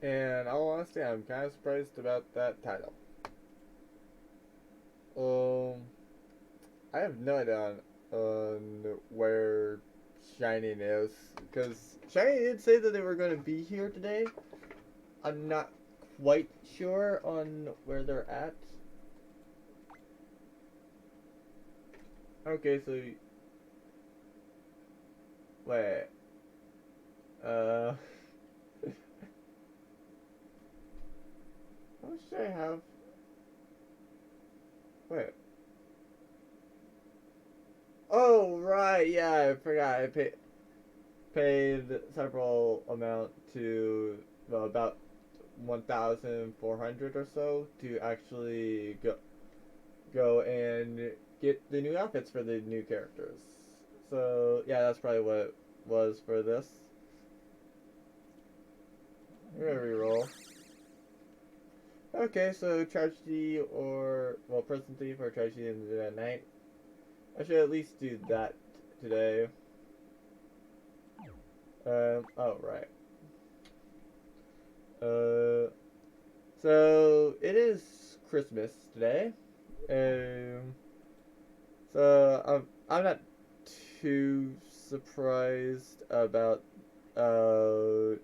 And all honesty, I'm kind of surprised about that title. I have no idea on where Shining is, because Shining did say that they were going to be here today. I'm not quite sure on where they're at. Okay, so wait. Uh, how much should I have? Wait. Oh right, yeah, I forgot. I paid several amount to well, about 1,400 or so to actually go and get the new outfits for the new characters. So yeah, that's probably what it was for this. I'm gonna reroll. Okay, so tragedy or well, present thief or tragedy in the night. I should at least do that today. Oh right. Uh, so it is Christmas today. Um, I'm not too surprised about well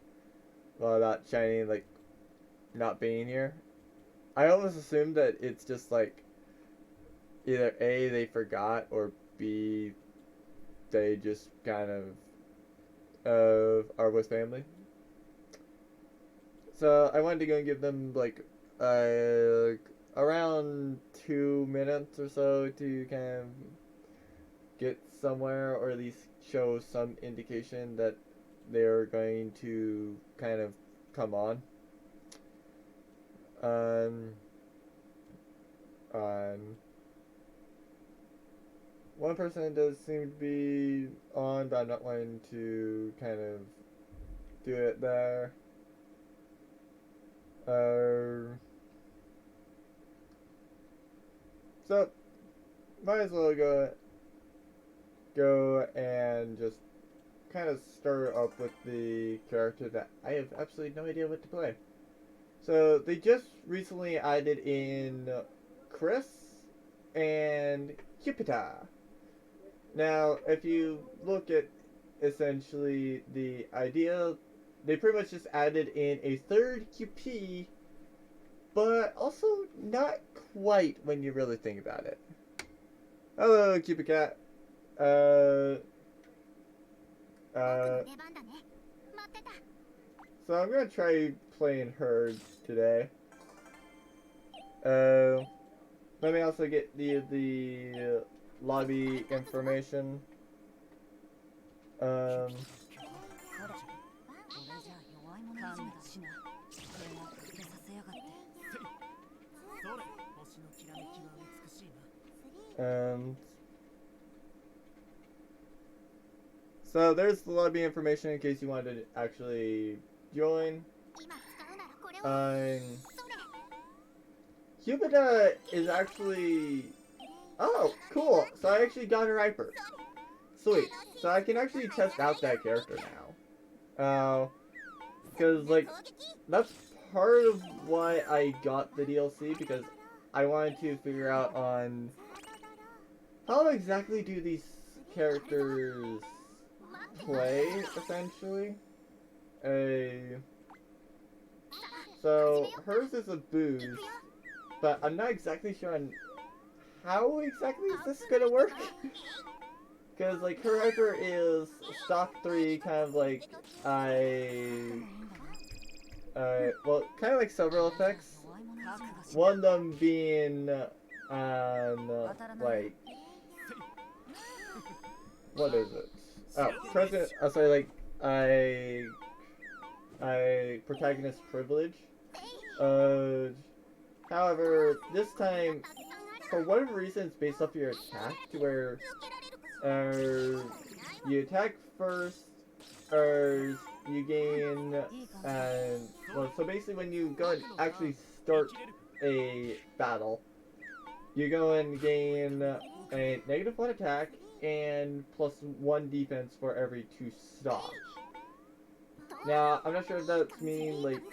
about Shiny like not being here. I almost assumed that it's just like either A they forgot or B they just kind of are with family. So I wanted to go and give them like around 2 minutes or so to kind of get somewhere or at least show some indication that they're going to kind of come on. Um, on one person does seem to be on, but I'm not wanting to kind of do it there. Uh, so might as well go and just kind of stir up with the character that I have absolutely no idea what to play. So they just recently added in Chris and Cupida. Now, if you look at essentially the idea, they pretty much just added in a third QP, but also not quite when you really think about it. Hello, Cupid Cat. Uh, uh, so I'm gonna try playing her today. Uh, Let me also get the lobby information. Um, and so there's the lobby information in case you wanted to actually join. Um, Cupida is actually oh cool. So I actually got her hyper. Sweet. So I can actually test out that character now. Because like that's part of why I got the DLC because I wanted to figure out on how exactly do these characters play essentially. A so hers is a boost, but I'm not exactly sure on how exactly is this gonna work. Because like her hyper is stock 3, kind of like well, kind of like several effects. One of them being like what is it? Oh, president. Oh, sorry, like I protagonist privilege. Uh, However, this time for whatever reason, it's based off your attack to where uh you attack first, or you gain well, so basically when you go and actually start a battle, you go and gain a -1 attack and +1 defense for every 2 stock. Now, I'm not sure if that's mean like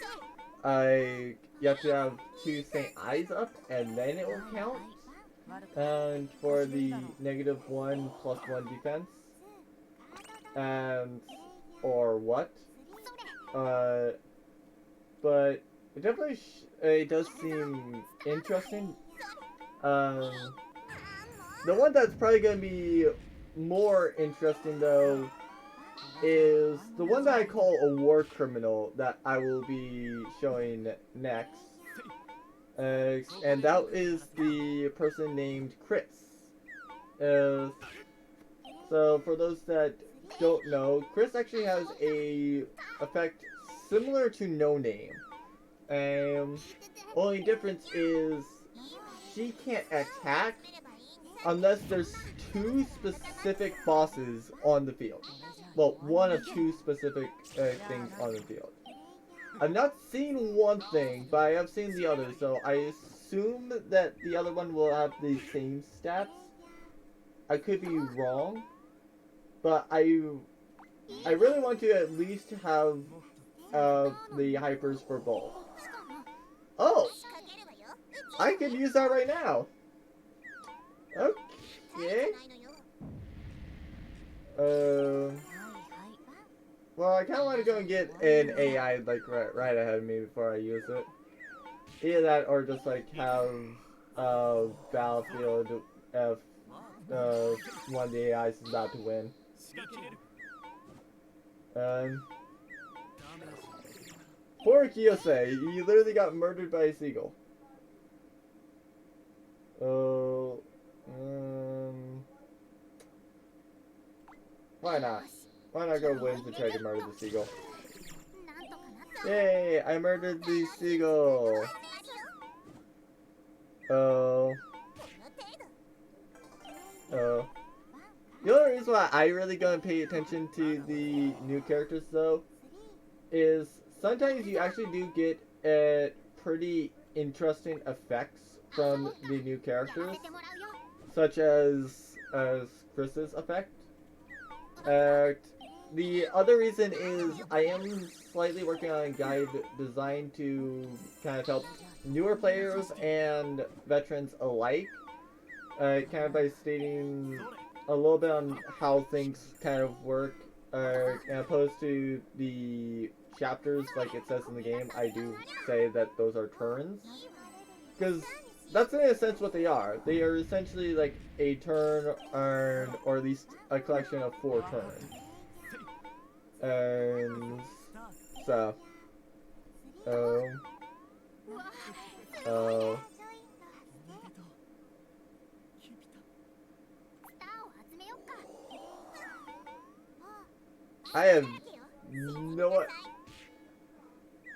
you have to have two St. Eyes up, and then it will count. And for the -1 +1 defense, and or what? But it definitely it does seem interesting. The one that's probably going to be more interesting though is the one that I call a war criminal that I will be showing next. And that is the person named Chris. So for those that don't know, Chris actually has a effect similar to No Name. Only difference is she can't attack unless there's two specific bosses on the field. Well, one of two specific things on the field. I've not seen one thing, but I have seen the other, so I assume that the other one will have the same stats. I could be wrong, but I really want to at least have the hypers for both. Oh! I could use that right now! Okay. Well, I kind of want to go and get an AI like right ahead of me before I use it. Either that or just like have Battlefield if one of the AIs is about to win. Poor Kiyose, he literally got murdered by a seagull. Oh, why not? Why not go win to try to murder the seagull? Yay! I murdered the seagull! Oh. Oh. The only reason why I really gonna pay attention to the new characters though is sometimes you actually do get pretty interesting effects from the new characters, such as Chris's effect. The other reason is I am slightly working on a guide designed to kind of help newer players and veterans alike, kind of by stating a little bit on how things kind of work, as opposed to the chapters like it says in the game. I do say that those are turns, because that's in a sense what they are. They are essentially like a turn, or at least a collection of 4 turns. And so, I have no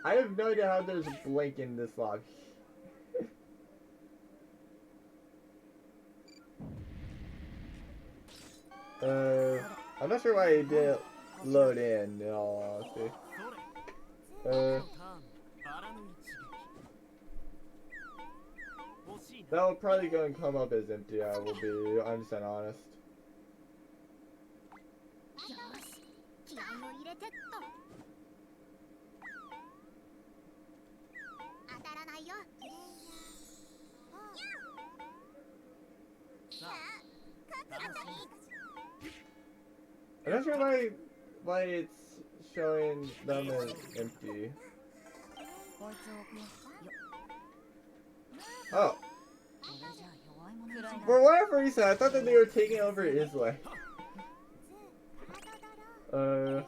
idea how there's a blank in this log. I'm not sure why it didn't load in all honesty. That'll probably go and come up as empty, I will be 100% honest. I'm not sure why it's showing them as empty. Oh. For whatever reason, I thought that they were taking over Isla. Oh.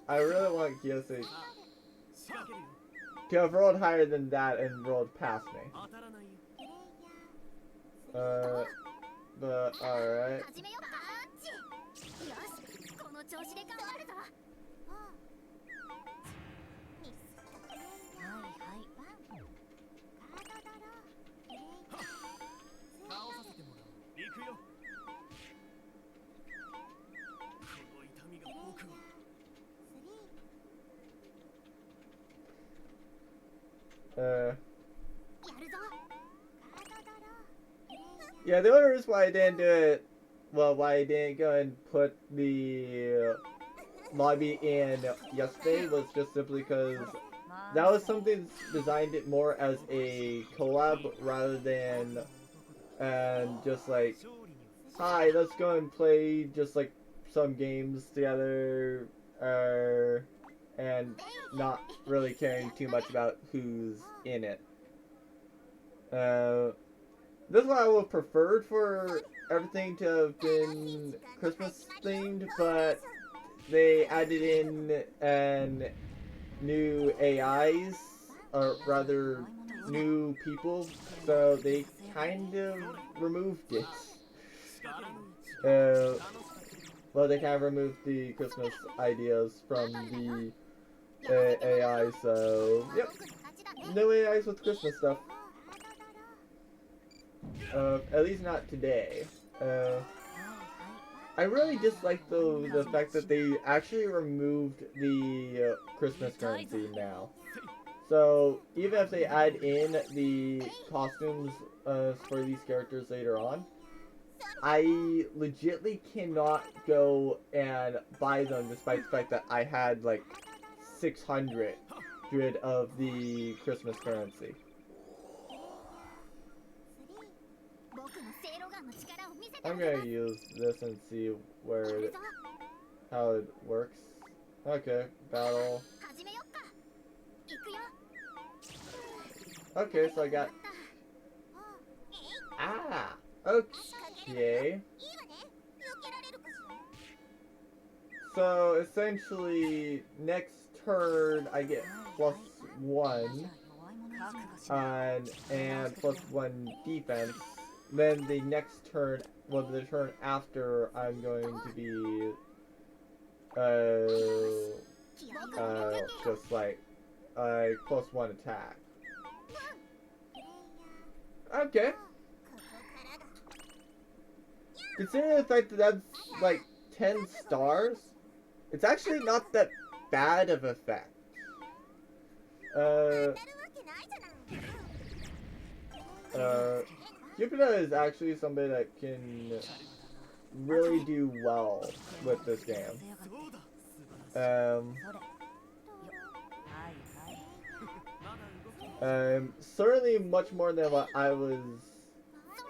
I really want Kiyose to have rolled higher than that and rolled past me. But alright. Yeah, the only reason why I didn't do it, well, why I didn't go and put the lobby in yesterday was just simply because that was something designed it more as a collab rather than and just like, hi, let's go and play just like some games together, and not really caring too much about who's in it. Uh, this is what I would have preferred for everything to have been Christmas themed, but they added in an new AIs, or rather new people, so they kind of removed it. Uh, well, they kind of removed the Christmas ideas from the AI, so yep, no AIs with Christmas stuff. At least not today. Uh, I really dislike though the fact that they actually removed the Christmas currency now. So even if they add in the costumes for these characters later on, I legitly cannot go and buy them despite the fact that I had like 600 of the Christmas currency. I'm gonna use this and see how it works. Okay, battle. Okay, so I got... Ah! Okay. So, essentially, next turn I get +1 and +1 defense. Then the next turn, well, the turn after, I'm going to be, just like, +1 attack. Okay. Considering the fact that that's, like, 10 stars, it's actually not that bad of effect. Jupiter is actually somebody that can really do well with this game. Certainly much more than what I was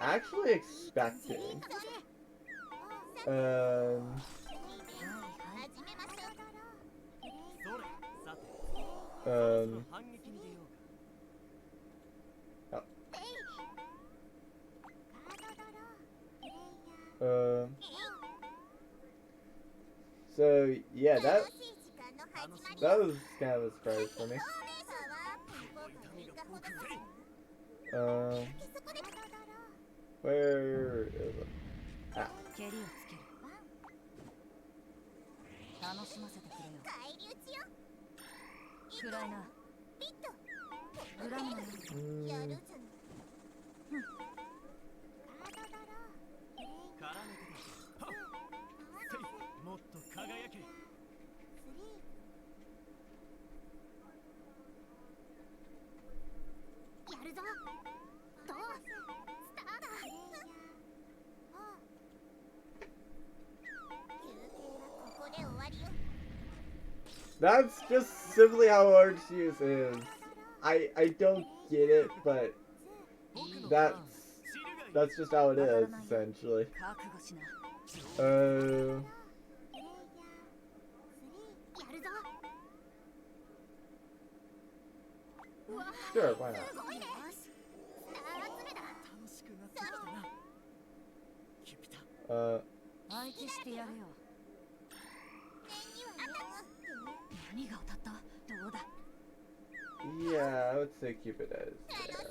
actually expecting. So yeah, that was kind of a surprise for me. Where is it? Ah. That's just simply how Arceus is. I don't get it, but that's just how it is, essentially. Sure, why not? Yeah, I would say Cupid is there.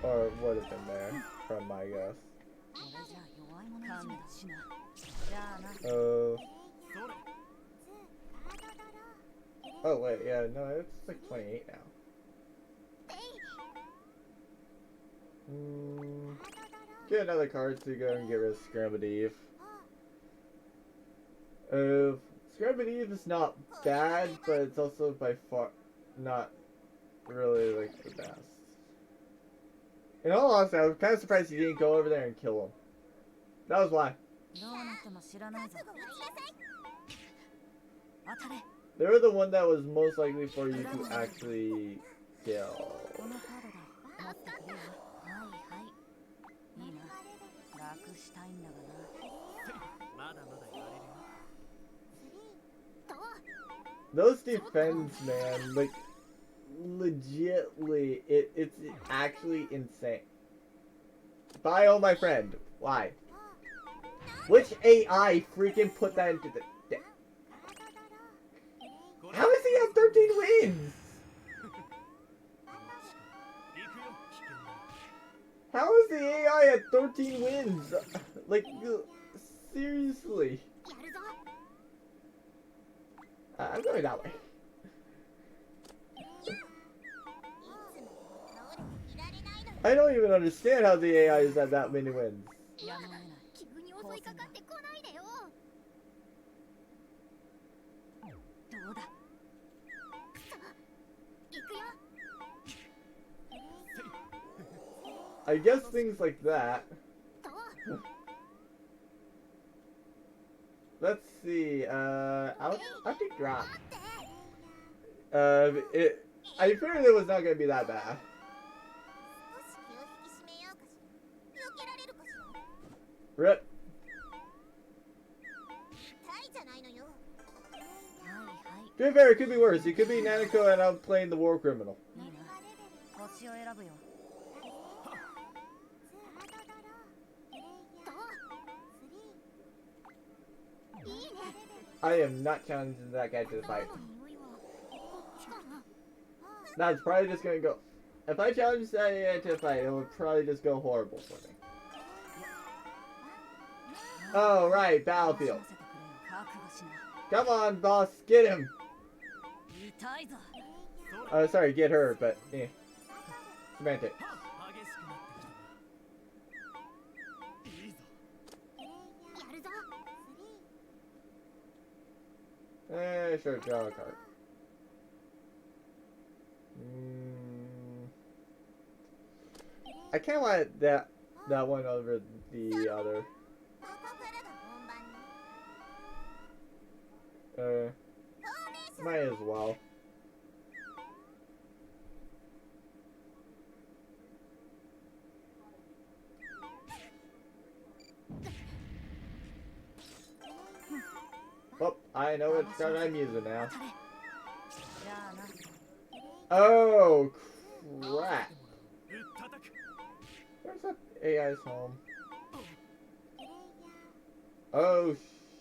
Or would have been there, from my guess. Oh wait, yeah, no, it's like 28 now. Get another card to go and get rid of Scrambled. Scrambled is not bad, but it's also by far not really like the best. In all honesty, I was kind of surprised he didn't go over there and kill him. That was why. They were the one that was most likely for you to actually kill. Those defense, man, like, legitly, it's actually insane. Bye, oh my friend. Why? Which AI freaking put that into the... How does he have 13 wins? How is the AI at 13 wins? Like, seriously. I'm going that way. I don't even understand how the AI is at that many wins. I guess things like that. Let's see, I'll take Raft. I figured it was not gonna be that bad. Rip. To be fair, it could be worse. You could be Nanako and I'm playing the war criminal. I am not challenging that guy to the fight. That's probably just gonna go... If I challenge that guy to the fight, it would probably just go horrible for me. Oh, right, battlefield. Come on, boss, get him! Sorry, get her, but, eh. Semantic. Sure, draw a card. I kinda want that one over the other. Might as well. Oh, I know which card I'm using now. Oh, crap. Where's that AI's home? Oh,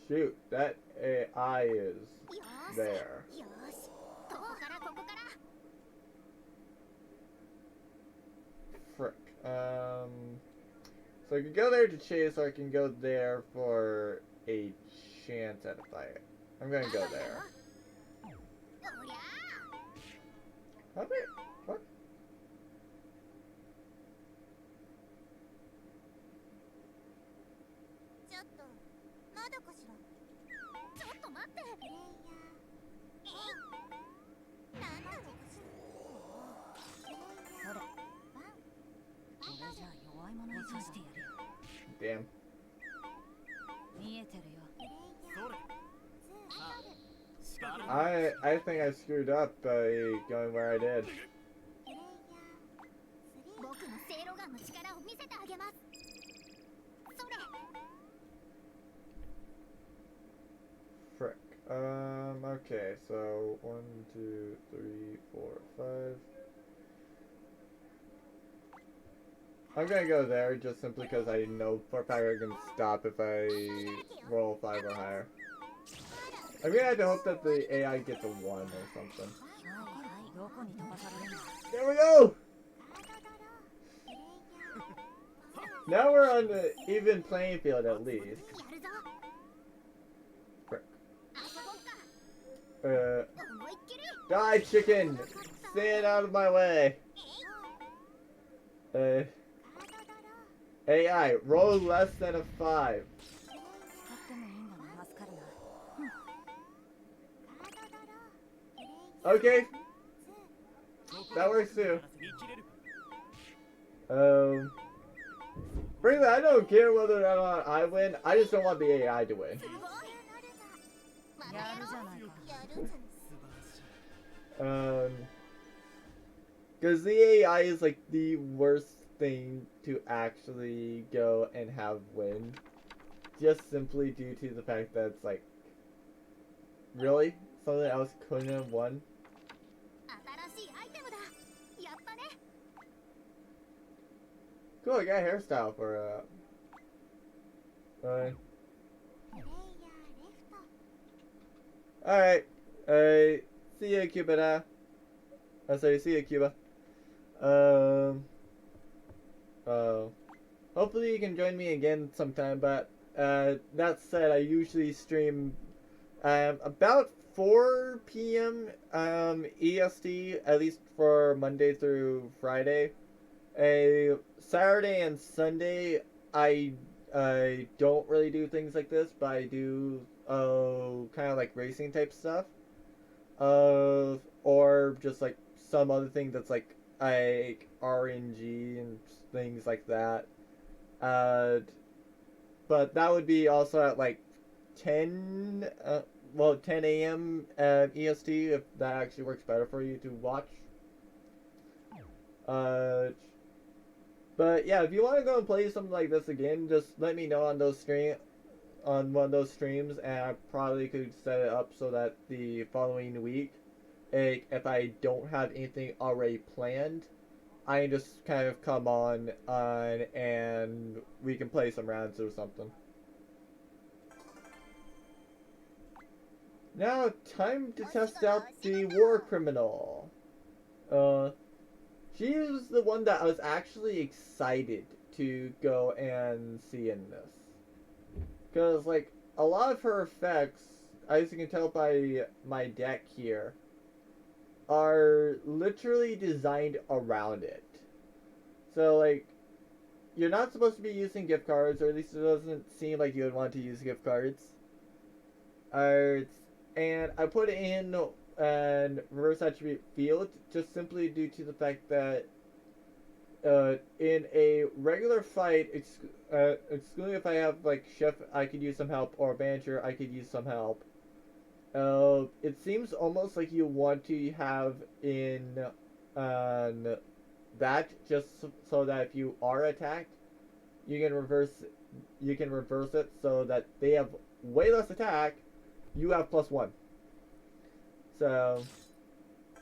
shoot. That AI is there. Frick. So I can go there to chase, or I can go there for a chance at a fight. I'm gonna go there. What? What? Damn. I think I screwed up by going where I did. Frick. Okay, so 1, 2, 3, 4, 5. I'm gonna go there just simply because I know for a fact I can stop if I roll 5 or higher. I'm gonna have to hope that the AI gets a 1 or something. There we go! Now we're on the even playing field at least. Frick. Die, chicken! Stand out of my way! AI, roll less than a 5. Okay. That works too. Frankly, I don't care whether or not I win. I just don't want the AI to win. Because the AI is like the worst thing to actually go and have win. Just simply due to the fact that it's like, really? Something else couldn't have won? Cool, I got a hairstyle for Alright. See ya, Cuba. Sorry, see ya, Cuba. Hopefully you can join me again sometime, but, that said, I usually stream, about 4 p.m. EST, at least for Monday through Friday. Saturday and Sunday, I don't really do things like this, but I do kind of like racing type stuff, or just like some other thing that's like RNG and things like that. But that would be also at like 10 a.m. EST, if that actually works better for you to watch. But yeah, if you want to go and play something like this again, just let me know on one of those streams, and I probably could set it up so that the following week, if I don't have anything already planned, I can just kind of come on and we can play some rounds or something. Now, time to test out the war criminal. She was the one that I was actually excited to go and see in this. Because, like, a lot of her effects, as you can tell by my deck here, are literally designed around it. So, like, you're not supposed to be using gift cards, or at least it doesn't seem like you would want to use gift cards. And I put it in an reverse attribute field just simply due to the fact that in a regular fight, excluding if I have like Chef, I could use some help, or Manager, I could use some help. It seems almost like you want to have in that just so that if you are attacked, you can reverse it so that they have way less attack. You have +1. So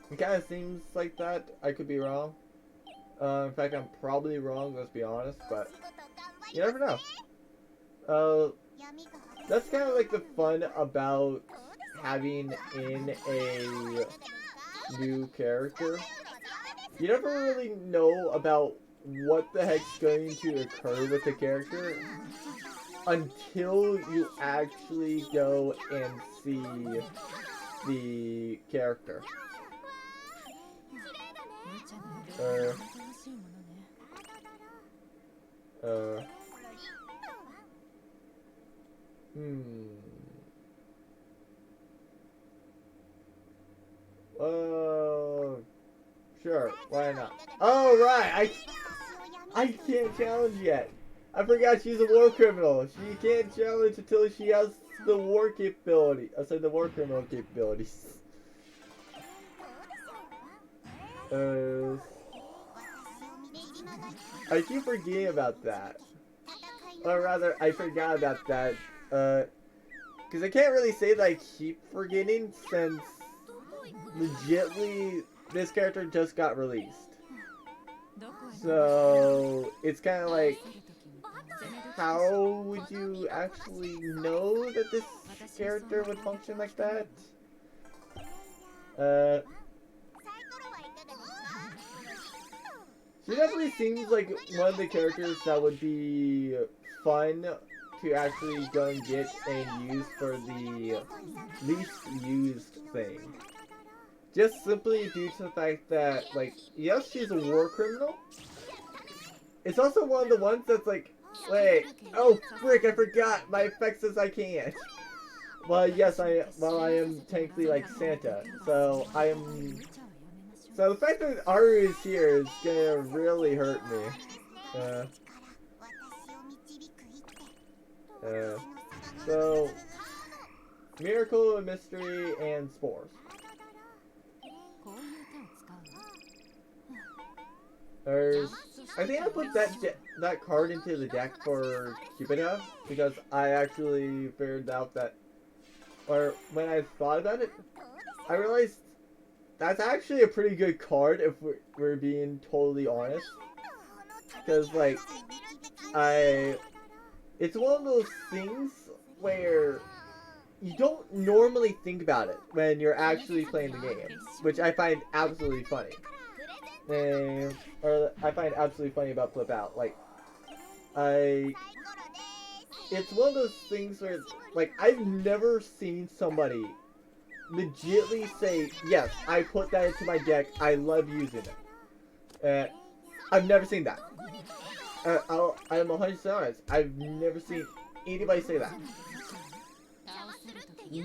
it kind of seems like that. I could be wrong. In fact, I'm probably wrong, let's be honest, but you never know. That's kind of like the fun about having in a new character. You never really know about what the heck's going to occur with the character until you actually go and see the character. Sure, why not? Oh, right, I can't challenge yet. I forgot she's a war criminal. She can't challenge until she has the war capability. I said the war criminal capabilities. I keep forgetting about that. Or rather, I forgot about that. Because I can't really say that I keep forgetting since legitly this character just got released. So it's kind of like, how would you actually know that this character would function like that? She definitely seems like one of the characters that would be fun to actually go and get and use for the least used thing. Just simply due to the fact that, like, yes, she's a war criminal. It's also one of the ones that's like, wait, oh frick, I forgot, my effect says I can't. Well, yes, I am technically like Santa, so I am So the fact that Aru is here is gonna really hurt me. So Miracle, Mystery, and Spores. I think I put that card into the deck for Cupida because I actually figured out that, or when I thought about it, I realized that's actually a pretty good card if we're being totally honest. Because like, it's one of those things where you don't normally think about it when you're actually playing the game, which I find absolutely funny. Or I find absolutely funny about Flip Out. Like, it's one of those things where, like, I've never seen somebody legitimately say, yes, I put that into my deck, I love using it. I've never seen that. I'm 100% honest. I've never seen anybody say that.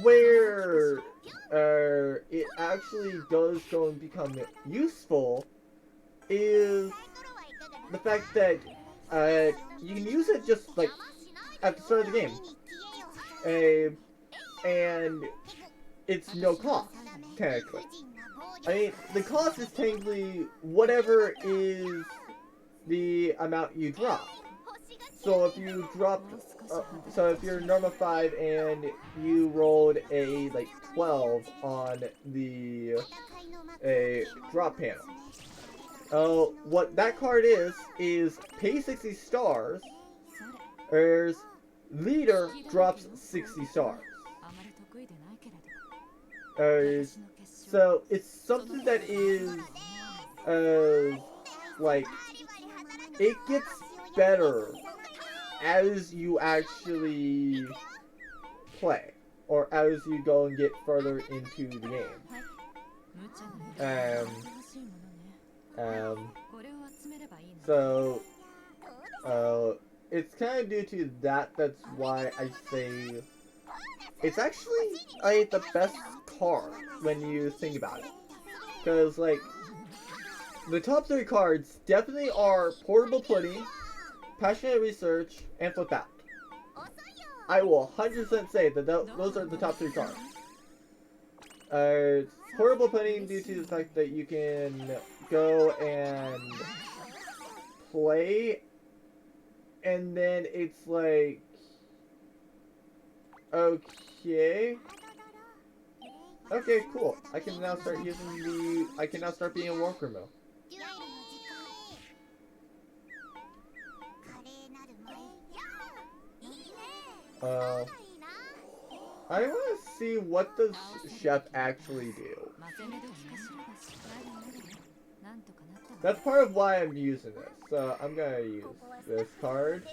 Where it actually does go and become useful is the fact that you can use it just like at the start of the game, and it's no cost technically. I mean, the cost is technically whatever is the amount you drop. So if you dropped, so if you're normal 5 and you rolled a like 12 on the drop panel, what that card is pay 60 stars, whereas leader drops 60 stars. So it's something that is like, it gets better as you actually play, or as you go and get further into the game. So it's kind of due to that. That's why I say it's actually like the best card when you think about it, because like the top 3 cards definitely are Portable Pudding, Passionate Research, and Flip Out. I will 100% say that those are the top 3 cards. Portable Pudding due to the fact that you can go and play, and then it's like, okay, cool. I can now start being a war criminal. I want to see what does Chef actually do. That's part of why I'm using this. So I'm gonna use this card.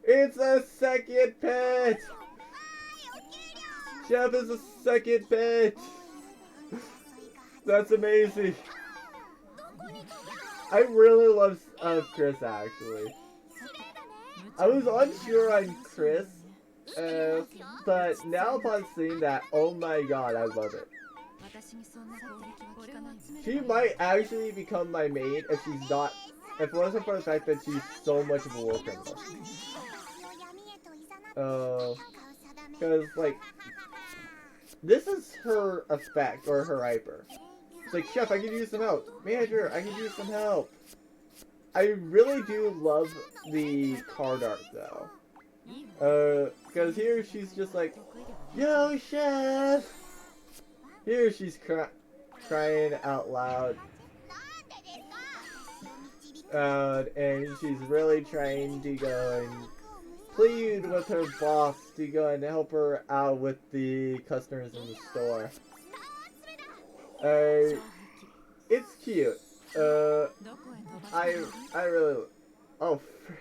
It's a second pet! Chef is a second pet! That's amazing. I really love Chris, actually. I was unsure on Chris, but now upon seeing that, oh my god, I love it. She might actually become my main if it wasn't for the fact that she's so much of a war criminal. Because, like, this is her effect, or her hyper. It's like, Chef, I could use some help. Manager, I could use some help. I really do love the card art, though. Because here she's just like, yo, Chef! Here she's crying out loud. And she's really trying to go and plead with her boss to go and help her out with the customers in the store. It's cute. I really, oh frick.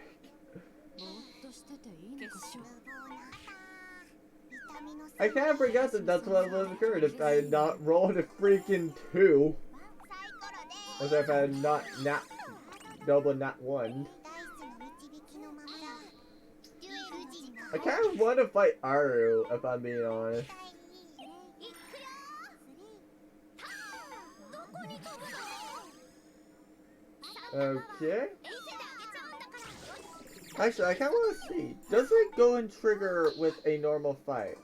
I kind of forgot that that's what would have occurred if I had not rolled a freaking 2. As if I had not double not 1. I kind of want to fight Aru, if I'm being honest. Okay. Actually, I kind of want to see. Does it go and trigger with a normal fight?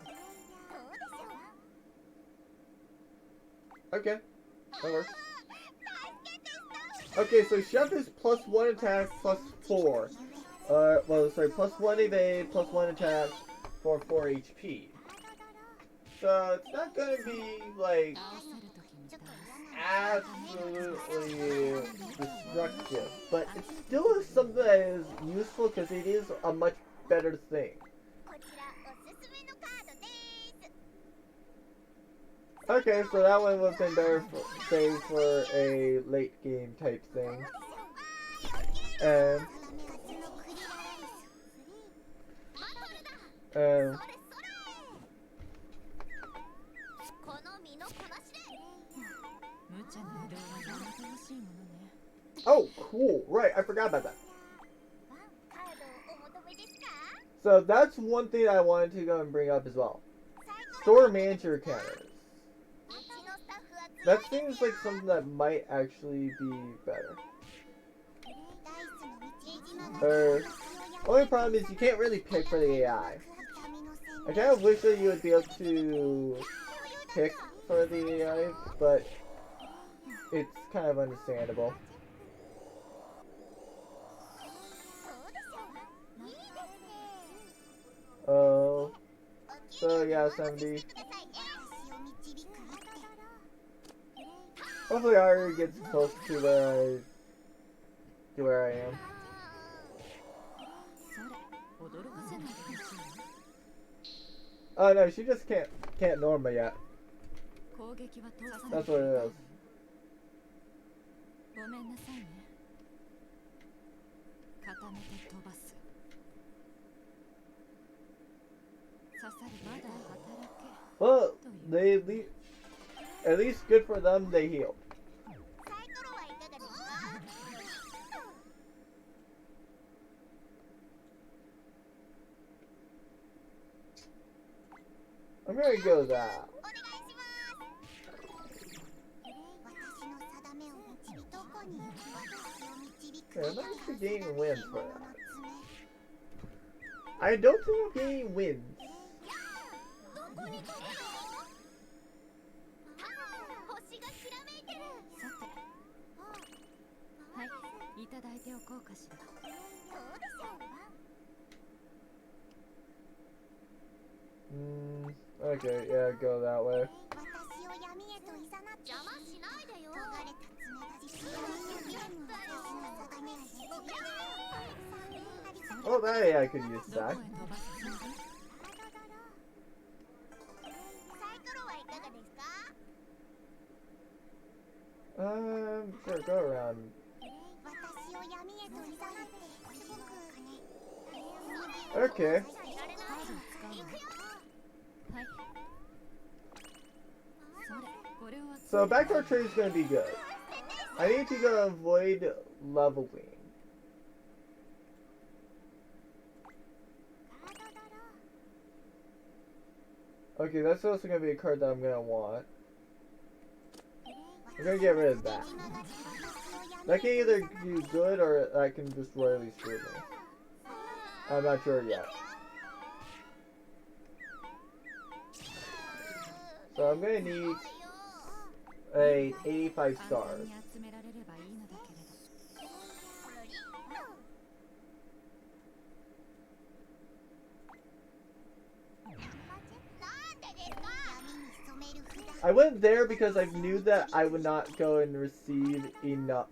Okay. That works. Okay, so Chef is +1 attack, +4. Well, sorry, +1 evade, +1 attack for 4 HP. So it's not gonna be like absolutely destructive, but it still is something that is useful because it is a much better thing. Okay, so that one would have been better say for a late game type thing. Oh, cool. Right, I forgot about that. So that's one thing I wanted to go and bring up as well. Store manager counters. That seems like something that might actually be better. Only problem is you can't really pick for the AI. I kind of wish that you would be able to pick for the AI, but it's kind of understandable. Oh, so yeah, 70. Hopefully Ari gets close to where I am. Oh no, she just can't Norma yet. That's what it is. Well, at least good for them, they healed. I'm gonna go with that. Okay, I'm not actually getting wins for that. I don't think I'm getting wins. Okay, yeah, go that way. Oh, that yeah, I could use that. Sure, go around. Okay. So backdoor trade is going to be good. I need to go avoid leveling. Okay, that's also going to be a card that I'm going to want. I'm going to get rid of that. That can either do good or that can just royally screw me. I'm not sure yet. So I'm going to need a 85 stars. I went there because I knew that I would not go and receive enough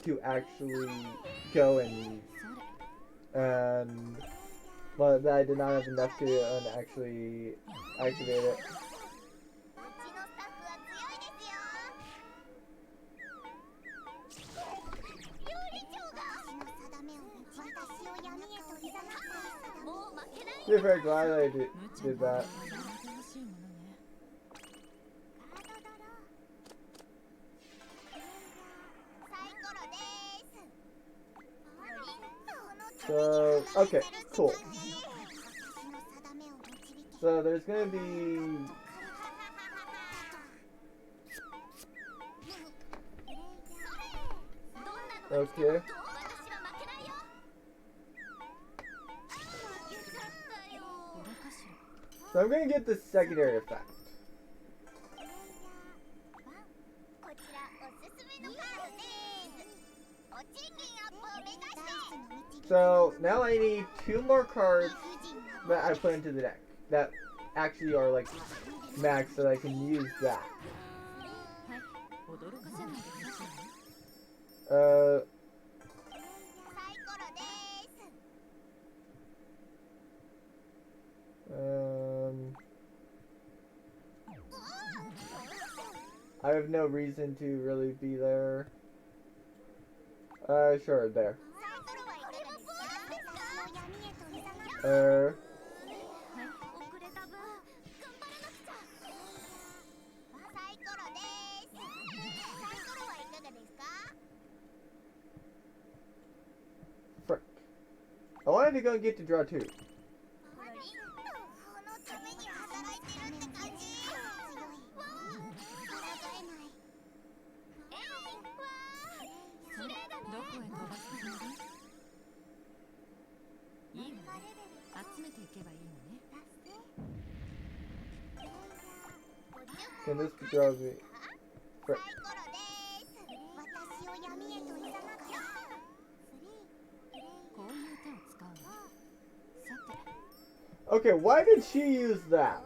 to actually go and but I did not have enough to actually activate it. I'm very glad I did that. So, okay, cool. So there's gonna be... Okay. So I'm gonna get the secondary effect. So now I need 2 more cards that I put into the deck that actually are like max, so I can use that. I have no reason to really be there. Sure, there. Frick. I wanted to go get to draw 2. Can this draw me? Frick. Okay, why did she use that?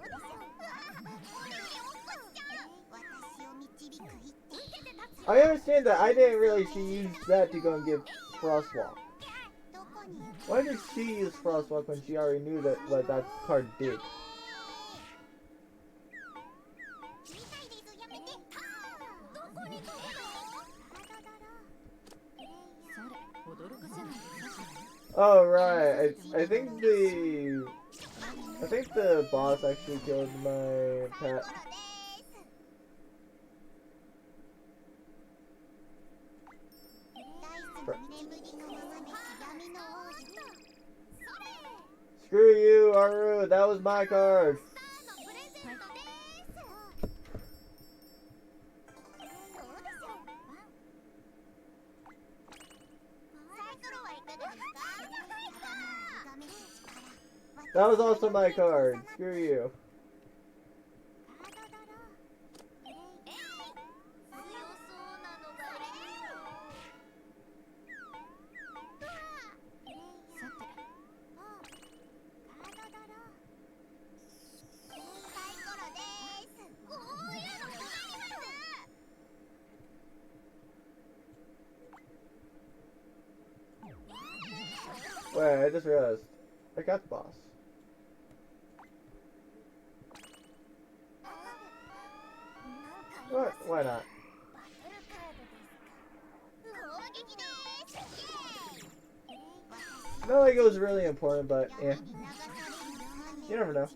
I understand that. I didn't realize she used that to go and give Frostwalk. Why did she use Frostwalk when she already knew that what that card did? Oh right, I think the boss actually killed my pet. Screw you, Aru, that was my card. That was also my card. Screw you. Wait, I just realized. I got the boss. What? Why not? Not like it was really important, but yeah. You never know.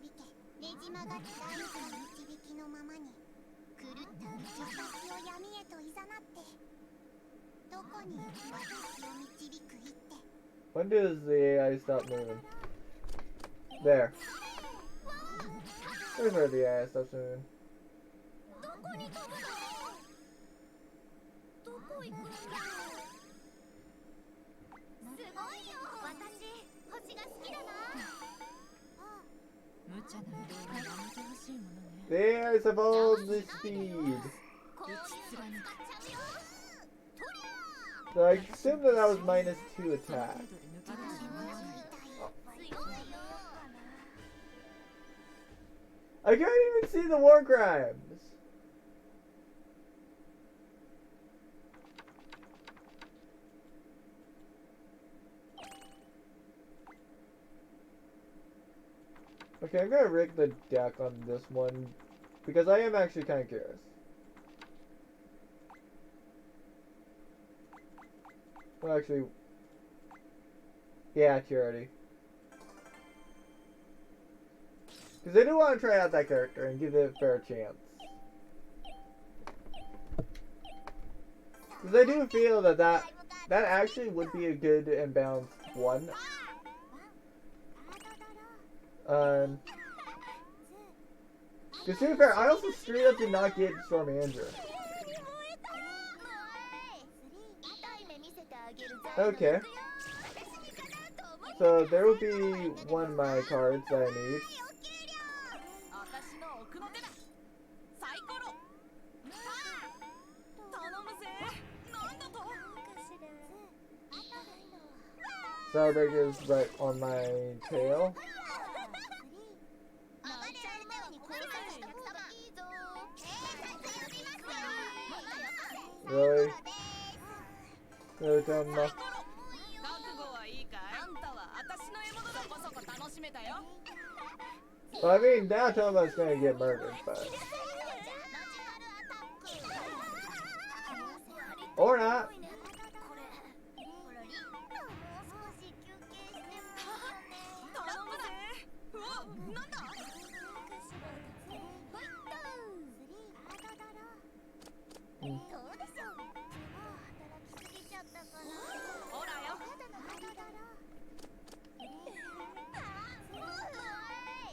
When does the AI stop moving? There. There's where the AI stops moving. The AI evolved the speed. So I assume that was -2 attack. Oh. I can't even see the war crimes. Okay, I'm gonna rig the deck on this one because I am actually kind of curious. Well, actually, yeah, Charity. Because I do want to try out that character and give it a fair chance. Because I do feel that actually would be a good and balanced one. Because to be fair, I also straight up did not get Storm Andrew. Okay. So there will be one of my cards that I need. Celebrator is right on my tail. Really? Really dumb enough. Well, I mean, now Tomo's gonna get murdered, but... Or not.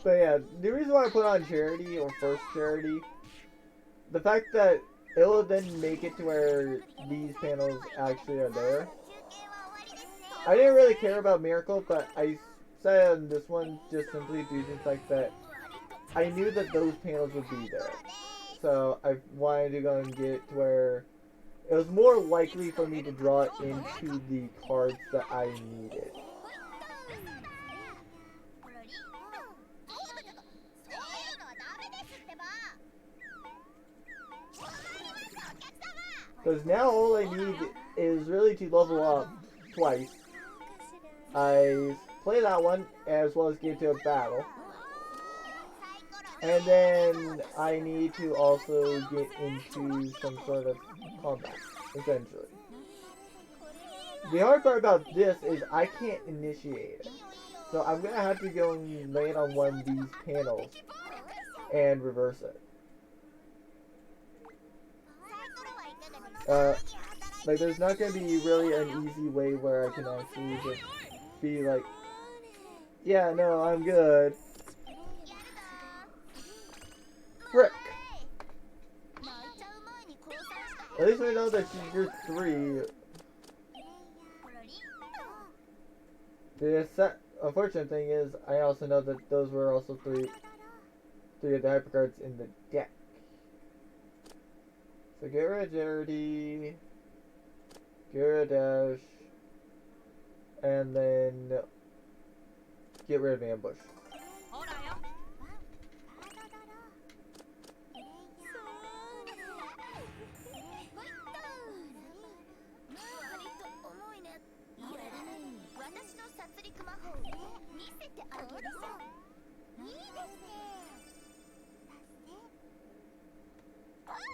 But yeah, the reason why I put on charity or first charity, the fact that it will then make it to where these panels actually are there. I didn't really care about Miracle, but I said on this one just simply due to the fact that I knew that those panels would be there. So I wanted to go and get it to where it was more likely for me to draw it into the cards that I needed. Because now all I need is really to level up twice. I play that one as well as get to a battle. And then I need to also get into some sort of combat, essentially. The hard part about this is I can't initiate it. So I'm going to have to go and land on one of these panels and reverse it. Like, there's not going to be really an easy way where I can actually just be like, yeah, no, I'm good. Frick. At least we know that you're 3. The unfortunate thing is, I also know that those were also 3 of the hyper cards in the deck. So get rid of Charity, get rid of Dash, and then get rid of Ambush.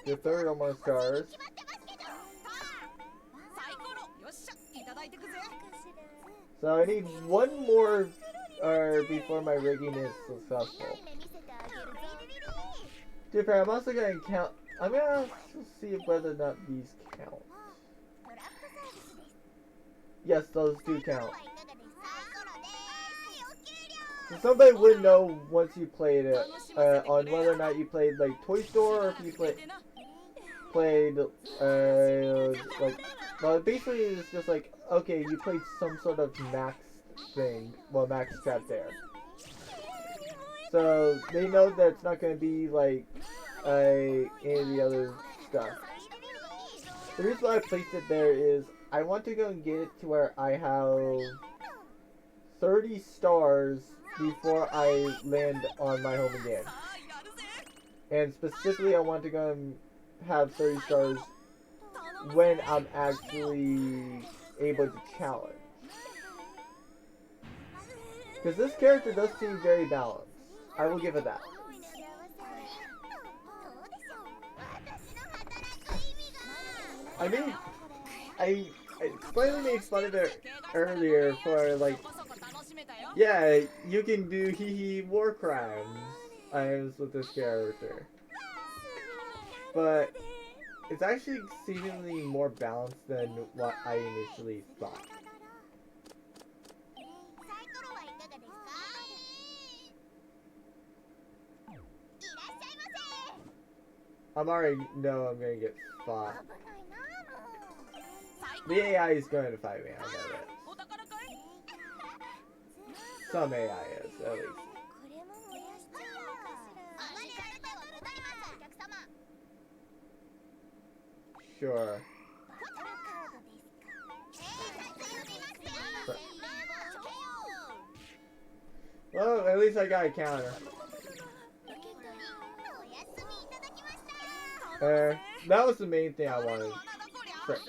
Your 3rd almost stars. So I need one more before my rigging is successful. To be fair, I'm also going to count. I'm going to see whether or not these count. Yes, those do count. So somebody would know once you played it on whether or not you played like Toy Store or if you played like, well, basically it's just like, okay, you played some sort of max thing, well, max chat there. So they know that it's not going to be like any of the other stuff. The reason why I placed it there is I want to go and get it to where I have 30 stars before I land on my home again. And specifically, I want to go and have 30 stars when I'm actually able to challenge. Because this character does seem very balanced. I will give it that. I mean, I slightly made fun of it earlier for like, yeah, you can do hee war crimes with this character. But it's actually seemingly more balanced than what I initially thought. I'm already know I'm gonna get fought. The AI is going to fight me, I know that. Some AI is, at least. Sure. Well, at least I got a counter. That was the main thing I wanted. Frick.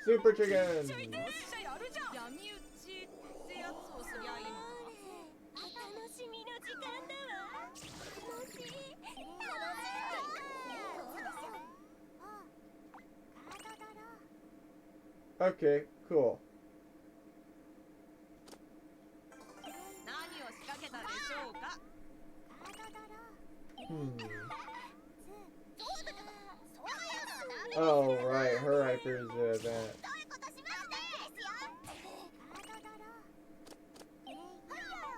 Super chicken! Okay, cool. Oh, right, her hyper is the event.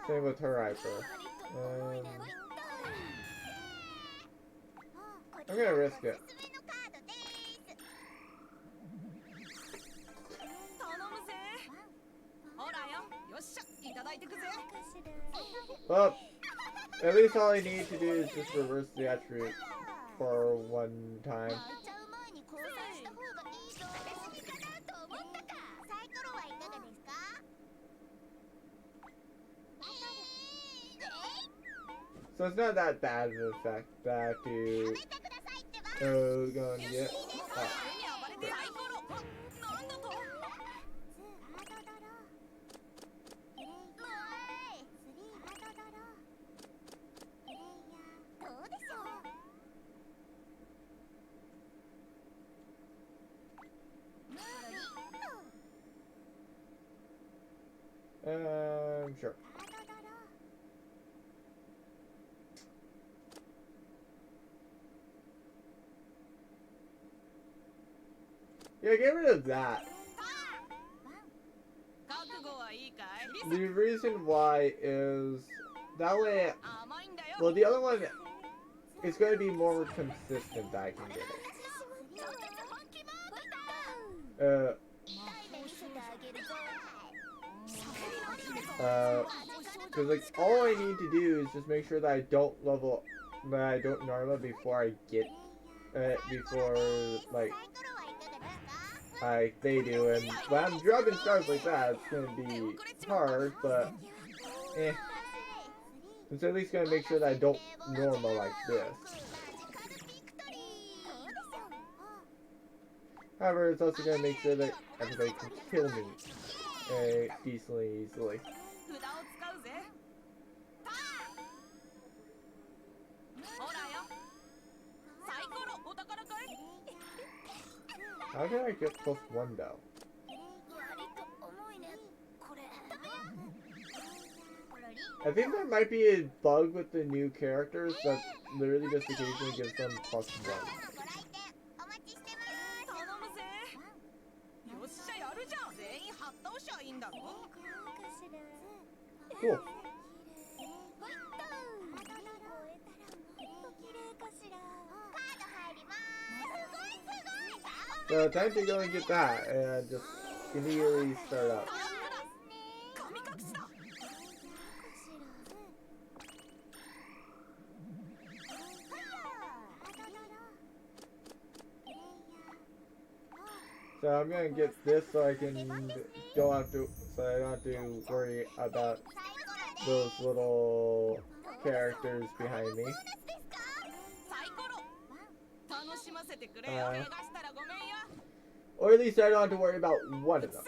Same with her hyper. I'm gonna risk it. Well, at least all I need to do is just reverse the attribute for one time. So it's not that bad of an effect that I have to go and get. Sure. Yeah, get rid of that. The reason why is that way. Well, the other one is going to be more consistent that I can get it. Because like all I need to do is just make sure that I don't normal before I get before like they do, and when I'm dropping stars like that, it's gonna be hard, but it's at least gonna make sure that I don't normal like this. However, it's also gonna make sure that everybody can kill me decently easily. How can I get +1 though? I think there might be a bug with the new characters that literally just occasionally gives them +1. Cool. So time to go and get that and just immediately start up. So I'm gonna get this so I don't have to worry about those little characters behind me. Or at least I don't have to worry about one of them.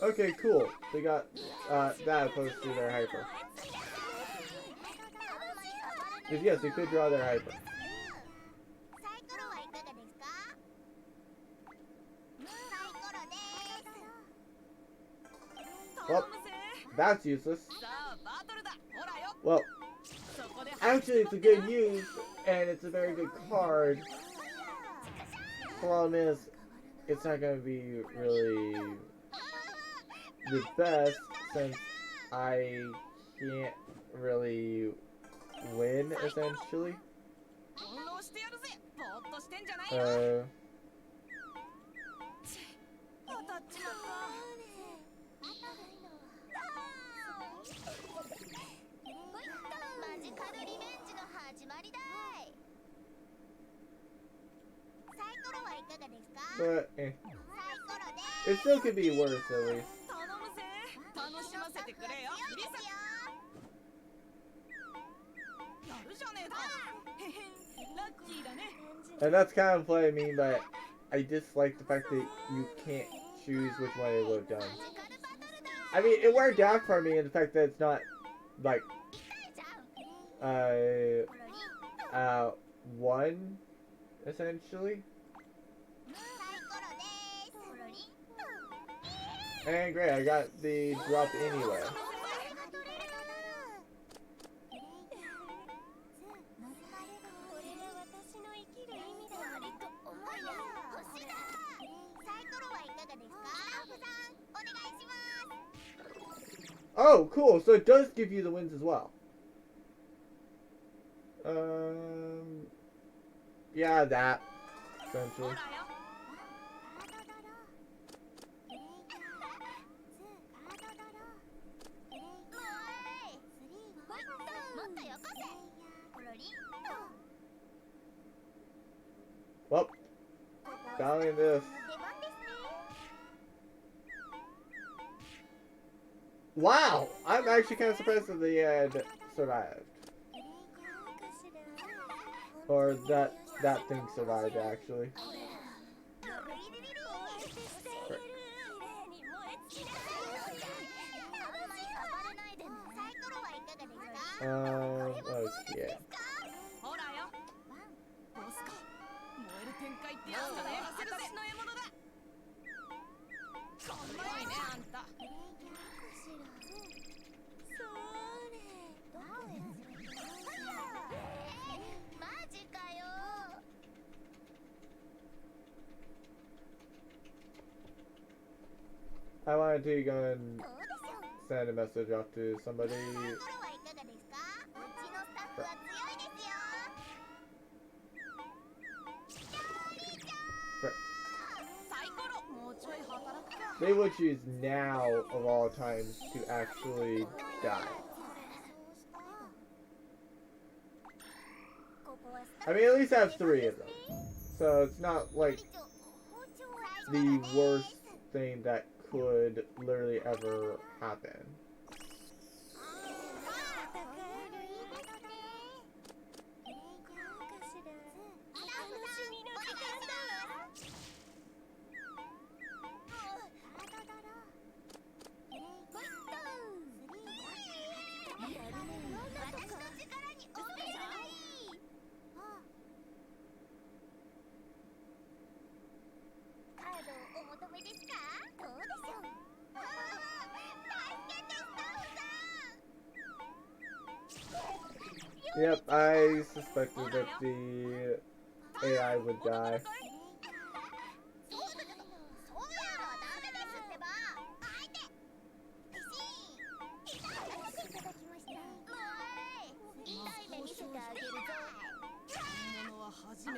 Okay, cool. They got that opposed to their hyper. Because yes, they could draw their hyper. Well, that's useless. Well, actually it's a good use, and it's a very good card. Problem is, it's not going to be really the best since I can't really win, essentially. But, it still could be worse, at least. And that's kind of what I mean by I dislike the fact that you can't choose which one it would have done. I mean, it worked out for me in the fact that it's not, like, one, essentially. And great, I got the drop anyway. Oh, cool. So it does give you the wins as well. Yeah, that, essentially. Well, down in this. Wow! I'm actually kind of surprised that they had survived. Or that thing survived, actually. Okay. I wanted to go and send a message off to somebody. They would choose now, of all times, to actually die. I mean, at least I have 3 of them. So it's not like the worst thing that could literally ever happen. Yep, I suspected that the AI would die.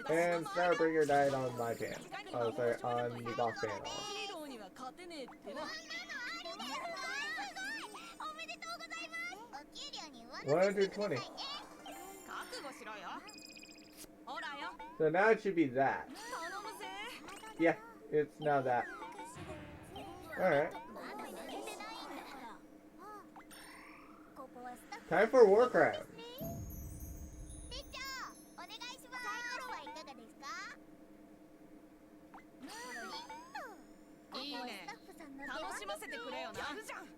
And Starbringer died on my panel. Oh, sorry, on the boss panel. 120. So now it should be that. Yeah, it's now that. Alright. Time for Warcraft.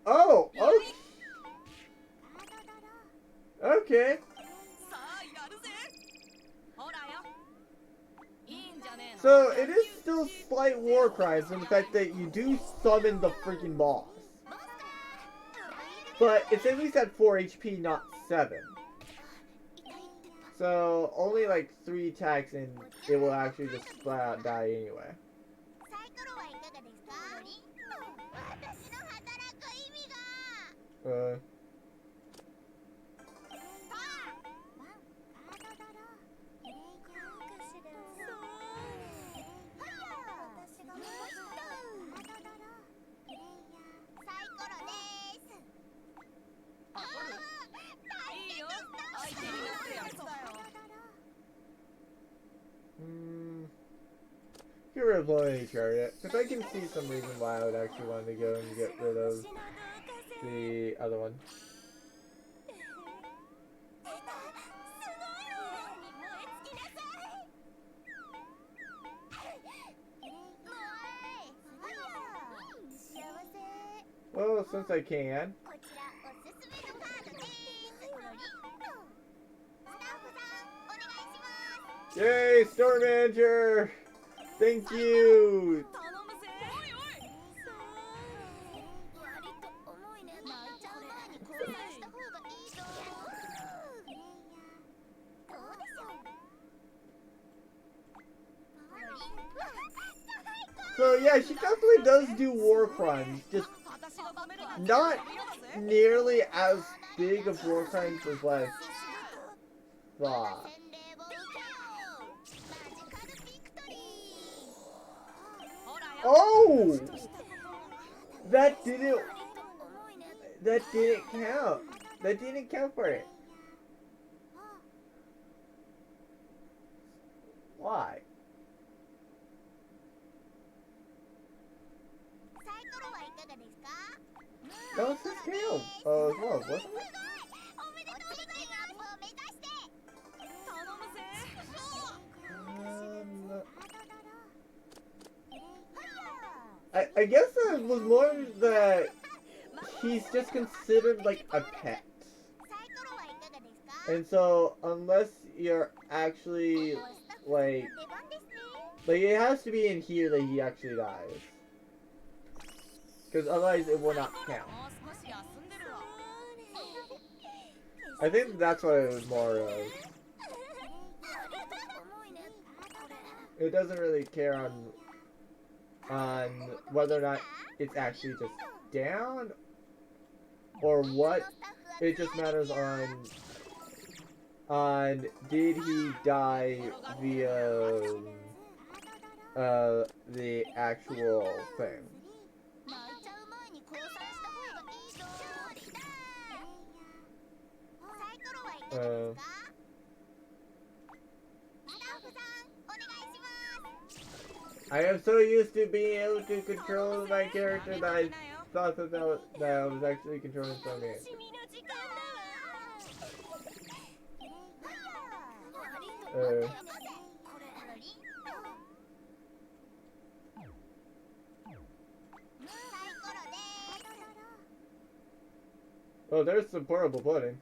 Oh, okay. Okay. So it is still slight war crimes in the fact that you do summon the freaking boss. But it's at least at 4 HP, not 7. So only like 3 attacks and it will actually just flat out die anyway. Uh, Get rid of Lonely Chariot, because I can see some reason why I would actually want to go and get rid of the other one. Well, since I can. Yay, Store Manager! Thank you! So yeah, she definitely does do war crimes, just not nearly as big of war crimes as what I thought. Oh! That didn't count. That didn't count for it. Why? That was his tail. As well, wasn't it? I guess it was more that he's just considered like a pet. And so, unless you're actually, like it has to be in here that he actually dies. Because otherwise it will not count. I think that's what it was more of. It doesn't really care on whether or not it's actually just down or what. It just matters on did he die via the actual thing. I am so used to being able to control my character that I thought that I was actually controlling something. Oh, there's some portable pudding.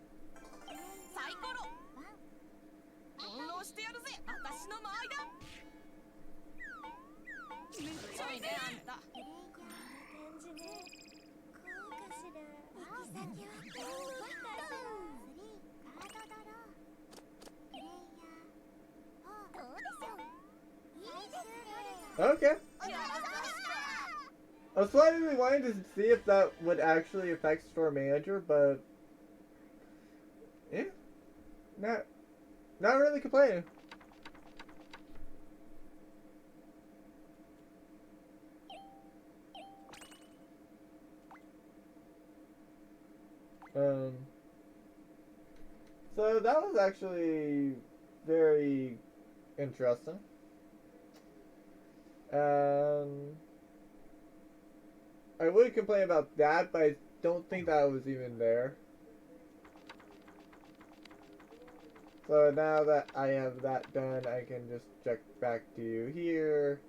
Okay. I was slightly wanting to see if that would actually affect Store Manager, but yeah, not really complaining. So that was actually very interesting. I would complain about that, but I don't think that was even there. So now that I have that done, I can just check back to you here.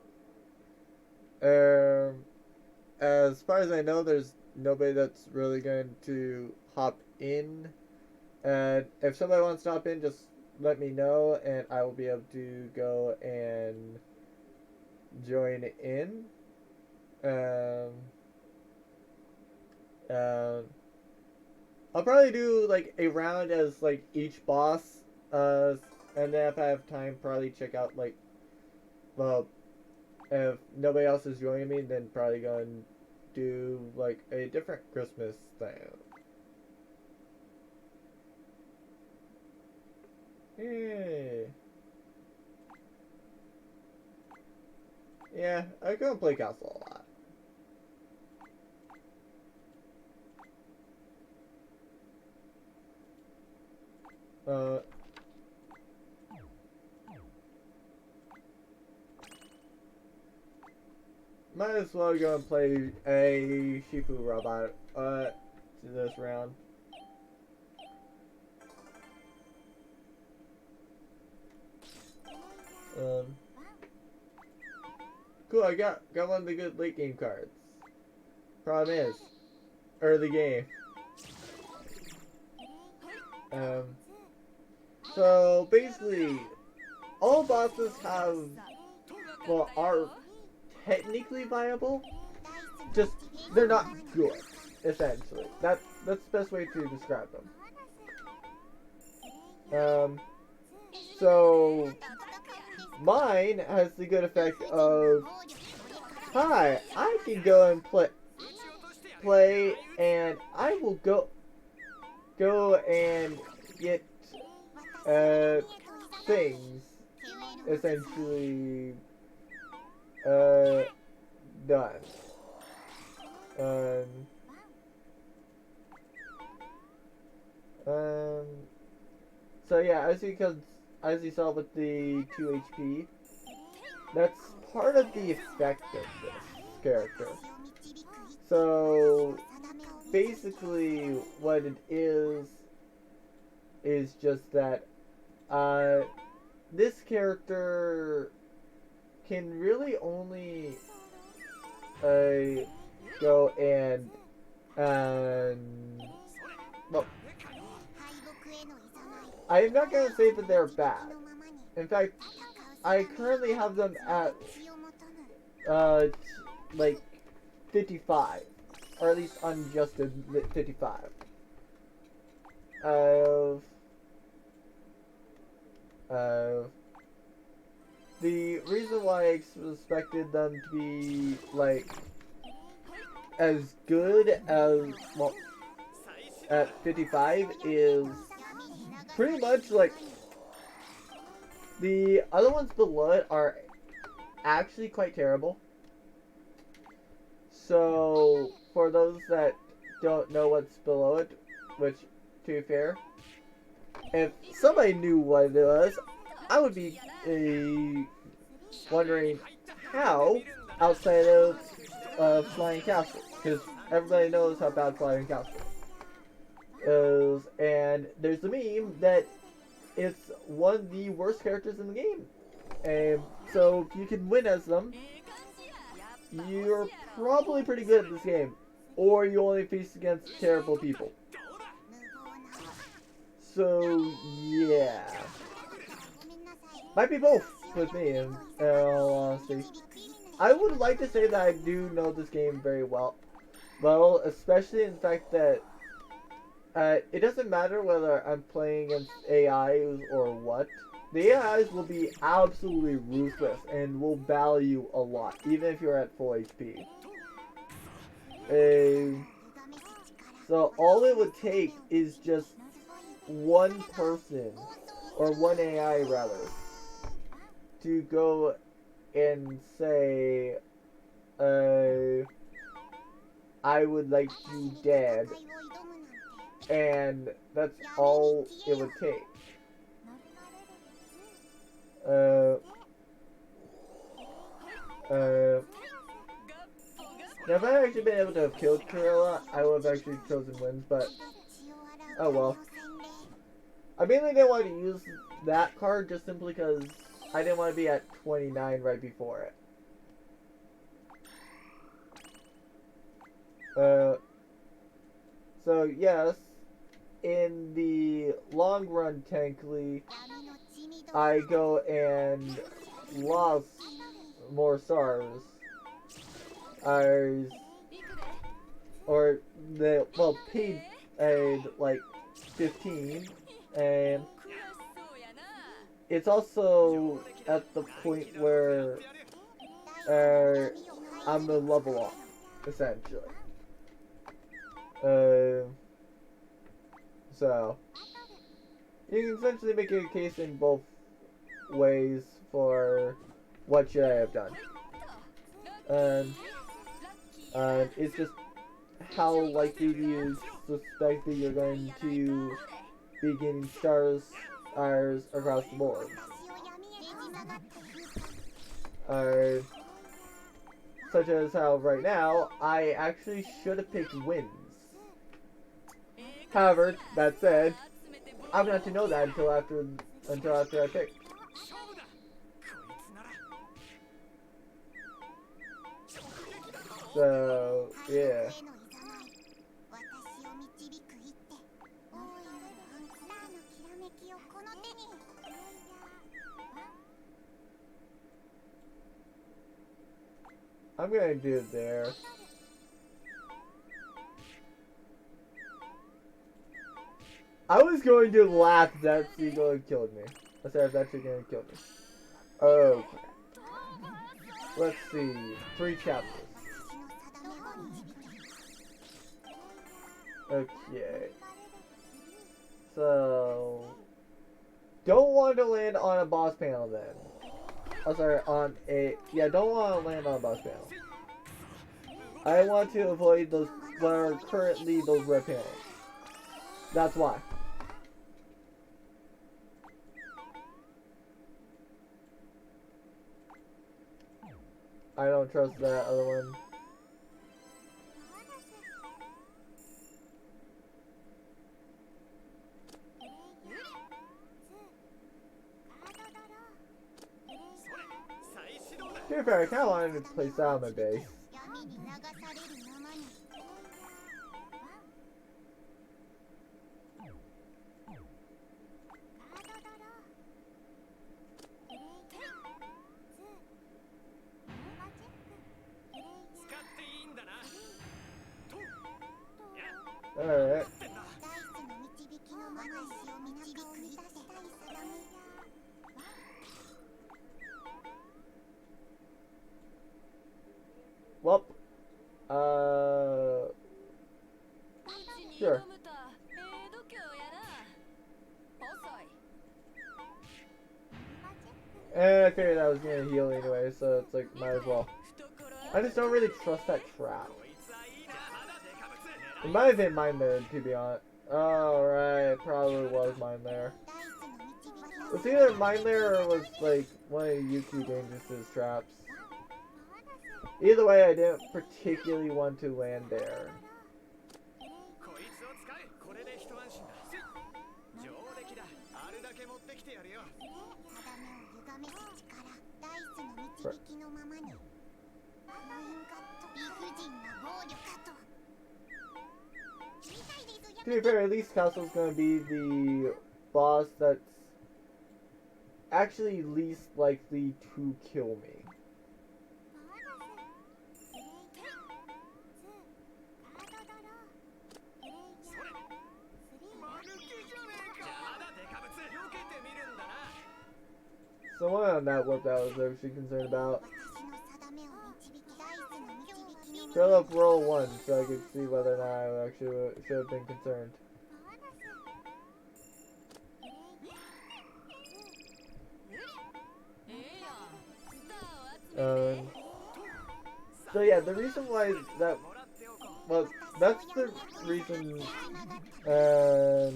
As far as I know, there's nobody that's really going to hop in. And if somebody wants to hop in, just let me know, and I will be able to go and join in. I'll probably do like a round as like each boss And then if I have time, probably check out like, well, if nobody else is joining me, then probably gonna do like a different Christmas thing. Yay. Yeah, I go and play Castle a lot. Might as well go and play a Shifu robot, this round. Cool, I got one of the good late game cards. Problem is, early game. So basically, all bosses have, well, are technically viable, just they're not good, essentially. That's the best way to describe them. So mine has the good effect of, hi, I can go and play, and I will go and get things essentially done. So yeah, as you saw with the 2 HP, that's part of the effect of this character. So basically, what it is just that this character can really only go and well, I'm not gonna say that they're bad. In fact, I currently have them at like 55, or at least unadjusted 55. The reason why I expected them to be like as good as, well, at 55 is pretty much like the other ones below it are actually quite terrible. So for those that don't know what's below it, which, to be fair, if somebody knew what it was, I would be wondering how, outside of Flying Castle, because everybody knows how bad Flying Castle is, and there's a meme that it's one of the worst characters in the game. And so if you can win as them, you're probably pretty good at this game, or you only face against terrible people. So yeah, might be both with me in all honesty. I would like to say that I do know this game very well, especially in the fact that it doesn't matter whether I'm playing against AIs or what. The AIs will be absolutely ruthless and will value a lot, even if you're at full HP. So all it would take is just one person, or one AI rather, to go and say, I would like you dead, and that's all it would take. Now if I had actually been able to have killed Corella, I would have actually chosen wins, but oh well. I mainly didn't want to use that card just simply because I didn't want to be at 29 right before it. So yes, in the long run, technically, I go and lost more stars. Or the, well, paid like 15, and it's also at the point where I'm the level up, essentially. So you can essentially make a case in both ways for what should I have done. It's just how likely do you suspect that you're going to be getting stars across the board. Such as how right now I actually should have picked wins. However, that said, I'm not to know that until after I pick. So yeah. I'm gonna do it there. I was going to laugh that seagull killed me. I said it's actually gonna kill me. Oh. Let's see. 3 chapters. Okay. So don't want to land on a boss panel then. Oh, sorry, don't want to land on a boss panel. I want to avoid those what are currently those red panels. That's why. I don't trust that other one. To be fair, I kind of wanted to place out on my base. Alright. Well, sure. And I figured I was gonna heal anyway, so it's like, might as well. I just don't really trust that trap. It might have been mine there, to be honest. Oh, right, probably was mine there. It was either mine there or it was like one of Yuki Dangerous' traps. Either way, I didn't particularly want to land there. To be fair, at least Castle's gonna be the boss that's actually least likely to kill me. So one on that warp that I was actually concerned about. Fill up roll 1 so I could see whether or not I actually should have been concerned. So yeah, the reason why that, well, that's the reason, or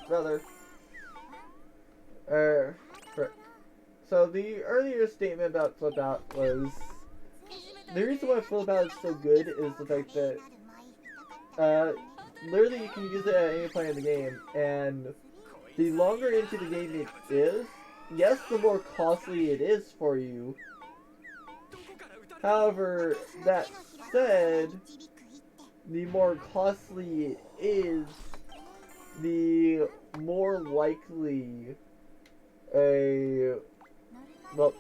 rather, so the earlier statement about flip out was, the reason why flip out is so good is the fact that, literally you can use it at any point in the game, and the longer into the game it is, yes, the more costly it is for you. However, that said, the more costly it is, the more likely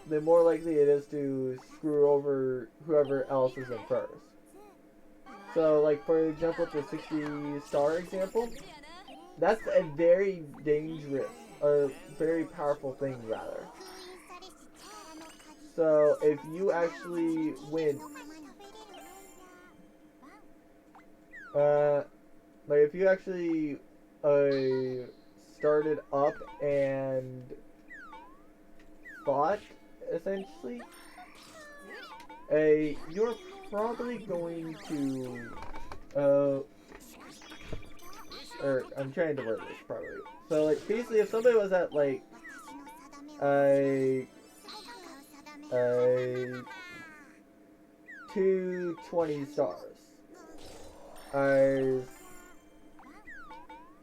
the more likely it is to screw over whoever else is in first. So, like, for example, the 60-star example, that's a very dangerous a very powerful thing, rather. So if you actually win, like if you actually started up and fought, essentially, you're probably going to, or I'm trying to word this properly. So like basically, if somebody was at like a 220 stars,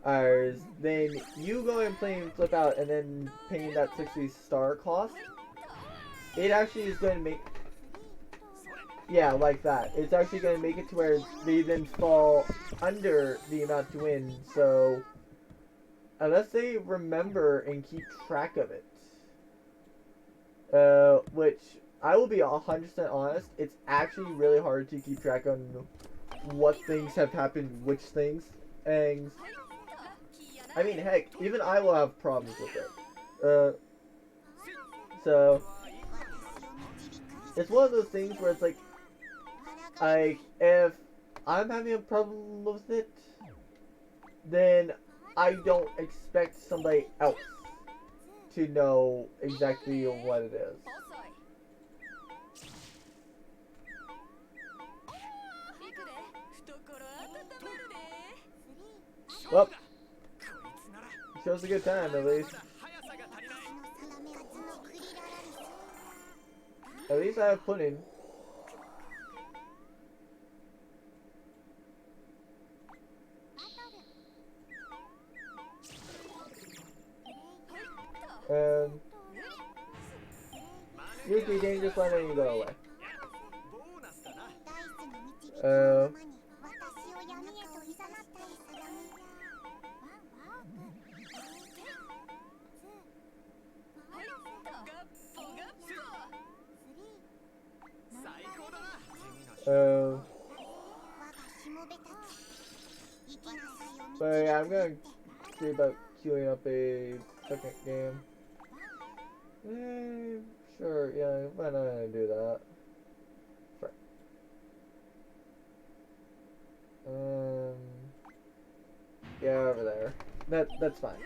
ours, then you go and play and flip out and then paying that 60 star cost, it actually is going to make, yeah, like that. It's actually going to make it to where they then fall under the amount to win, so unless they remember and keep track of it, which I will be 100% honest, it's actually really hard to keep track on what things have happened, which things, and I mean, heck, even I will have problems with it. So it's one of those things where it's like, if I'm having a problem with it, then I don't expect somebody else to know exactly what it is. Well, shows a good time, at least. At least I have pudding. Yuki, dangerous line, and you go away. But yeah, I'm gonna see about queuing up a second game. Sure, yeah, why not gonna do that? Yeah, over there. That's fine.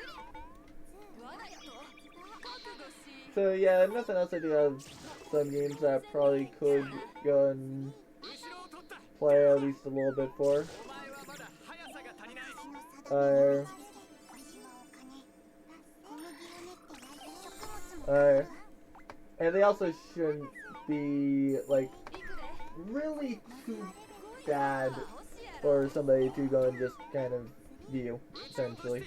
So yeah, nothing else. I do have some games that I probably could go and play at least a little bit for. And they also shouldn't be like really too bad for somebody to go and just kind of view, essentially.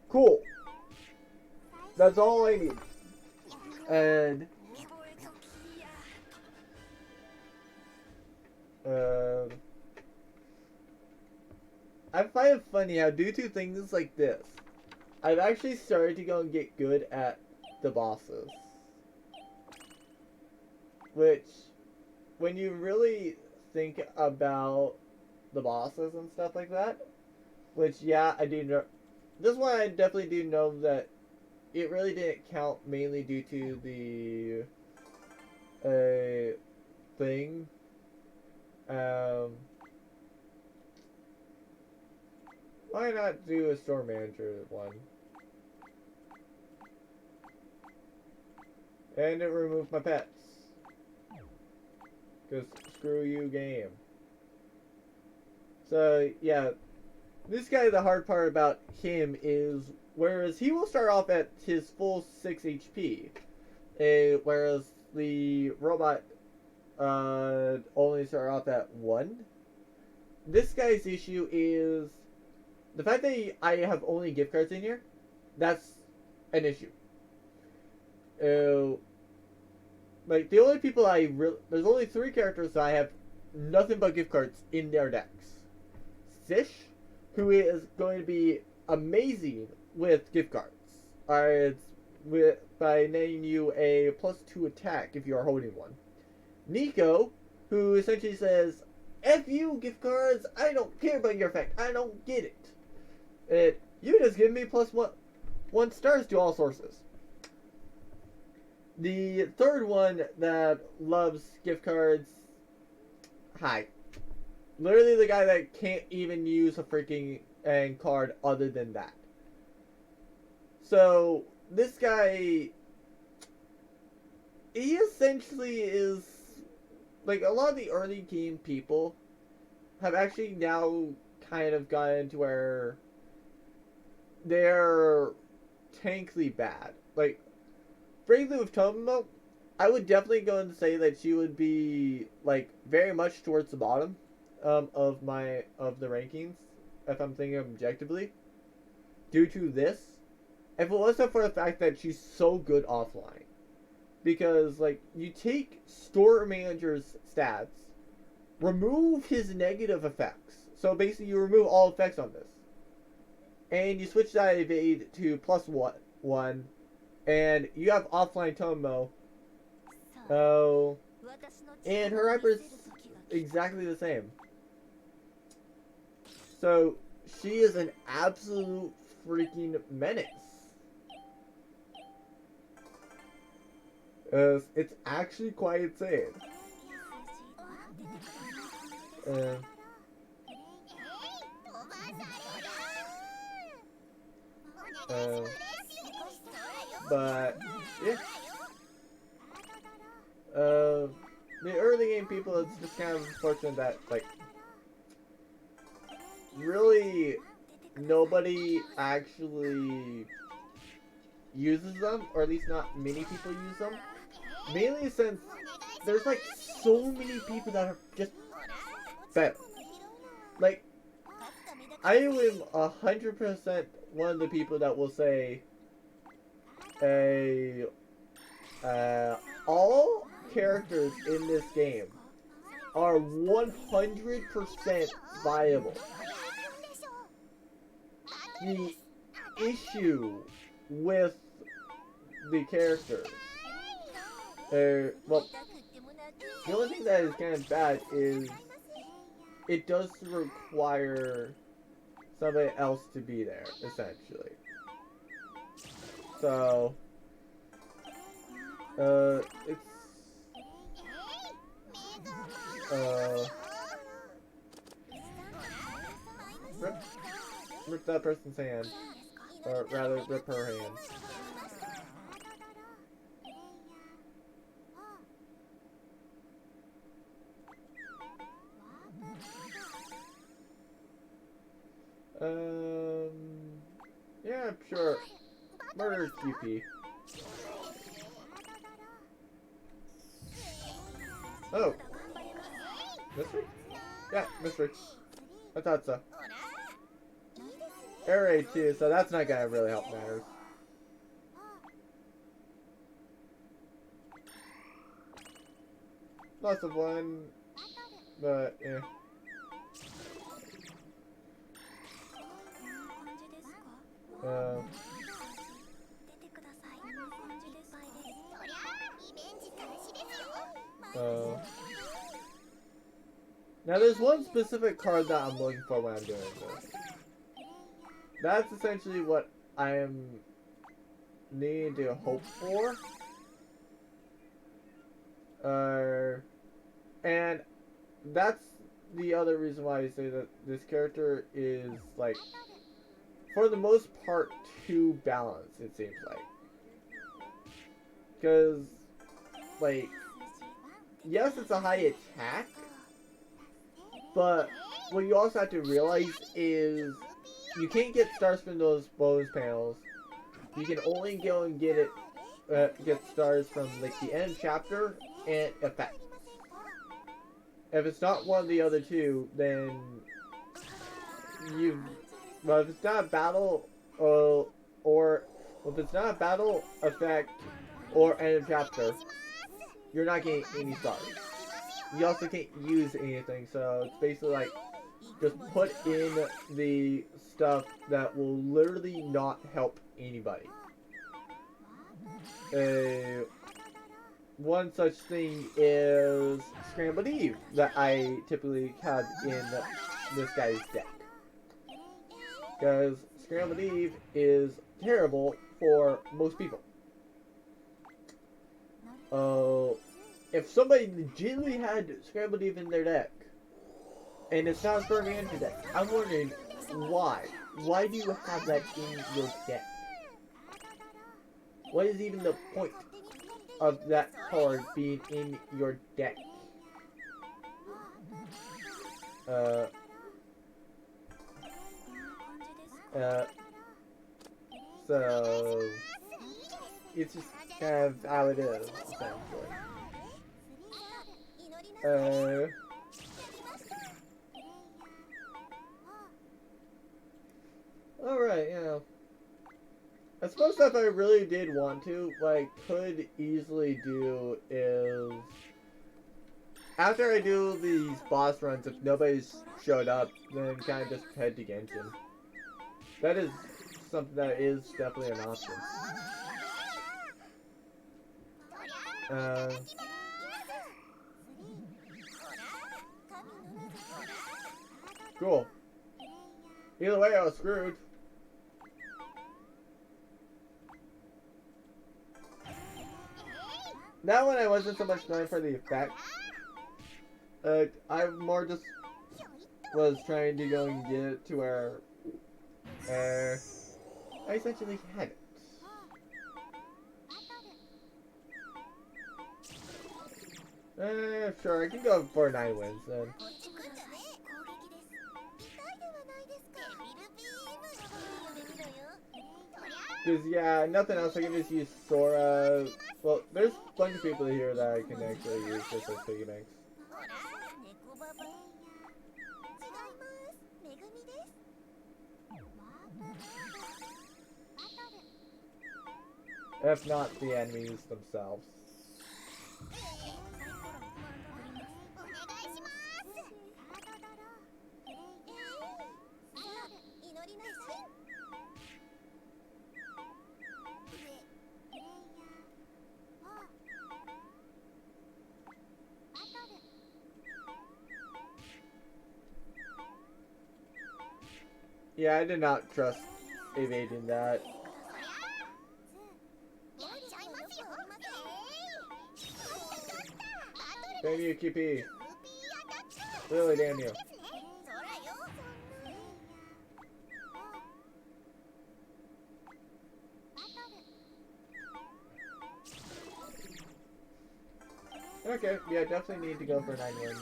Cool. That's all I need. And I find it funny how due to things like this, I've actually started to go and get good at the bosses. Which, when you really think about the bosses and stuff like that, which, yeah, I do know. This one I definitely do know that it really didn't count mainly due to the thing. Why not do a store manager one? And it removed my pets. Because screw you, game. So, yeah. This guy, the hard part about him is, whereas he will start off at his full 6 HP, whereas the robot only start off at 1. This guy's issue is the fact that I have only gift cards in here. That's an issue. Like, the only people there's only 3 characters that I have nothing but gift cards in their decks. Sish, who is going to be amazing with gift cards. It's by netting you a +2 attack if you are holding one. Nico, who essentially says, F you, gift cards, I don't care about your effect, I don't get it. You just give me +1 stars to all sources. The third one that loves gift cards, hi. Literally the guy that can't even use a freaking card other than that. So, this guy, he essentially is, like, a lot of the early game people have actually now kind of gotten to where they're tankly bad. Like, frankly with Tomomo, I would definitely go and say that she would be, like, very much towards the bottom of the rankings, if I'm thinking objectively, due to this. If it wasn't for the fact that she's so good offline. Because, like, you take store manager's stats, remove his negative effects. So basically you remove all effects on this. And you switch that evade to +1, and you have offline Tomo. Oh, and her hyper is exactly the same. So she is an absolute freaking menace. It's actually quite insane. But yeah. The early game people, it's just kind of unfortunate that, like, really nobody actually uses them, or at least not many people use them. Mainly since there's, like, so many people that are just better. Like, I am 100% one of the people that will say all characters in this game are 100% viable. The issue with the characters, well, the only thing that is kind of bad is it does require somebody else to be there, essentially. So, it's, rip that person's hand, or rather, rip her hand. Yeah, sure. Murder QP. Oh. Mystery? Yeah, mystery. I thought so. Air raid too, so that's not gonna really help matters. Lots of one, but yeah. Now there's one specific card that I'm looking for when I'm doing this. That's essentially what I am needing to hope for. And that's the other reason why I say that this character is, like, for the most part, too balanced, it seems like. Because, like, yes, it's a high attack, but what you also have to realize is you can't get stars from those bonus panels. You can only go and get it, get stars from, like, the end chapter and effects. If it's not one of the other two, then well, if it's not a battle, or if it's not a battle effect or end of chapter, you're not getting any stars. you also can't use anything, so it's basically like just put in the stuff that will literally not help anybody. One such thing is Scrambled Eve that I typically have in this guy's deck. Because Scrambled Eve is terrible for most people. If somebody legitimately had Scrambled Eve in their deck, and it's not a Storm Manager deck, I'm wondering why. Why do you have that in your deck? What is even the point of that card being in your deck? So it's just kind of how it is, essentially. Alright, yeah. I suppose if I really did want to, what I could easily do is, after I do these boss runs, if nobody's showed up, then kind of just head to Genshin. That is something that is definitely an option. Cool. Either way, I was screwed. That one I wasn't so much going for the effect. I more just was trying to go and get it to where I essentially had it. Sure, I can go for 9 wins then. Because, yeah, nothing else. I can just use Sora. Well, there's a bunch of people here that I can actually use just as piggy banks. If not the enemies themselves. Yeah, I did not trust evading that. Damn you, QP. Really, damn you. Okay, yeah, definitely need to go for 9 wins.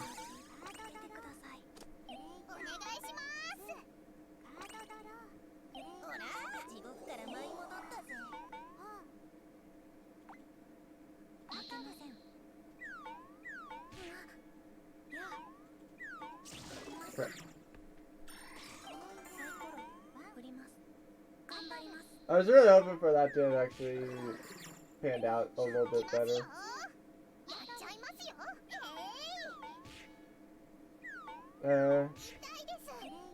I was really hoping for that to actually pan out a little bit better.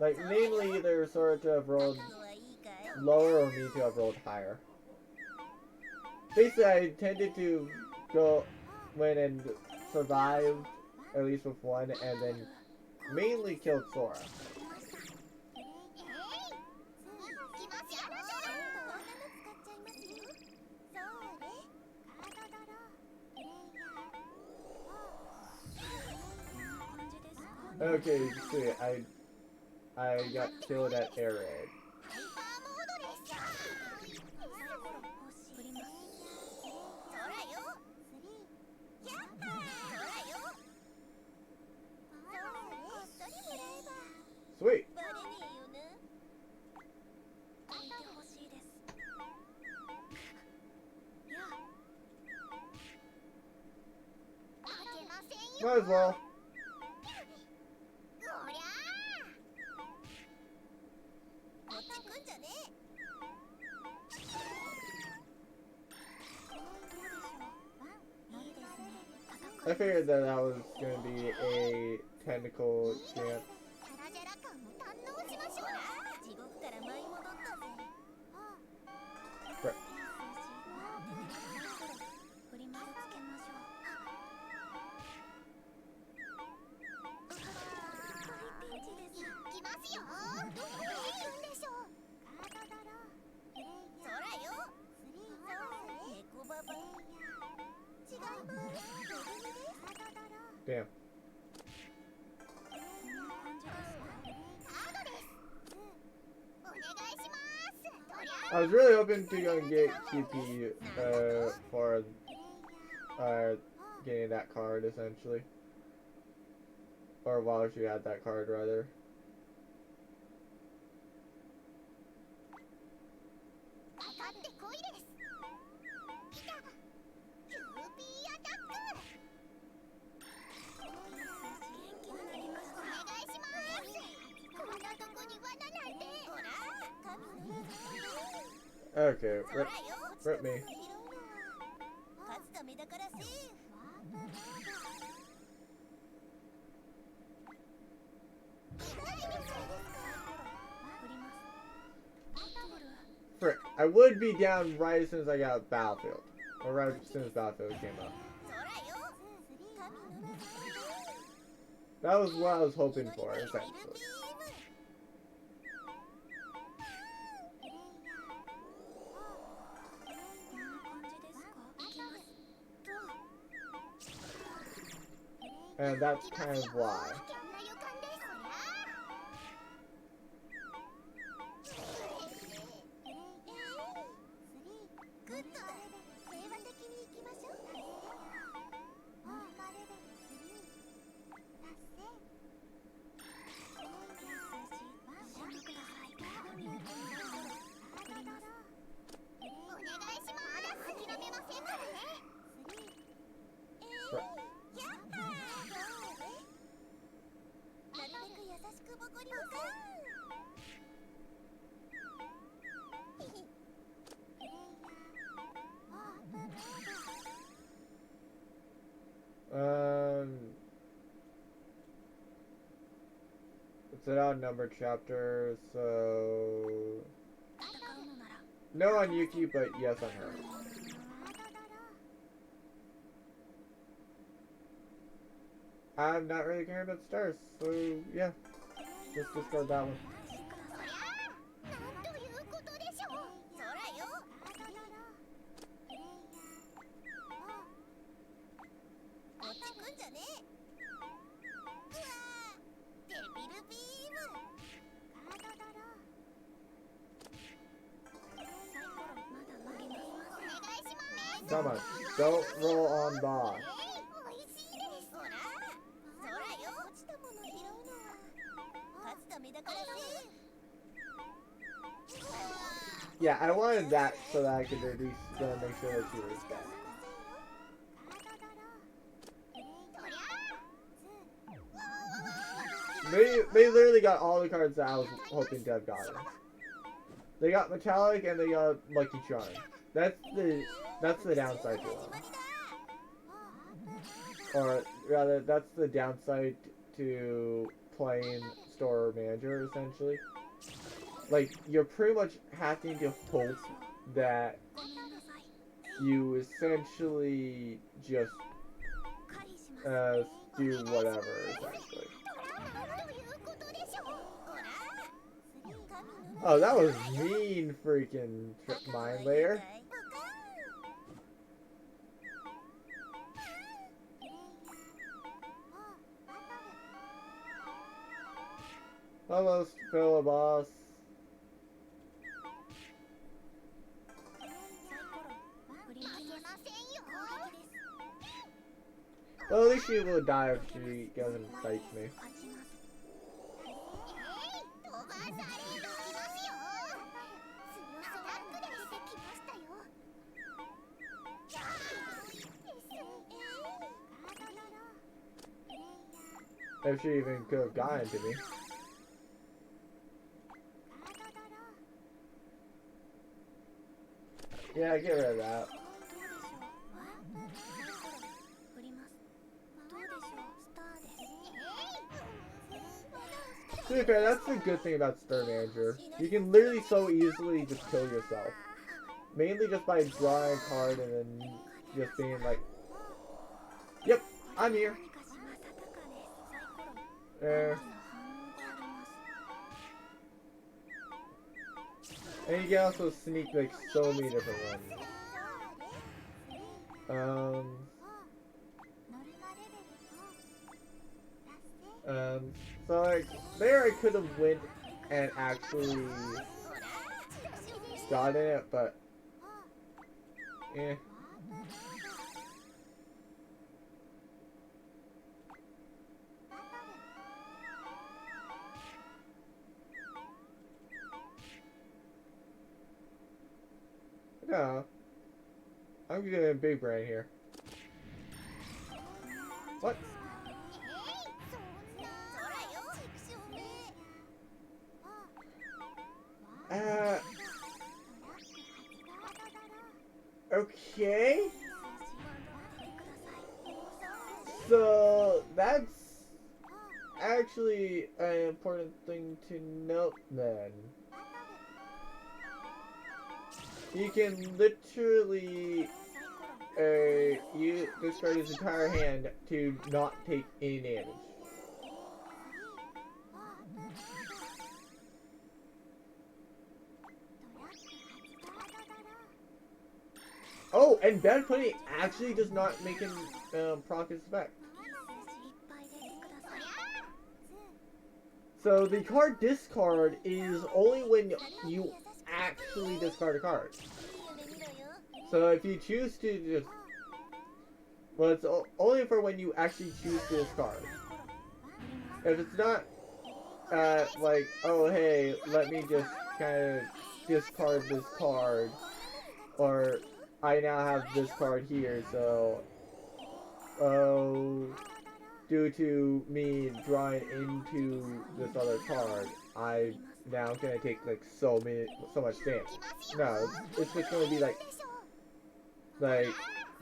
Like, mainly either sort to have rolled lower or me to have rolled higher. Basically, I tended to go win and survive, at least with one, and then mainly killed Sora. Okay, you see, I got killed at air raid. Sweet. Might as well. I figured that that was going to be a technical chance. Right. Damn. I was really hoping to go and get QP for getting that card, essentially. Or while she had that card, rather. Okay, rip me. Frick, I would be down right as soon as I got Battlefield. Or right as soon as Battlefield came up. That was what I was hoping for, essentially. And that's kind of why. It's an odd numbered chapter, so no on Yuki, but yes on her. I'm not really caring about stars, so yeah, just discard that one. Come on, don't roll on boss. Yeah, I wanted that so that I could at least make sure that she was dead. They literally got all the cards that I was hoping to have gotten. They got Metallic and they got Lucky Charm. That's the downside to them. Or rather, that's the downside to playing Store Manager, essentially. Like, you're pretty much having to hope that you essentially just do whatever, essentially. Oh, that was mean freaking mind layer. Almost fill a boss. Well, at least she will die if she goes and fights me. If she even could have gotten to me. Yeah, get rid of that. To be fair, that's the good thing about Star Manager. You can literally so easily just kill yourself. Mainly just by drawing a card and then just being like, yep, I'm here. And you can also sneak like so many different ones. So like there I could have went and actually gotten it, but eh. No, I'm getting a big brain here. What? Okay. So that's actually an important thing to note then. You can literally you discard his entire hand to not take any damage. Oh, and Bad Pudding actually does not make him proc his effect. So the card discard is only when you actually discard a card. So if you choose to just... Well, it's only for when you actually choose to discard. If it's not, like, oh hey, let me just kind of discard this card, or I now have this card here, so, due to me drawing into this other card, I now gonna take like so much damage. No, it's just gonna be like,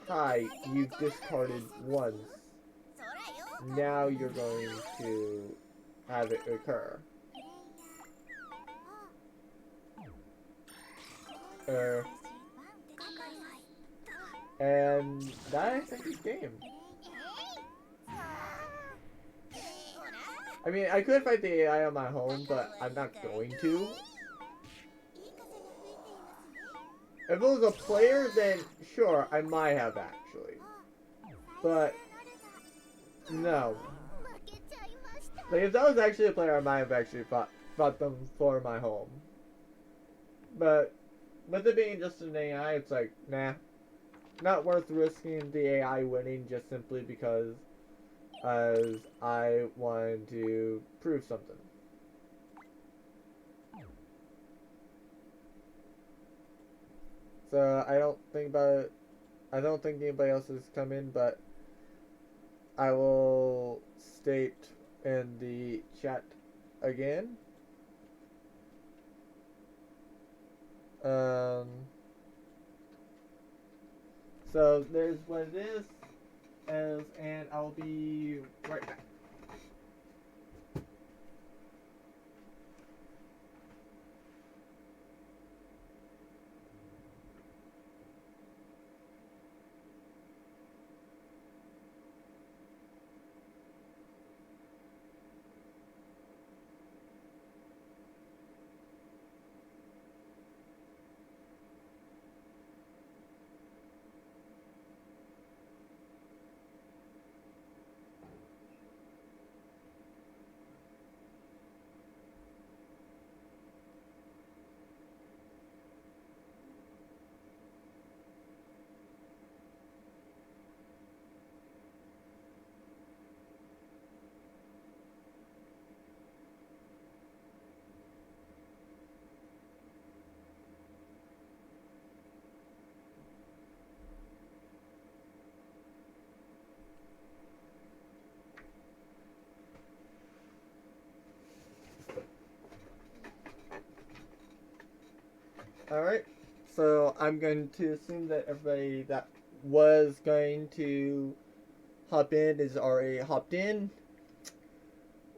hi, you've discarded once. Now you're going to have it occur. And that I think is game. I mean, I could fight the AI on my home, but I'm not going to. If it was a player, then sure, I might have actually. But, no. Like, if that was actually a player, I might have actually fought them for my home. But, with it being just an AI, it's like, nah. Not worth risking the AI winning just simply because as I wanted to prove something. So I don't think anybody else has come in, but I will state in the chat again. So there's what it is, and I'll be right back. Alright, so I'm going to assume that everybody that was going to hop in is already hopped in,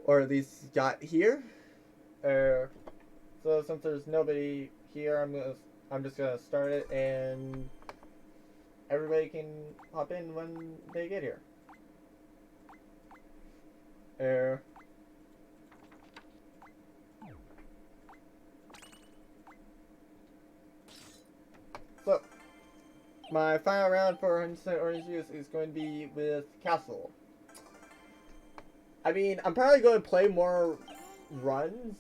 or at least got here. Er, so since there's nobody here, I'm just gonna start it, and everybody can hop in when they get here. Er, so my final round for 100% orange juice is going to be with Castle. I mean, I'm probably going to play more runs.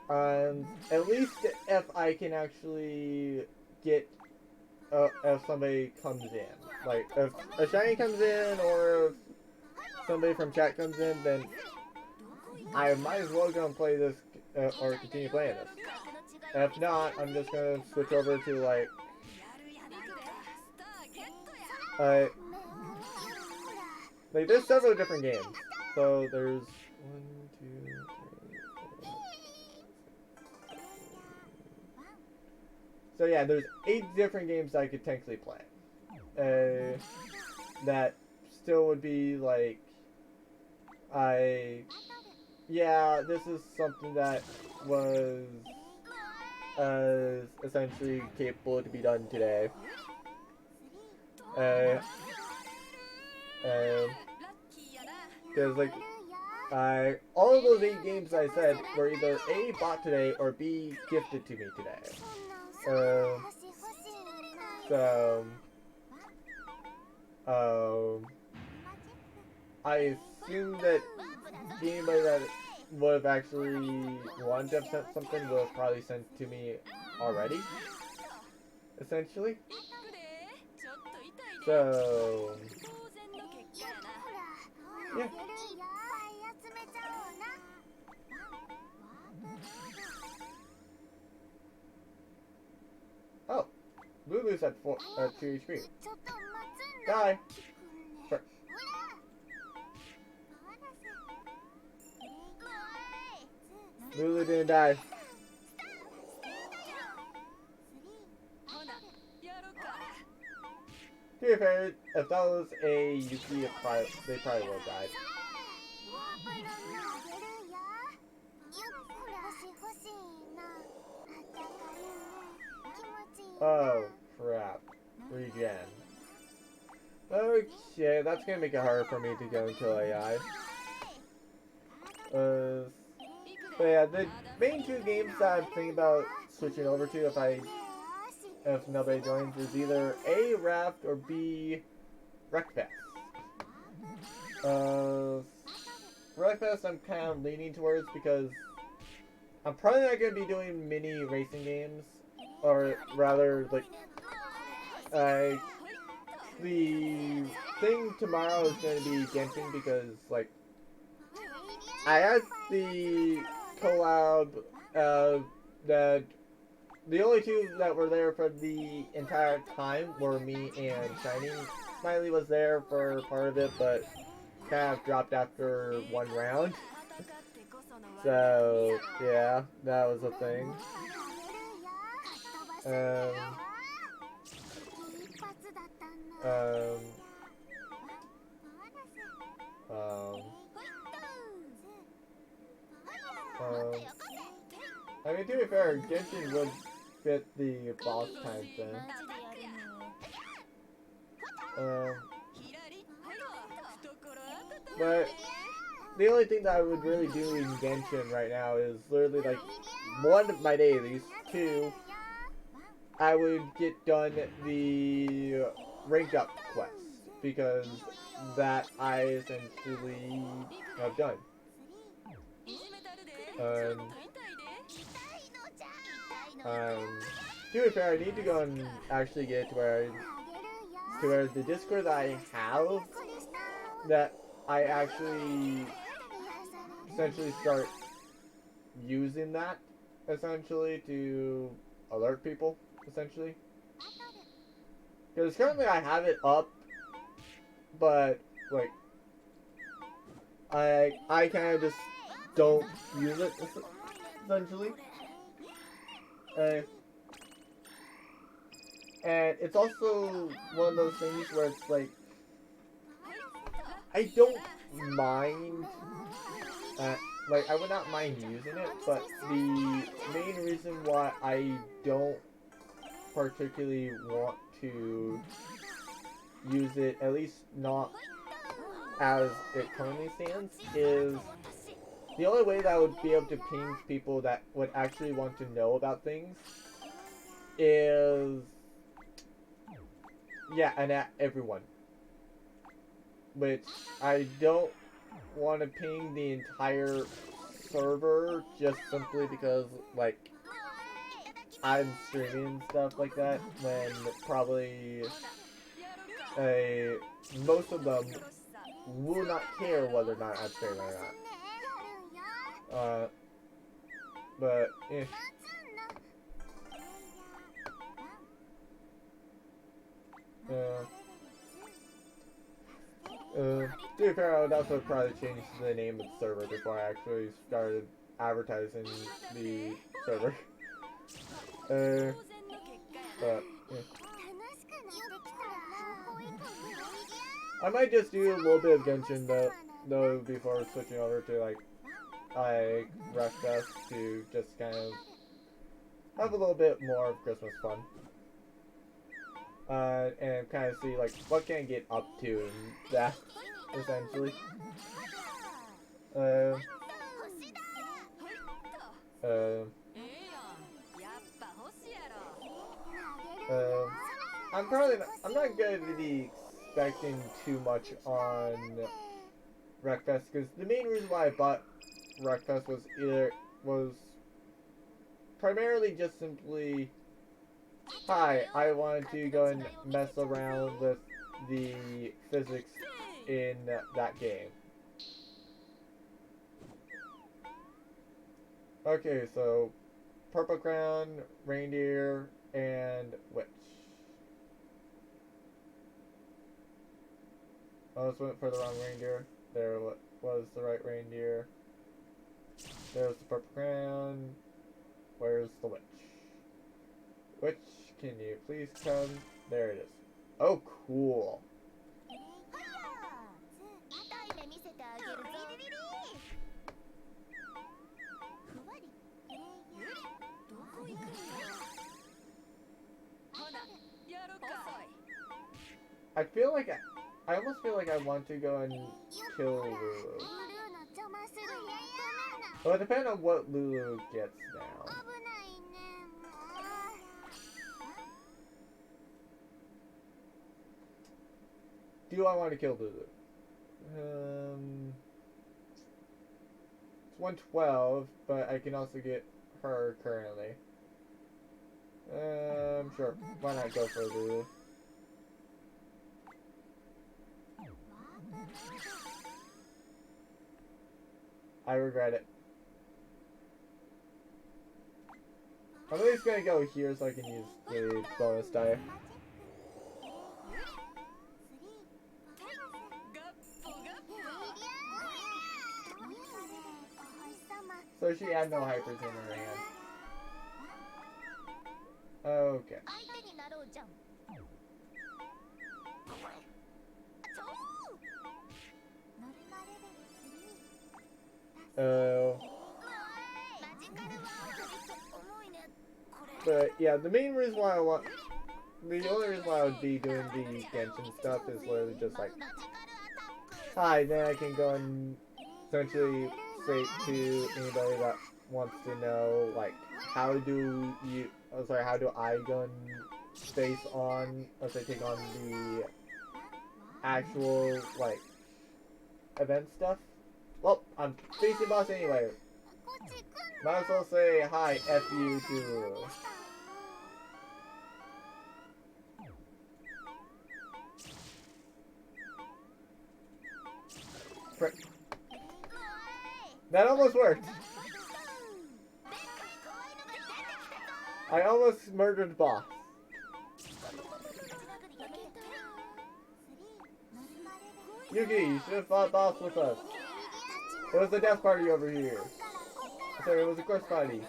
At least if I can actually get, if somebody comes in. Like, if a shiny comes in, or if somebody from chat comes in, then I might as well go and play this, or continue playing this. If not, I'm just gonna switch over to, like, there's several different games. So there's 1, 2, 3, 4. So yeah, there's 8 different games I could technically play. That still would be like, yeah, this is something that was essentially capable to be done today. Because like, all of those 8 games I said were either A, bought today, or B, gifted to me today. So, I assume that anybody that would have actually wanted to have sent something would have probably sent to me already, essentially. So, yeah. Oh, Lulu's at 2 HP. Die. Sure. Lulu didn't die. To be fair, if that was a Yuki, they probably would have died. Oh, crap. Regen. Okay, that's gonna make it harder for me to go into AI. But yeah, the main 2 games that I'm thinking about switching over to if nobody joins is either A, Raft, or B, Wreckfest. Wreckfest I'm kind of leaning towards because I'm probably not going to be doing mini racing games, or rather, like, the thing tomorrow is going to be Genshin because, like, I had the collab, that the only 2 that were there for the entire time were me and Shiny. Smiley was there for part of it, but kind of dropped after 1 round. So, yeah, that was a thing. I mean, to be fair, Genshin would fit the boss time thing. But the only thing that I would really do in Genshin right now is literally like 1 of my dailies, 2, I would get done the ranked up quest because that I essentially have done. To be fair, I need to go and actually get to where the Discord that I have, that I actually essentially start using that essentially to alert people essentially. Because currently I have it up, but like I kind of just don't use it essentially. And it's also one of those things where it's like, I don't mind like, I would not mind using it, but the main reason why I don't particularly want to use it, at least not as it currently stands, is the only way that I would be able to ping people that would actually want to know about things is, yeah, and at everyone. Which I don't want to ping the entire server just simply because, like, I'm streaming and stuff like that, when probably most of them will not care whether or not I'm streaming or not. But, eh. To be fair, I would also probably change the name of the server before I actually started advertising the server. But, yeah. I might just do a little bit of Genshin though before switching over to like Raft to just kind of have a little bit more of Christmas fun. And kind of see like what can I get up to in that, essentially. I'm not going to be expecting too much on Wreckfest because the main reason why I bought Wreckfest was primarily just simply, hi, I wanted to go and mess around with the physics in that game. Okay, so Purple Crown, Reindeer, and Witch. I almost went for the wrong reindeer. There was the right reindeer. There's the Purple Crown. Where's the Witch? Witch, can you please come? There it is. Oh, cool. I almost feel like I want to go and kill Lulu. Well, it depends on what Lulu gets now. Do I want to kill Lulu? It's 112, but I can also get her currently. Sure. Why not go for Lulu? I regret it. I'm at least gonna go here so I can use the bonus die. So she had no hypers in her hand. Okay. Oh. But yeah, the only reason why I would be doing the Genshin stuff is literally just like, hi, then I can go and essentially say to anybody that wants to know, like, how do I go and face on, let's say, take on the actual, like, event stuff? Well, I'm facing boss anyway. Might as well say, hi, F you to... Frick. That almost worked. I almost murdered the boss. Yuki, you should have fought boss with us. It was the death party over here. Sorry, it was a corpse party.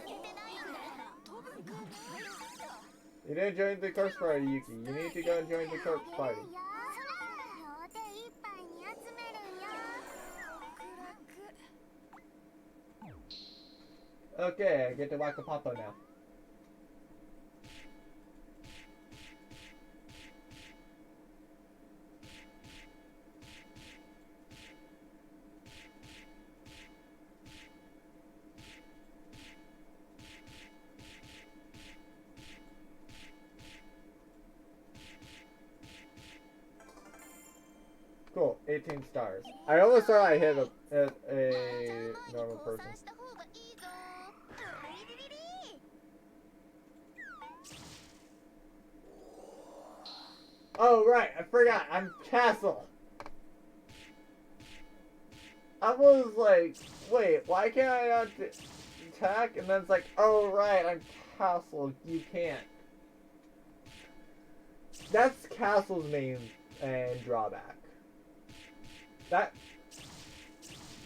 You didn't join the corpse party, Yuki. You need to go and join the corpse party. Okay, I get to whack a papa now. Cool, 18 stars. I almost thought I hit a normal person. Oh, right, I forgot, I'm Castle. I was like, wait, why can't I not attack? And then it's like, oh, right, I'm Castle, you can't. That's Castle's main and drawback.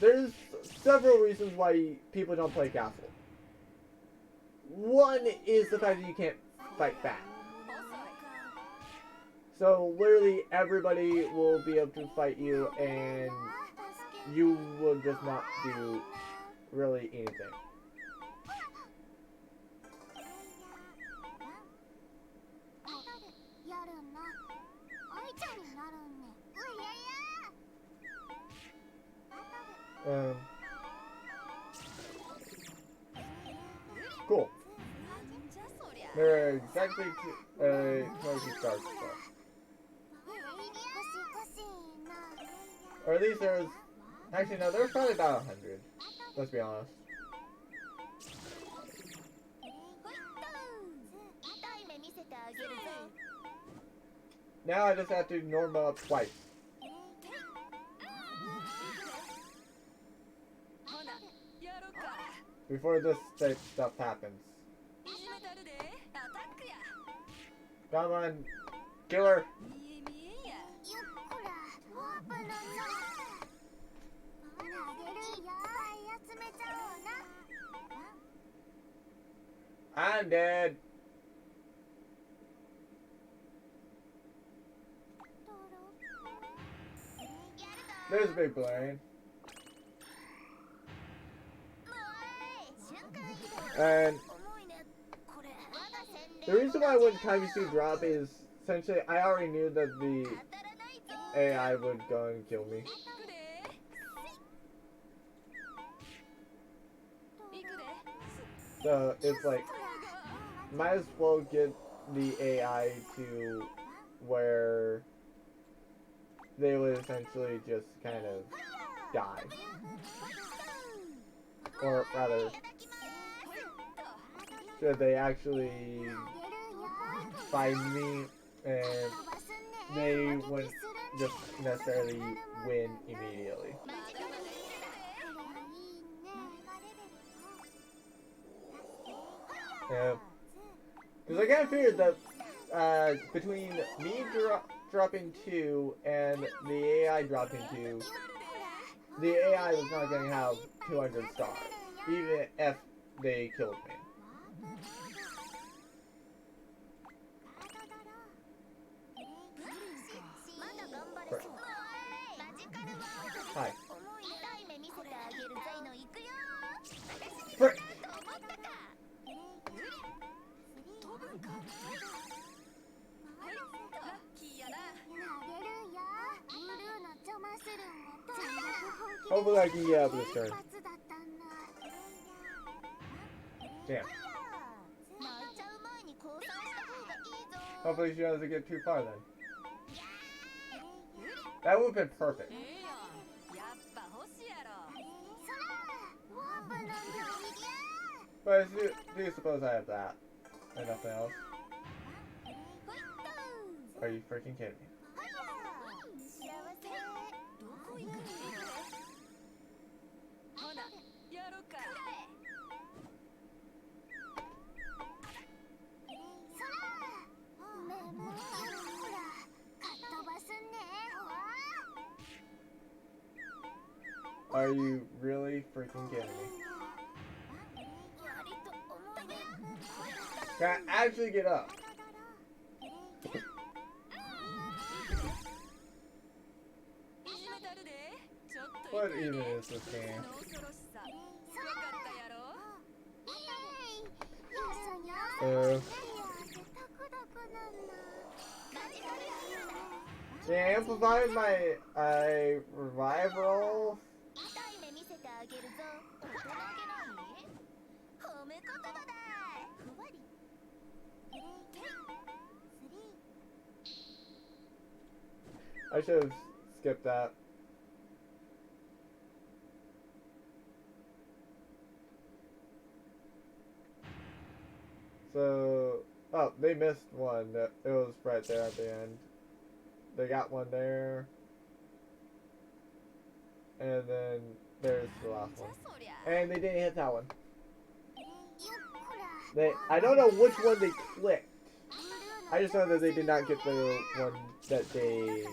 There's several reasons why people don't play Castle. One is the fact that you can't fight back. So literally everybody will be able to fight you and you will just not do really anything. Cool. There are exactly 22 stars. Or at least there's... Actually, no, there's probably about 100. Let's be honest. Now I just have to normal up twice. Before this type stuff happens. Come on, killer. I'm dead. There's a big brain. And the reason why I wouldn't time you drop is essentially I already knew that the AI would go and kill me. So it's like, might as well get the AI to where they would essentially just kind of die. Or rather, should they actually find me and they wouldn't just necessarily win immediately. Yeah. Because I kind of figured that between me dropping 2 and the AI dropping 2, the AI was not going to have 200 stars, even if they killed me. Frick. Hi. Frick! Hopefully I can get out of this turn. Damn. Hopefully she doesn't get too far then. That would have been perfect. But I do suppose I have that. And nothing else. Are you freaking kidding me? Are you really freaking kidding me? Can I actually get up? What even is this game? Uh, yeah, amplified my revive roll. I should have skipped that. So, oh, they missed one. It was right there at the end. They got one there. And then there's the last one. And they didn't hit that one. I don't know which one they clicked. I just know that they did not get the one that they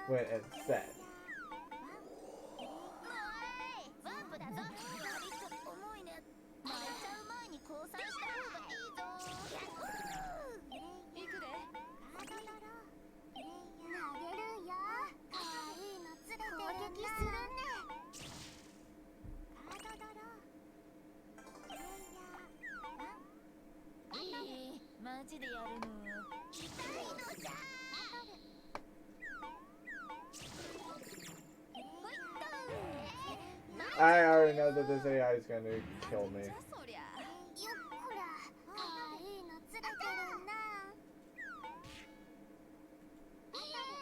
went and said. I already know that this AI is going to kill me.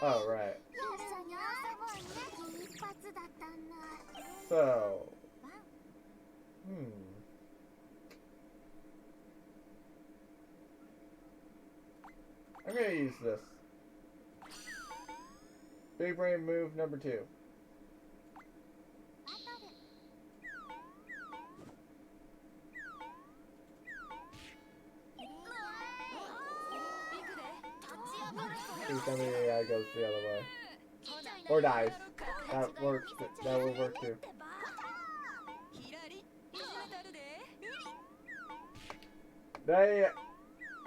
Oh, right. So, I'm going to use this. Big brain move number 2. Please tell me the AI goes the other way. Or dies. That works. That will work too.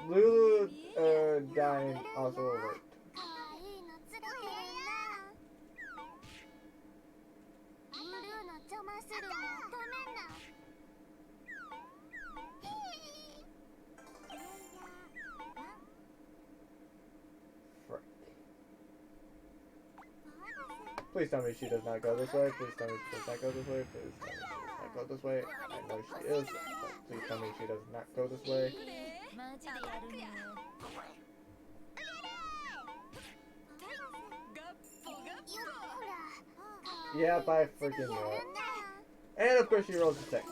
Lulu dying also worked. Please tell me she does not go this way. Please tell me she does not go this way. Please tell me she does not go this way. I know she is, but please tell me she does not go this way. Yep, I freaking knew it. And of course she rolls a 6.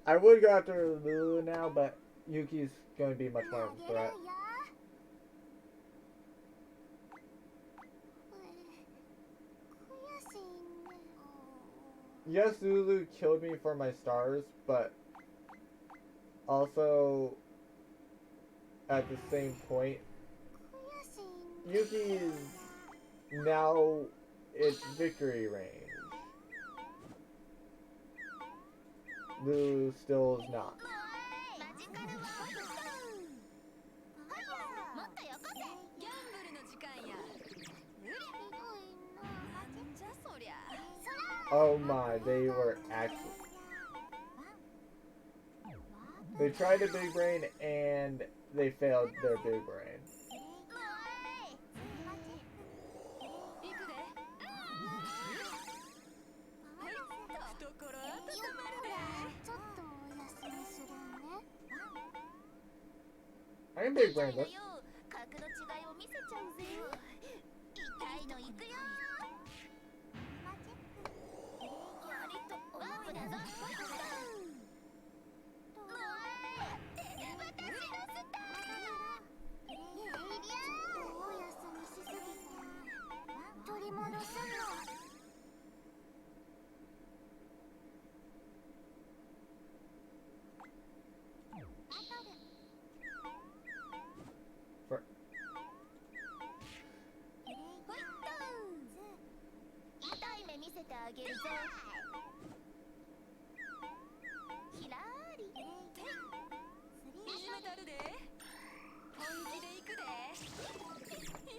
I would go after Lulu now, but Yuki's going to be much more of a threat. Yes, Lulu killed me for my stars, but also at the same point, Yuki is now its victory range. Lulu still is not. Oh my, they were actually... They tried a big brain and they failed their big brain. I can big brain this.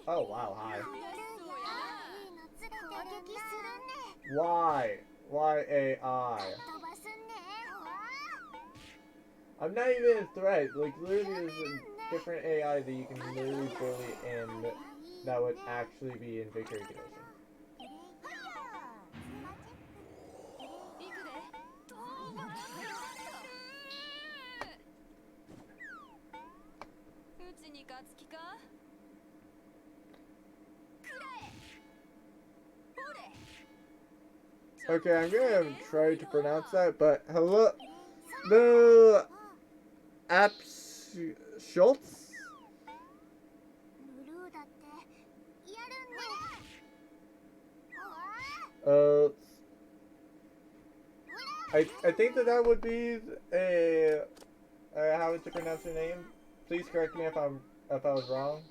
Oh wow, hi. Why? Why AI? I'm not even a threat. Like, literally, there's a different AI that you can literally bully and that would actually be in victory condition. Okay, I'm gonna try to pronounce that, but hello, the apps Schultz. Uh, I think that would be a how to pronounce your name. Please correct me if I was wrong.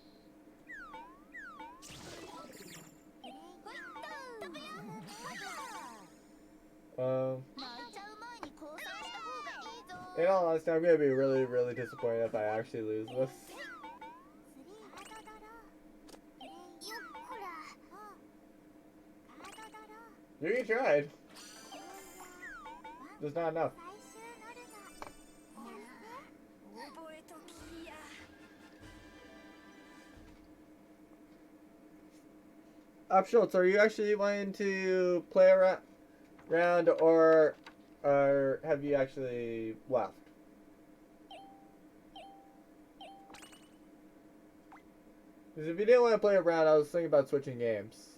Um, in all honesty, I'm gonna be really disappointed if I actually lose this. You tried. There's not enough. Schultz, are you actually wanting to play around, or have you actually left? Because if you didn't want to play around, I was thinking about switching games.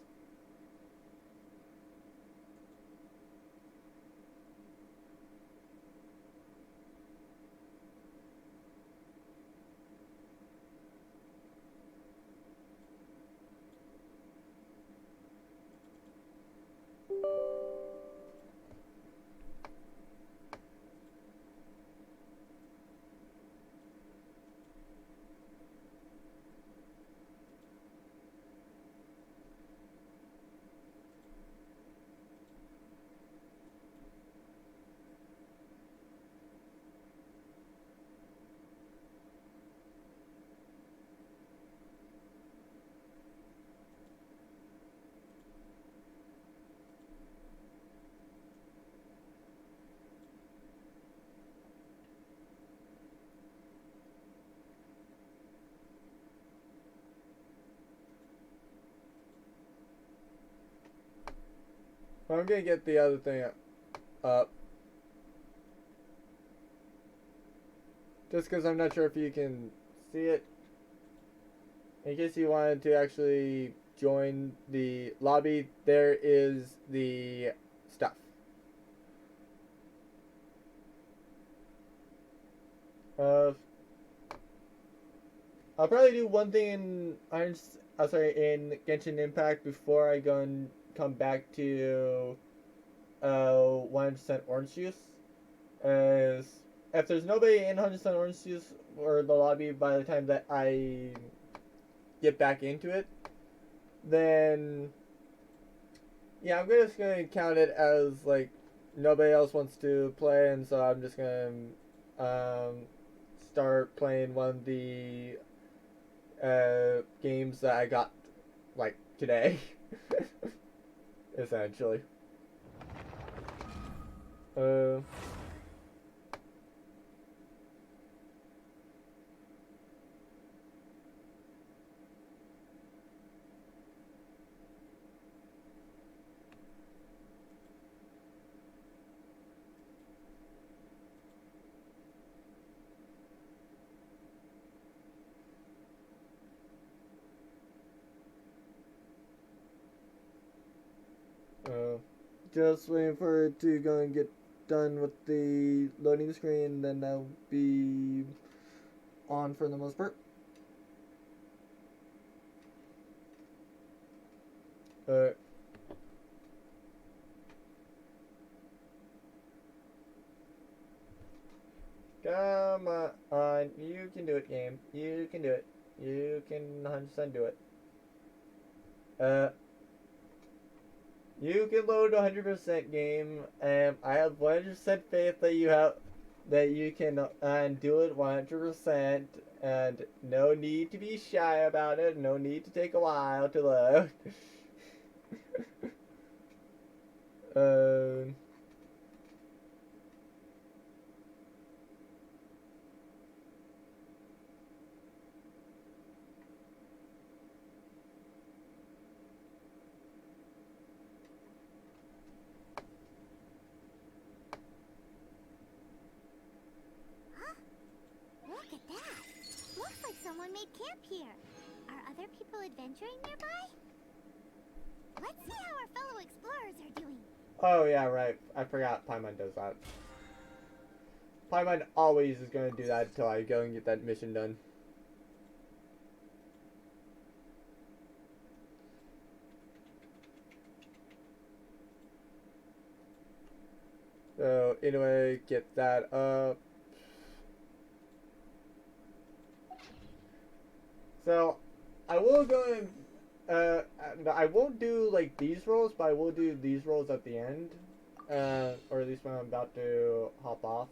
I'm gonna get the other thing up. Just because I'm not sure if you can see it. In case you wanted to actually join the lobby, there is the stuff. I'll probably do one thing in Genshin Impact before I go and come back to 100% orange juice. As if there's nobody in 100% orange juice or the lobby by the time that I get back into it, then yeah, I'm just gonna count it as like nobody else wants to play, and so I'm just gonna start playing one of the games that I got like today, essentially. Uh, uh, just waiting for it to go and get done with the loading screen, then I'll be on for the most part. Uh, Come on, you can do it, game. You can do it. You can 100% do it. Uh, you can load 100% game, and I have 100% faith that you can do it 100%. And no need to be shy about it. No need to take a while to load. um... Look at that. Looks like someone made camp here. Are other people adventuring nearby? Let's see how our fellow explorers are doing. Oh yeah, right. I forgot Paimon does that. Paimon always is going to do that until I go and get that mission done. So anyway, get that up. So I will go and I won't do like these rolls, but I will do these rolls at the end, or at least when I'm about to hop off.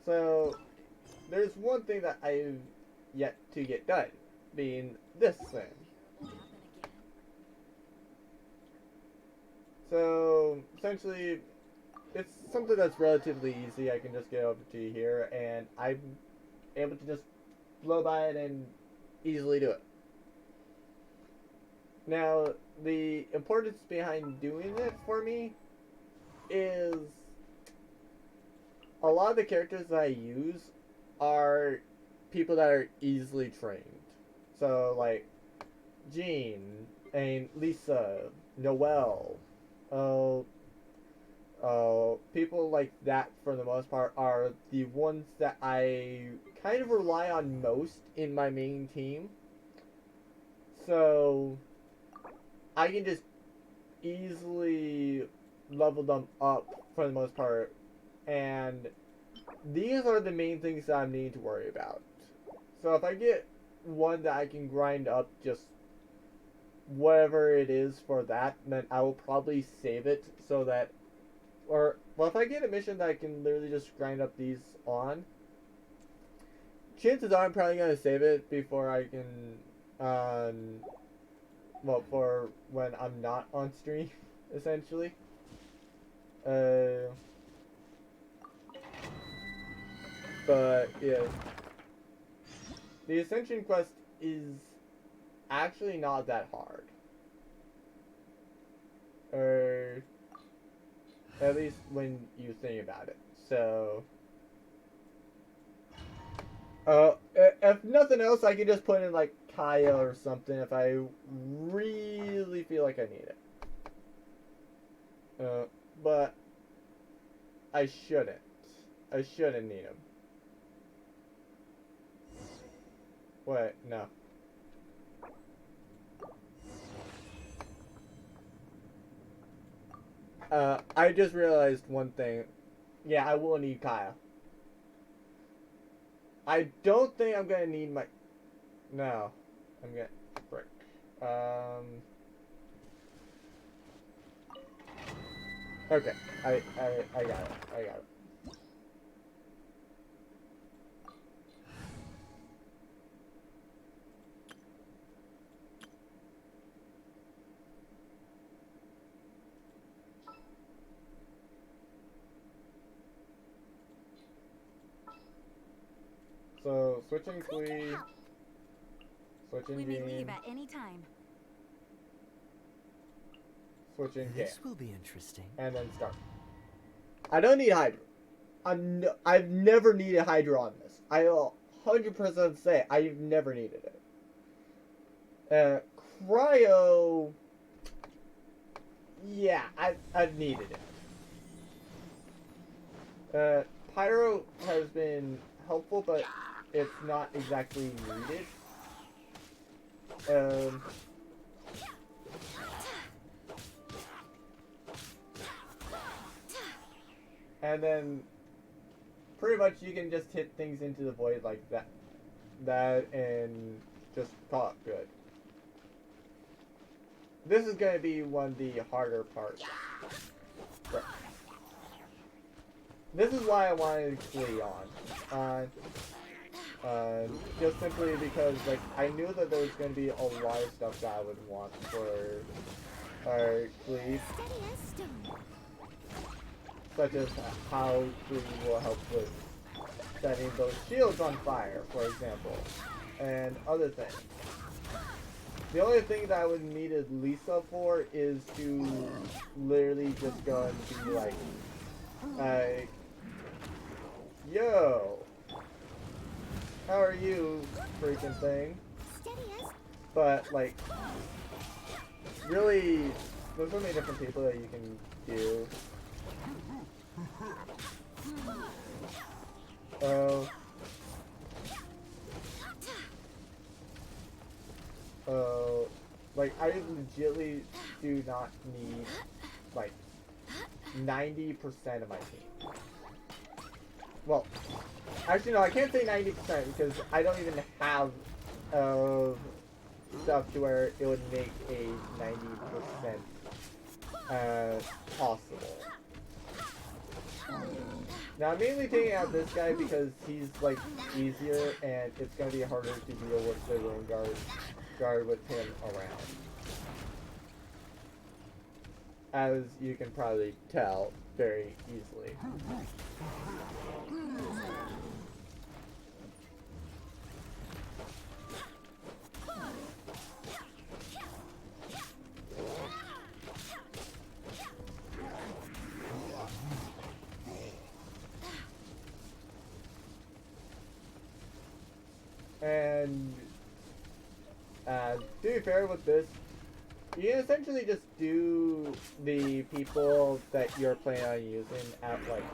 So there's one thing that I've yet to get done, being this thing. So essentially, it's something that's relatively easy. I can just get over to here, and I'm able to just blow by it and easily do it. Now, the importance behind doing it for me is a lot of the characters that I use are people that are easily trained. So, like, Jean, and Lisa, Noelle, people like that for the most part are the ones that I kind of rely on most in my main team. So I can just easily level them up for the most part, and these are the main things that I'm needing to worry about. So if I get one that I can grind up just whatever it is for that, then I will probably save it so that, or, well, if I get a mission that I can literally just grind up these on, chances are I'm probably going to save it before I can, well, for when I'm not on stream, essentially. But, yeah. The Ascension quest is actually not that hard. Or at least when you think about it. So, if nothing else, I can just put in like Kaya or something if I really feel like I need it. But I shouldn't. I shouldn't need him. Wait, no. I just realized one thing. Yeah, I will need Kaya. I don't think I'm gonna need my... No. I'm gonna... Frick. Okay. I got it. I got it. So, switching Sui... Switching We may Jean... leave at any time. Switching K. This will be interesting. And then start. I don't need Hydra. I've never needed Hydra on this. I'll 100% say I've never needed it. Cryo... Yeah, I've needed it. Pyro has been helpful, but it's not exactly needed. And then pretty much you can just hit things into the void like that and just call it good. This is going to be one of the harder parts. Right. This is why I wanted Klee on. Just simply because, like, I knew that there was going to be a lot of stuff that I would want for Klee, such as how Klee will help with setting those shields on fire, for example, and other things. The only thing that I would needed Lisa for is to literally just go and be like, yo, how are you, freaking thing? But, like, really, there's so many different people that you can do. Like, I legitimately do not need, like, 90% of my team. Well, actually, no, I can't say 90% because I don't even have stuff to where it would make a 90% possible. Now, I'm mainly taking out this guy because he's, like, easier and it's going to be harder to deal with the ruin guard with him around. As you can probably tell very easily. And to be fair with this, you can essentially just do the people that you're planning on using at like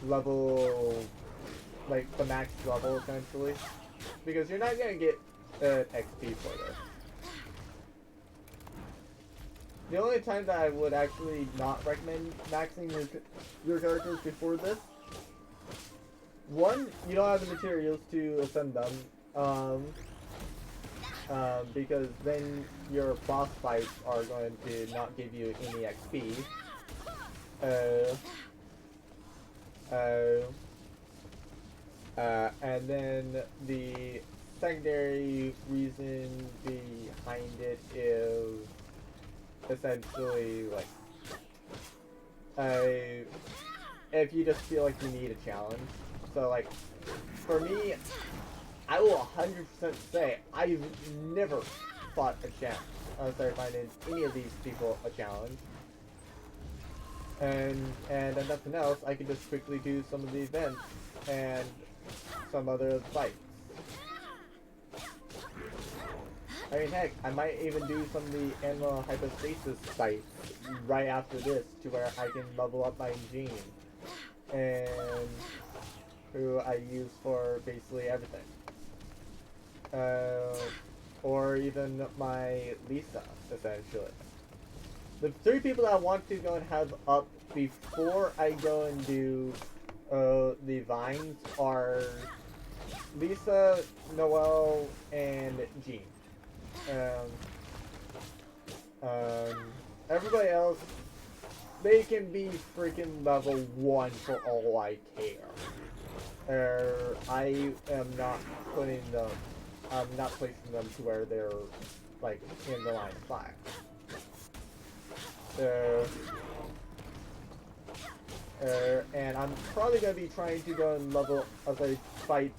level, like the max level essentially, because you're not gonna get an XP for this. The only time that I would actually not recommend maxing your characters before this, one, you don't have the materials to ascend them, because then your boss fights are going to not give you any XP. And then the secondary reason behind it is essentially like, if you just feel like you need a challenge. So like, for me, I will 100% say I've never fought a champ unless I find any of these people a challenge. And if nothing else, I can just quickly do some of the events and some other fights. I mean, heck, I might even do some of the animal hypostasis fights right after this to where I can level up my Gene. And who I use for basically everything. Or even my Lisa, essentially. The three people that I want to go and have up before I go and do the vines are Lisa, Noelle, and Jean. Everybody else, they can be freaking level 1 for all I care. I am not putting them, I'm not placing them to where they're, like, in the line of fire. And I'm probably going to be trying to go and level as I fight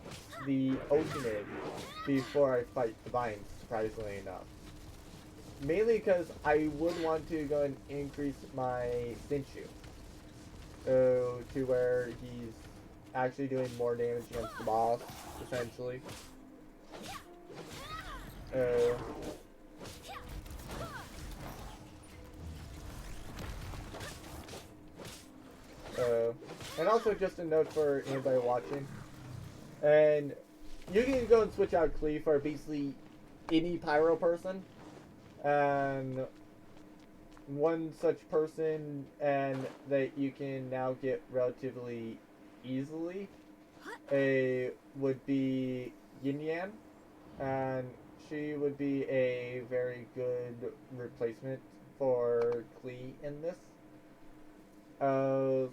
the Oceanid before I fight the Vines, surprisingly enough. Mainly because I would want to go and increase my Sinchu. To where he's actually doing more damage against the boss, essentially. And also just a note for anybody watching, and you can go and switch out Klee for basically any pyro person, and one such person and that you can now get relatively easily would be Yin Yan, and she would be a very good replacement for Klee in this. Uh,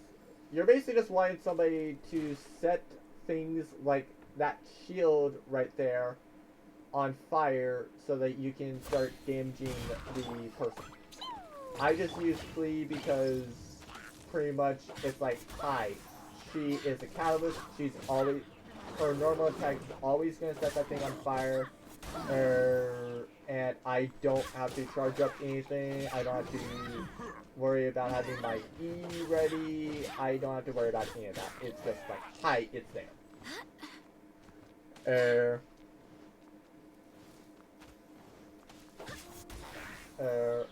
you're basically just wanting somebody to set things like that shield right there on fire so that you can start damaging the person. I just use Flea because pretty much it's like, hi, she is a catalyst, she's always, her normal attack is always going to set that thing on fire, and I don't have to charge up anything, I don't have to worry about having my E ready, I don't have to worry about any of that, it's just like, hi, it's there.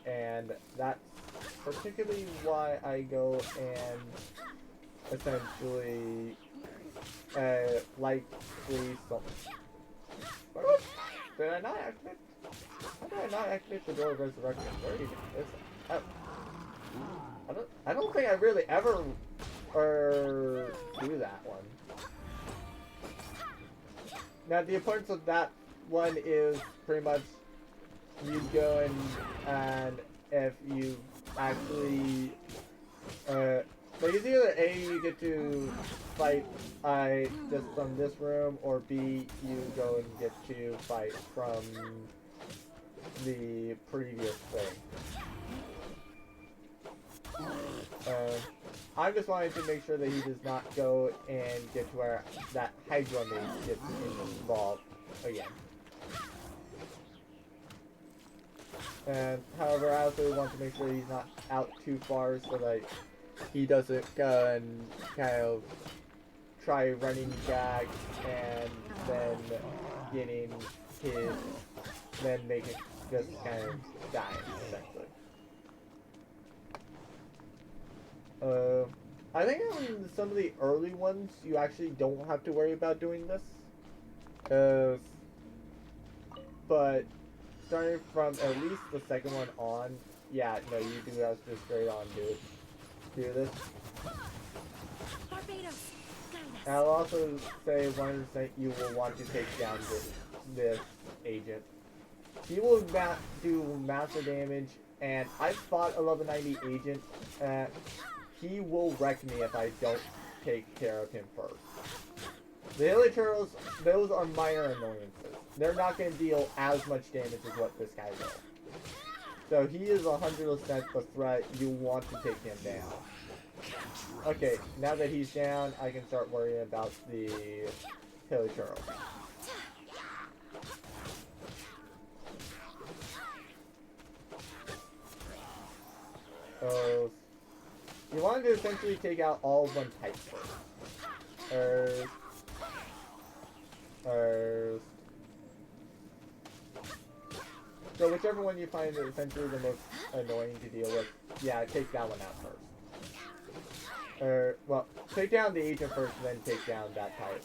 And that's particularly why I go and essentially likely something. Did I not activate? How did I not activate the door of resurrection? Where even is it? I don't think I really ever do that one. Now the importance of that one is pretty much you go and if you actually like it's either A, you get to fight just from this room, or B, you go and get to fight from the previous thing. I'm just wanting to make sure that he does not go and get to where that Hydra mage gets involved again. And however, I also want to make sure he's not out too far so that he doesn't go and kind of try running back and then getting his, then make it just kind of die, essentially. I think in some of the early ones, you actually don't have to worry about doing this. But starting from at least the second one on, yeah, no, you do have to straight on do this. Barbados, I'll also say 100% you will want to take down this agent. He will do massive damage, and I've fought a level 90 agent. He will wreck me if I don't take care of him first. The Hilly Turtles, those are minor annoyances. They're not going to deal as much damage as what this guy will. So he is 100% the threat. You want to take him down. Okay, now that he's down, I can start worrying about the Hilly Turtle. You want to essentially take out all of one type first. So whichever one you find is essentially the most annoying to deal with, yeah, take that one out first. Well, take down the agent first, and then take down that type.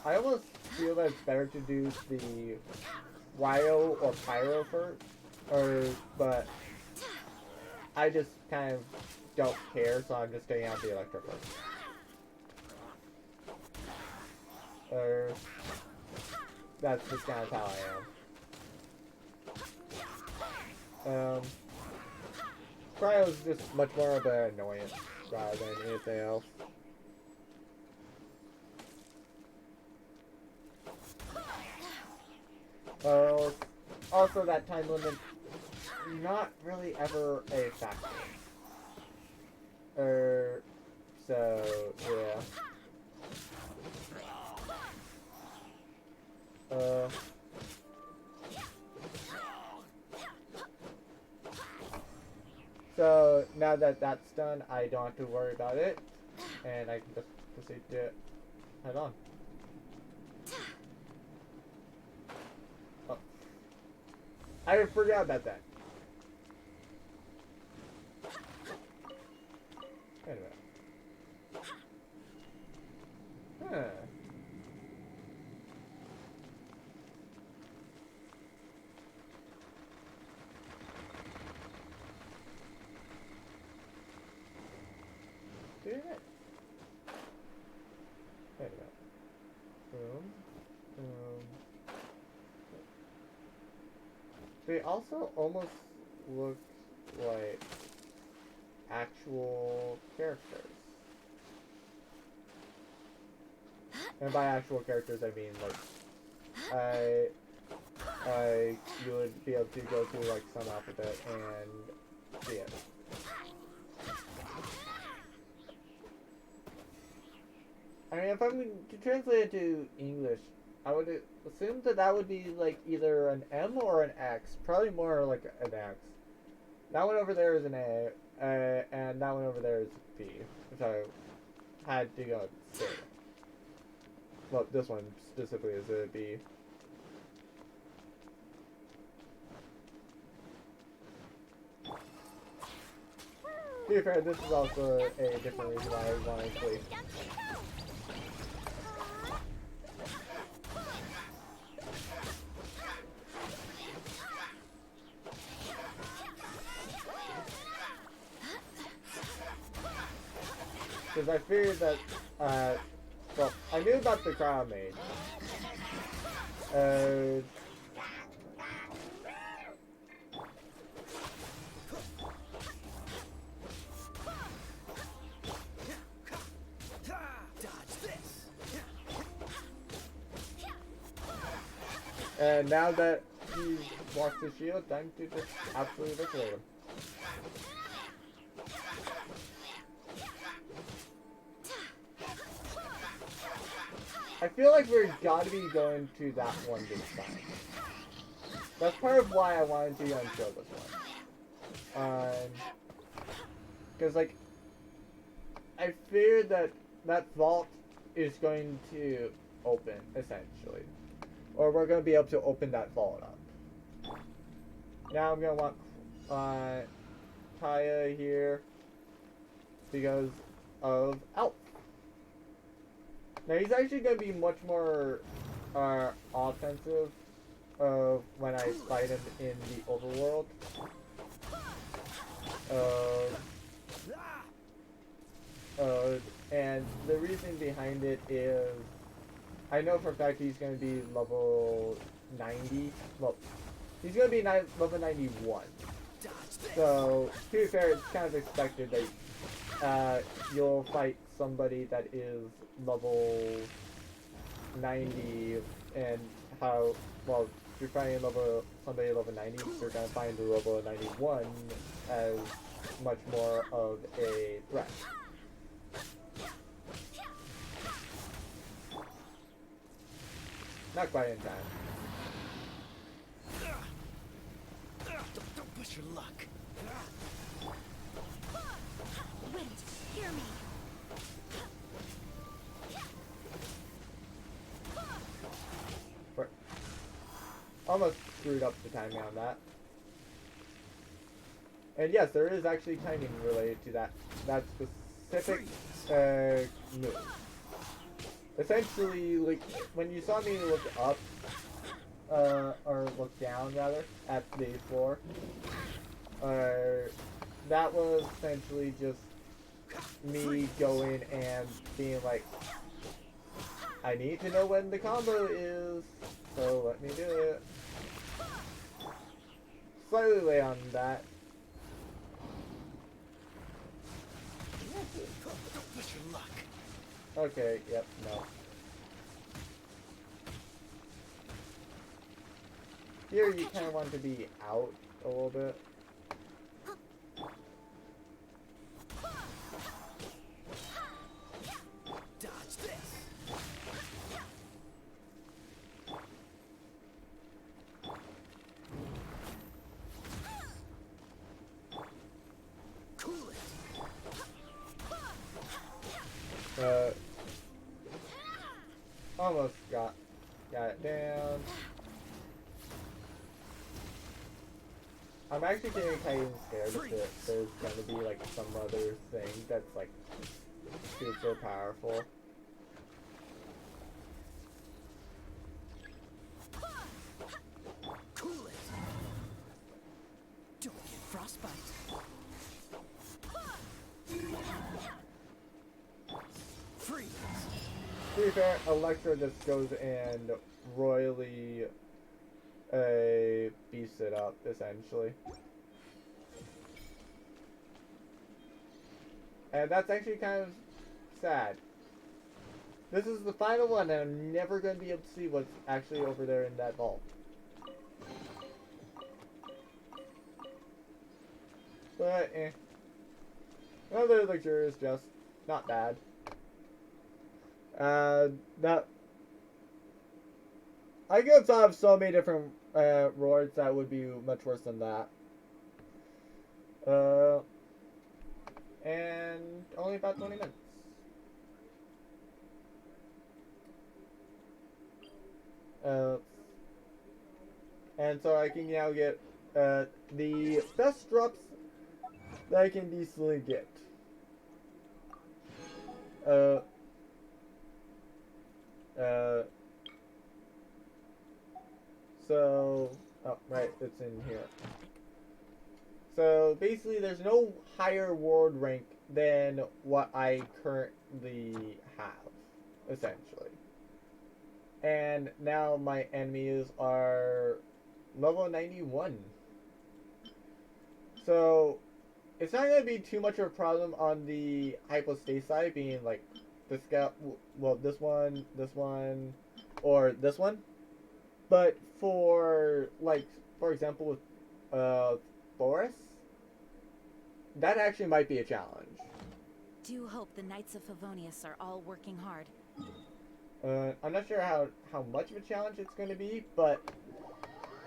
I almost feel that it's better to do the Ryo or Pyro first, but I just kind of don't care, so I'm just taking out the Electro first. That's just kind of how I am. Cryo is just much more of an annoyance rather than anything else. Also that time limit, not really ever a factor. So, yeah. So now that that's done, I don't have to worry about it, and I can just proceed to head on. Oh. I forgot about that. Wait a minute. Huh. Did it? Wait a minute. Boom. they also almost look like actual characters. And by actual characters, I mean like you would be able to go through like some alphabet and see it. I mean, if I'm to translate it to English, I would assume that that would be like either an M or an X. Probably more like an X. That one over there is an A, and that one over there is a B. If I had to go say it. Well, this one specifically is a B. To be fair, this is also a different reason why I want to sleep. Because I figured that, well, I knew about the Crown Mage. And now that he's lost his shield, time to just absolutely liquidate him. I feel like we're gotta be going to that one this time. That's part of why I wanted to show this one. Because like, I fear that that vault is going to open, essentially. Or we're going to be able to open that vault up. Now I'm going to want Kaya here because of Elf. Now he's actually going to be much more offensive when I fight him in the overworld. And the reason behind it is I know for a fact he's going to be level 90. Well, he's going to be level 91. So, to be fair, it's kind of expected that you'll fight somebody that is level 90 and how, well, if you're fighting somebody level 90, you're going to find the level 91 as much more of a threat. Not quite in time. Don't push your luck. Wait, hear me. Almost screwed up the timing on that. And yes, there is actually timing related to that specific move. Essentially, like, when you saw me look up, or look down, rather, at the floor, that was essentially just me going and being like, I need to know when the combo is, so let me do it. Slightly late on that. Don't push your luck. Okay, yep, no. Here you kind of want to be out a little bit. Dodge this. Cool it. Almost got it down. I'm actually getting kind of scared that there's gonna be like some other thing that's like super powerful. Cool it. Don't get frostbite. Freeze. To be fair, Electra just goes and royally beast it up, essentially. And that's actually kind of sad. This is the final one, and I'm never going to be able to see what's actually over there in that vault. But, eh. Another lecture is just not bad. That I could thought of so many different rewards that would be much worse than that. And only about 20 minutes. And so I can now get the best drops that I can decently get. So, oh, right, it's in here. So basically, there's no higher world rank than what I currently have, essentially. And now my enemies are level 91. So it's not going to be too much of a problem on the hypostay side, being like this guy, well, this one, or this one. But for, like, for example, with Boris, that actually might be a challenge. Do hope the Knights of Favonius are all working hard. I'm not sure how much of a challenge it's going to be, but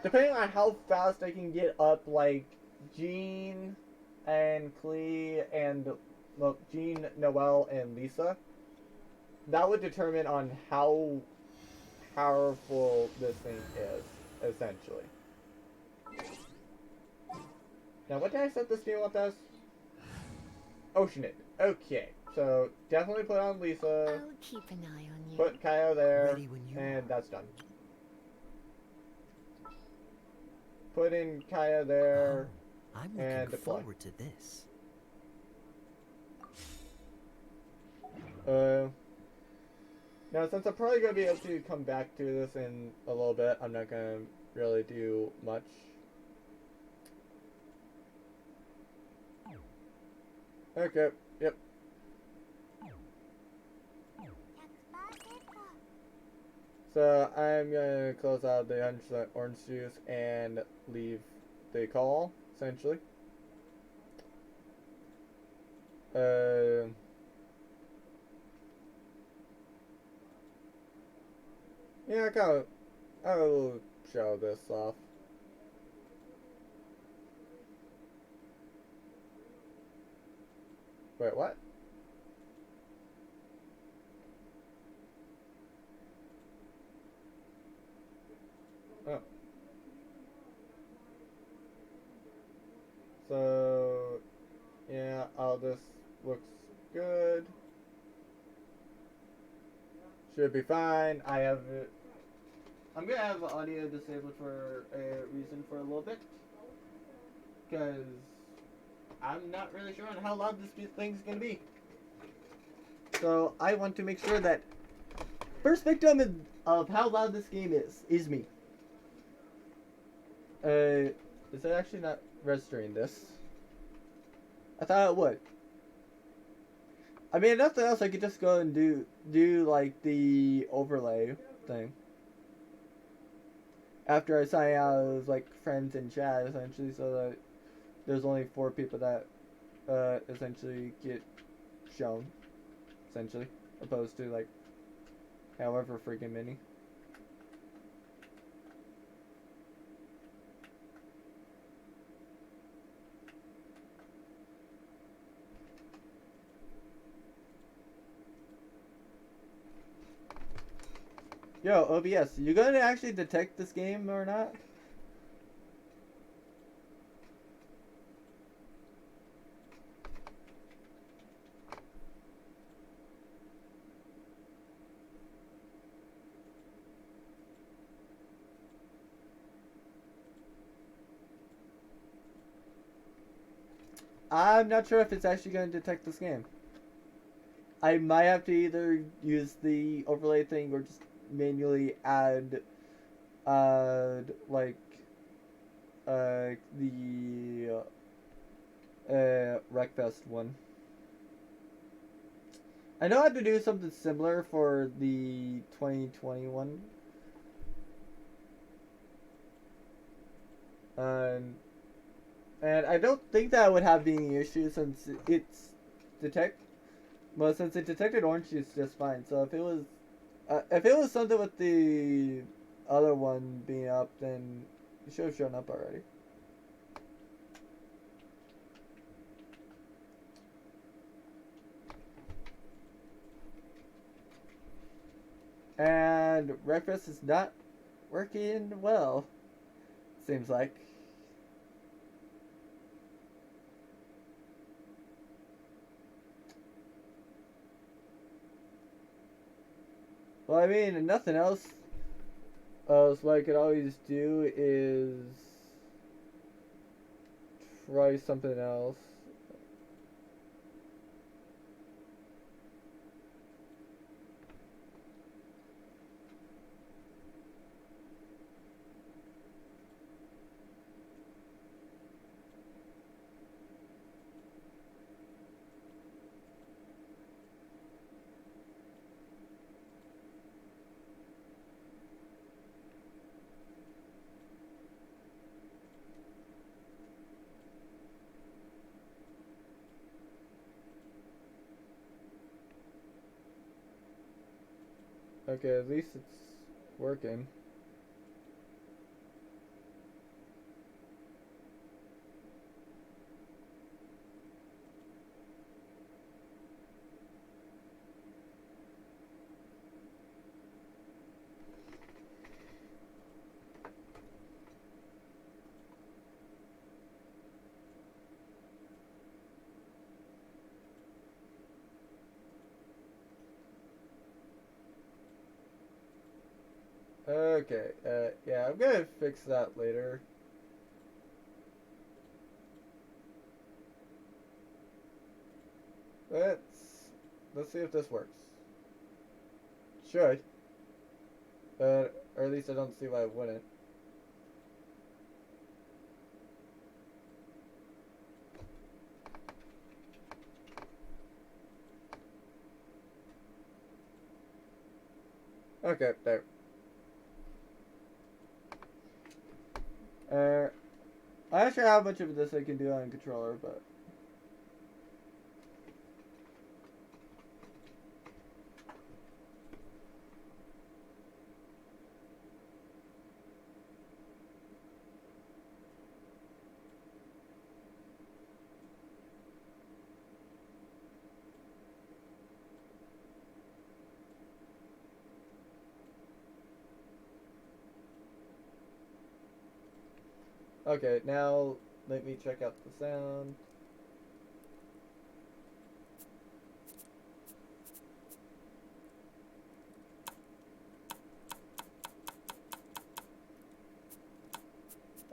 depending on how fast I can get up, like, Jean and Klee and, well, Jean, Noelle, and Lisa, that would determine on how powerful this thing is, essentially. Now, what did I set this game up as? Oceanid. Okay, so definitely put on Lisa. I'll keep an eye on you. Put Kaya there, Ready when you and are. that's done. Put in Kaya there, Oh, I'm and looking deploy. forward to this. Now since I'm probably going to be able to come back to this in a little bit, I'm not going to really do much. Okay, yep. So I'm going to close out the 100% orange juice and leave the call, essentially. Yeah, I'll show this off. Wait, what? Oh. So, yeah, all this looks good. Should be fine. I'm gonna have audio disabled for a reason for a little bit. Because I'm not really sure on how loud this thing's gonna be. So I want to make sure that first victim of how loud this game is me. Is it actually not registering this? I thought it would. I mean, if nothing else, I could just go and do like the overlay thing. After I sign out as like friends in chat, essentially, so that there's only 4 people that essentially get shown, essentially, opposed to like however freaking many. Yo, OBS, you gonna actually detect this game or not? I'm not sure if it's actually going to detect this game. I might have to either use the overlay thing or just manually add like the Wreckfest one. I know I had to do something similar for the 2021. Um, and I don't think that would have any issue since it's detect. Well, since it detected orange juice just fine. So if it was something with the other one being up, then it should have shown up already. And breakfast is not working well. Seems like. Well, I mean, nothing else. So what I could always do is try something else. Okay, at least it's working. Okay, yeah, I'm gonna fix that later. Let's see if this works. Should, or at least I don't see why it wouldn't. Okay, there. I'm not sure how much of this I can do on a controller, but okay. Now let me check out the sound.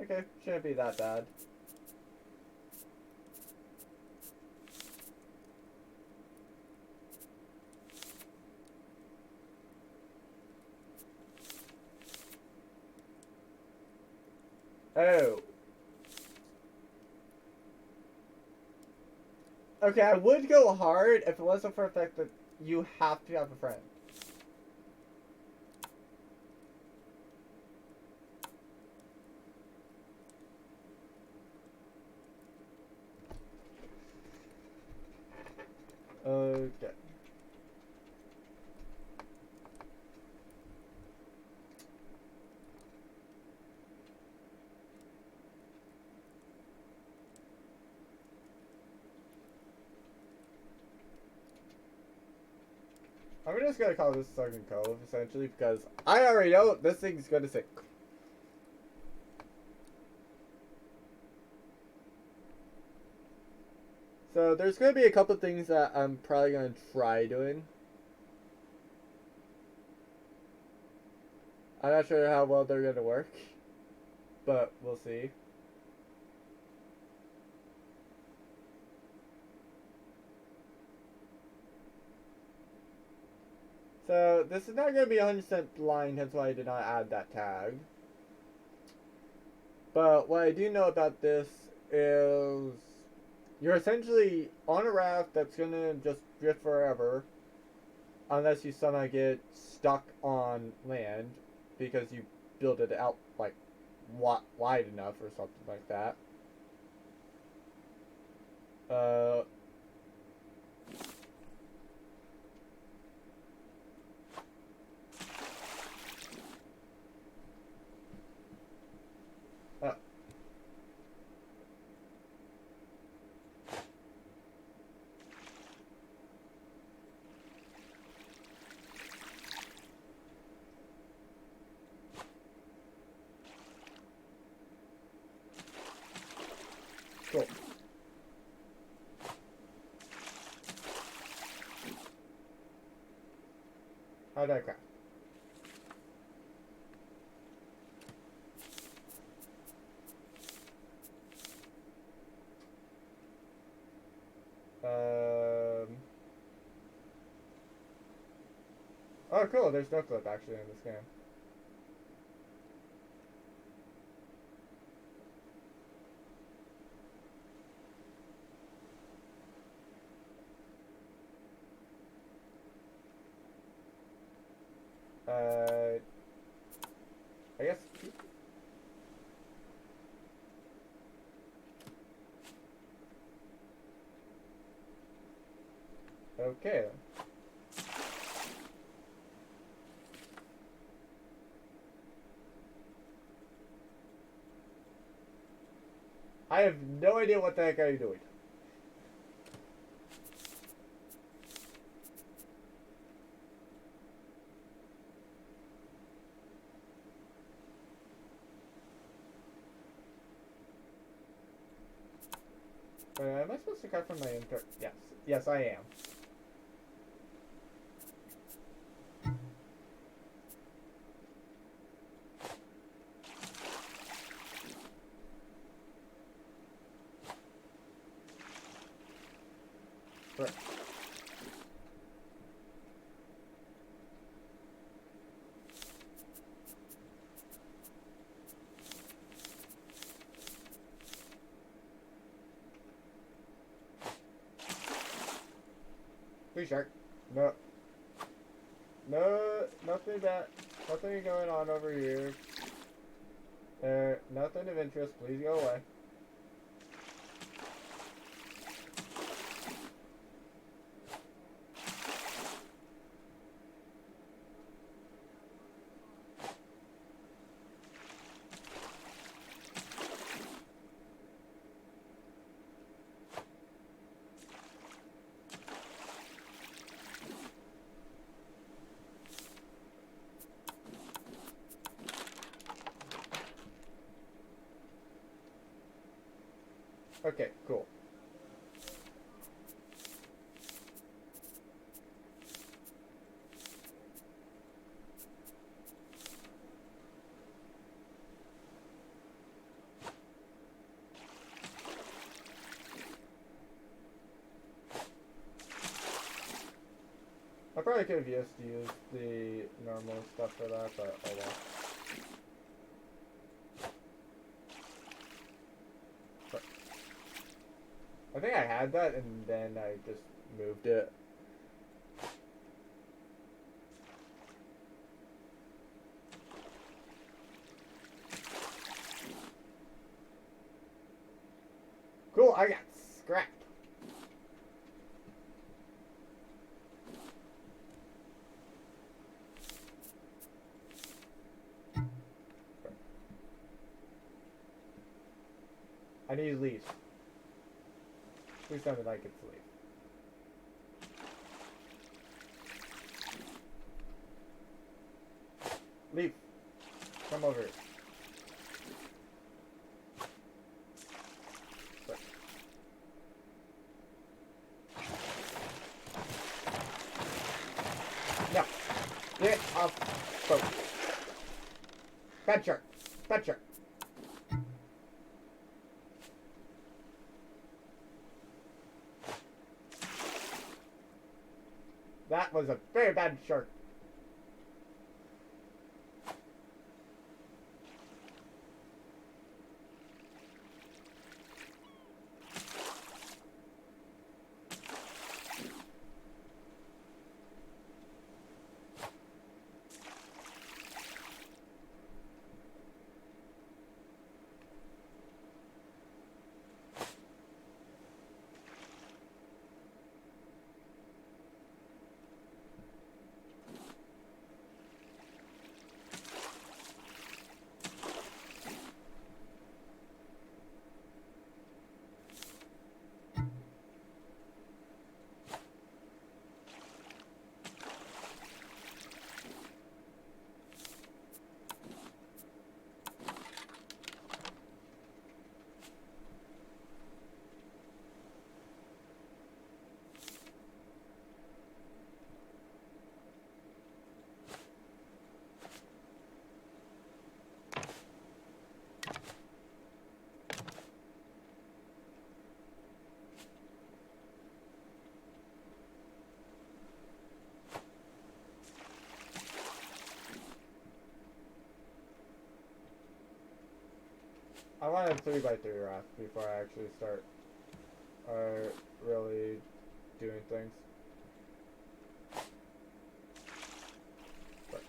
Okay, shouldn't be that bad. Oh. Okay, I would go hard if it wasn't for the fact that you have to have a friend. Okay. I'm just gonna call this Sergeant Cove, essentially, because I already know this thing's gonna say. So there's gonna be a couple things that I'm probably gonna try doing. I'm not sure how well they're gonna work, but we'll see. So this is not gonna be 100% blind, hence why I did not add that tag. But what I do know about this is you're essentially on a raft that's gonna just drift forever unless you somehow get stuck on land because you build it out like wide enough or something like that. Uh, uh, cool. How'd I craft? Um. Oh, cool. There's no clip actually in this game. Uh, I guess. Okay. I have no idea what the heck are you doing. Am I supposed to cut from my inter? Yes. Yes, I am. Right. Please, shark. No. No, nothing bad. Nothing going on over here. Nothing of interest. Please go away. Okay, cool. I probably could have used the normal stuff for that, but oh well. But I think I had that and then I just moved it. Cool, I got scrapped. I need leaves. Please tell me like it's leaf. Leaf, come over here. Right. No, get off boat. Bad shark, bad shark. That was a very bad shark. I want a 3x3 raft before I actually start really doing things. But.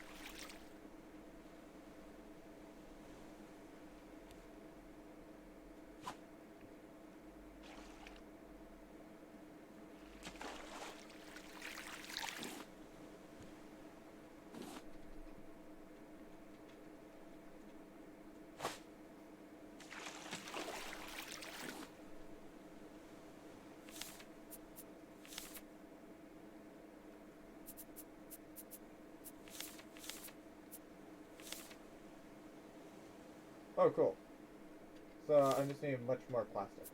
Oh, cool. So I just need much more plastic.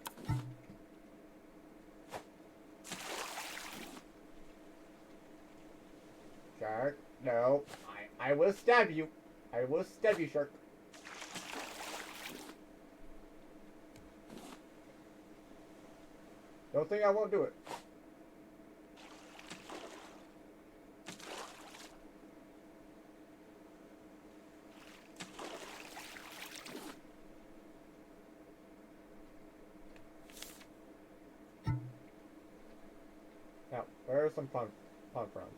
Shark, no. I will stab you. I will stab you, shark. Don't think I won't do it. Now, where are some pond prawns?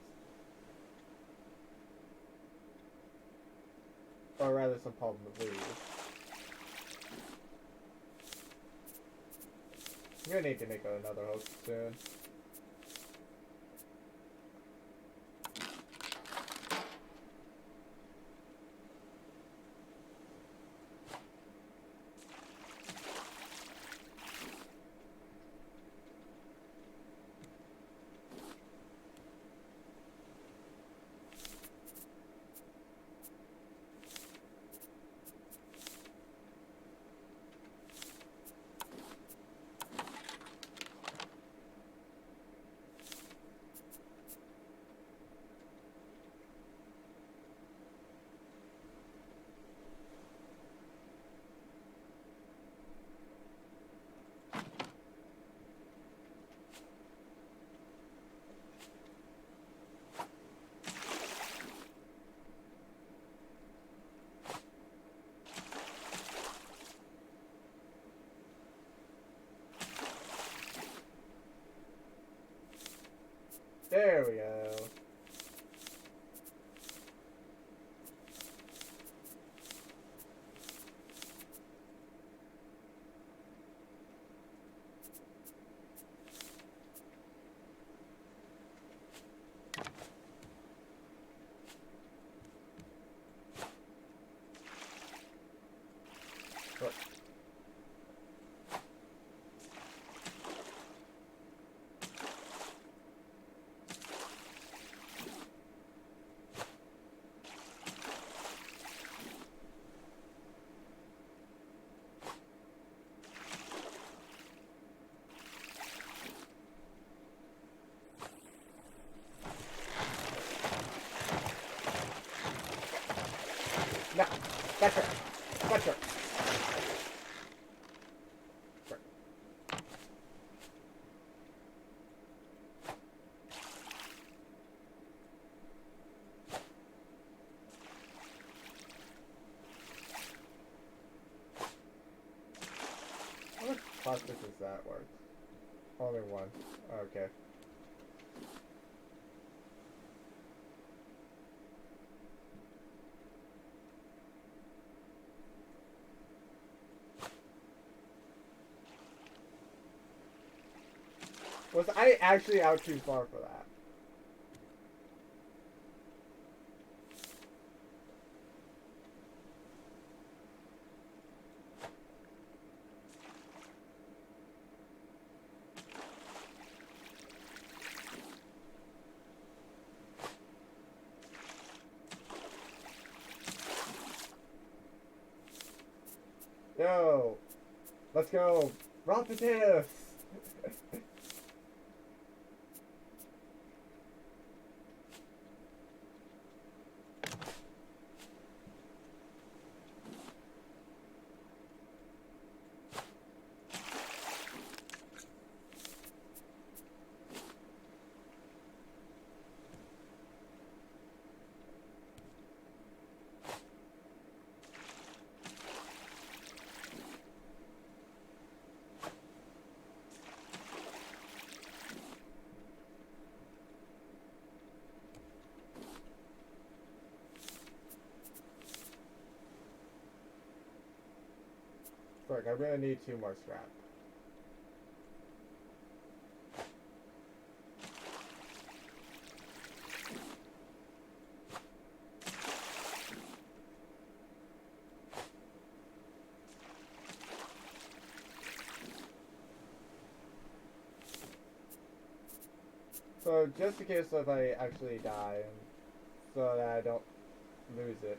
Or rather, some palm leaves. I'm gonna need to make another hook soon. There we go. What? No, that's her. That's her. How much plastic is that worth? Only one. Okay. Was I actually out too far for that? Yo, let's go. Raw potatoes. Frick, I really need 2 more scrap. So just in case if I actually die, so that I don't lose it.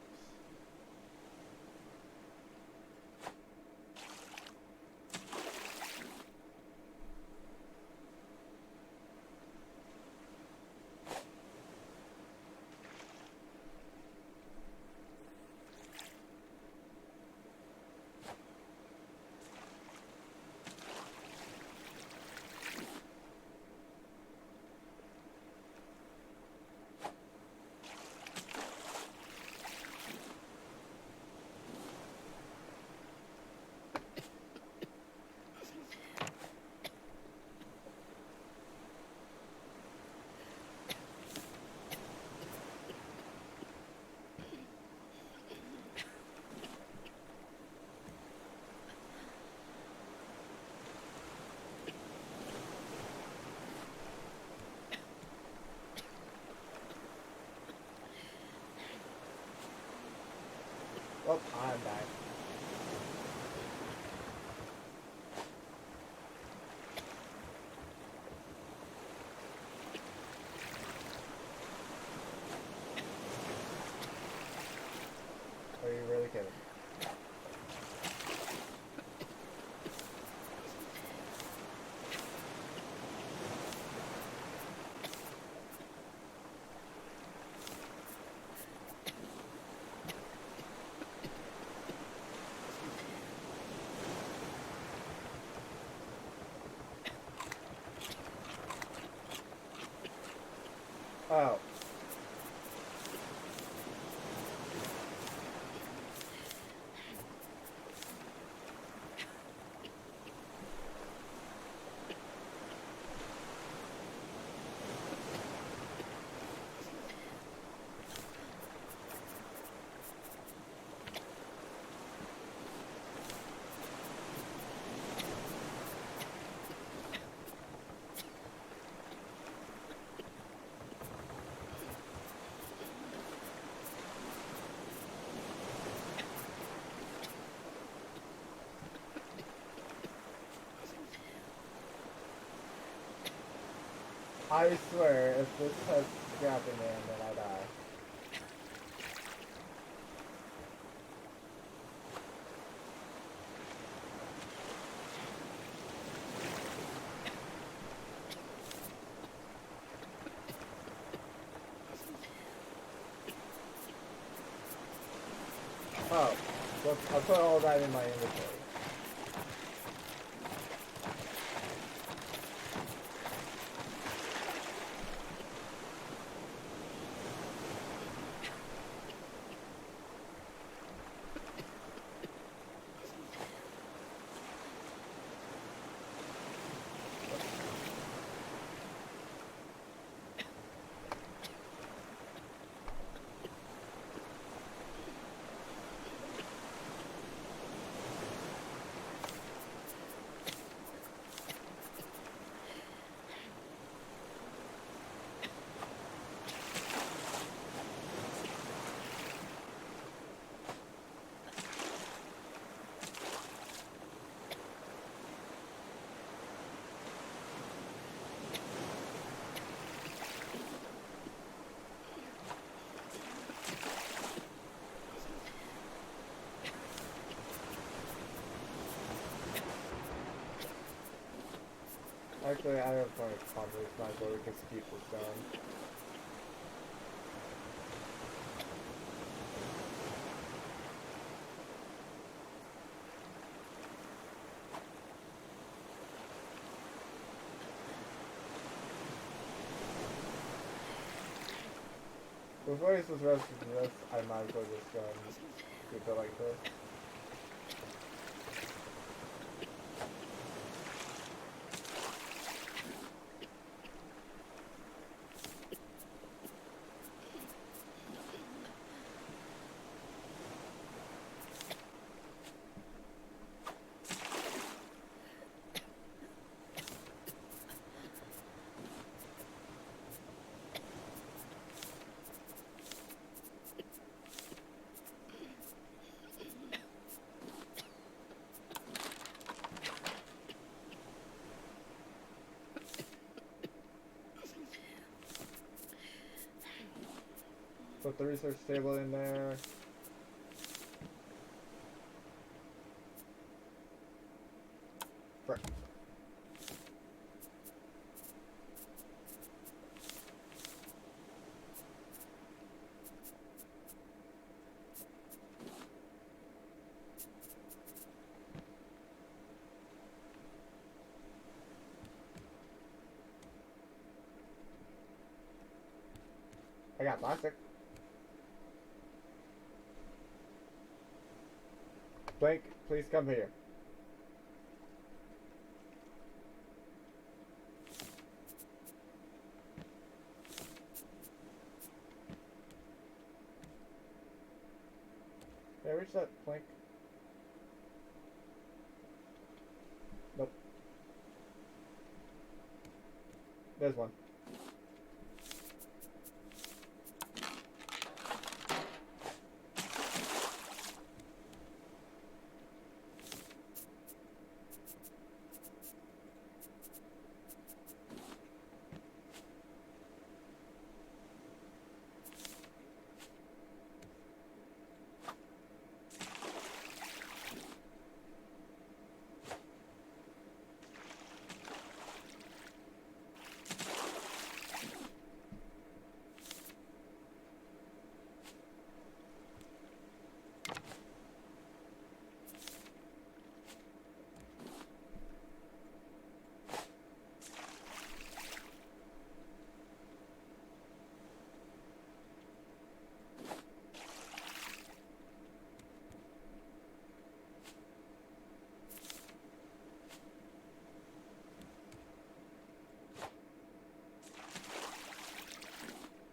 Oh, I'm back. Are you really kidding? Oh. I swear, if this has scrap in there, then I die. Oh, well, I'll put all that in my inventory. Actually, I don't want to probably might as well we can keep this going. Before this is roasted to this, I might as well just keep it like this. put the research table in there. Frick. I got plastic. Blink, please come here. Did I reach that plank? Nope. There's one.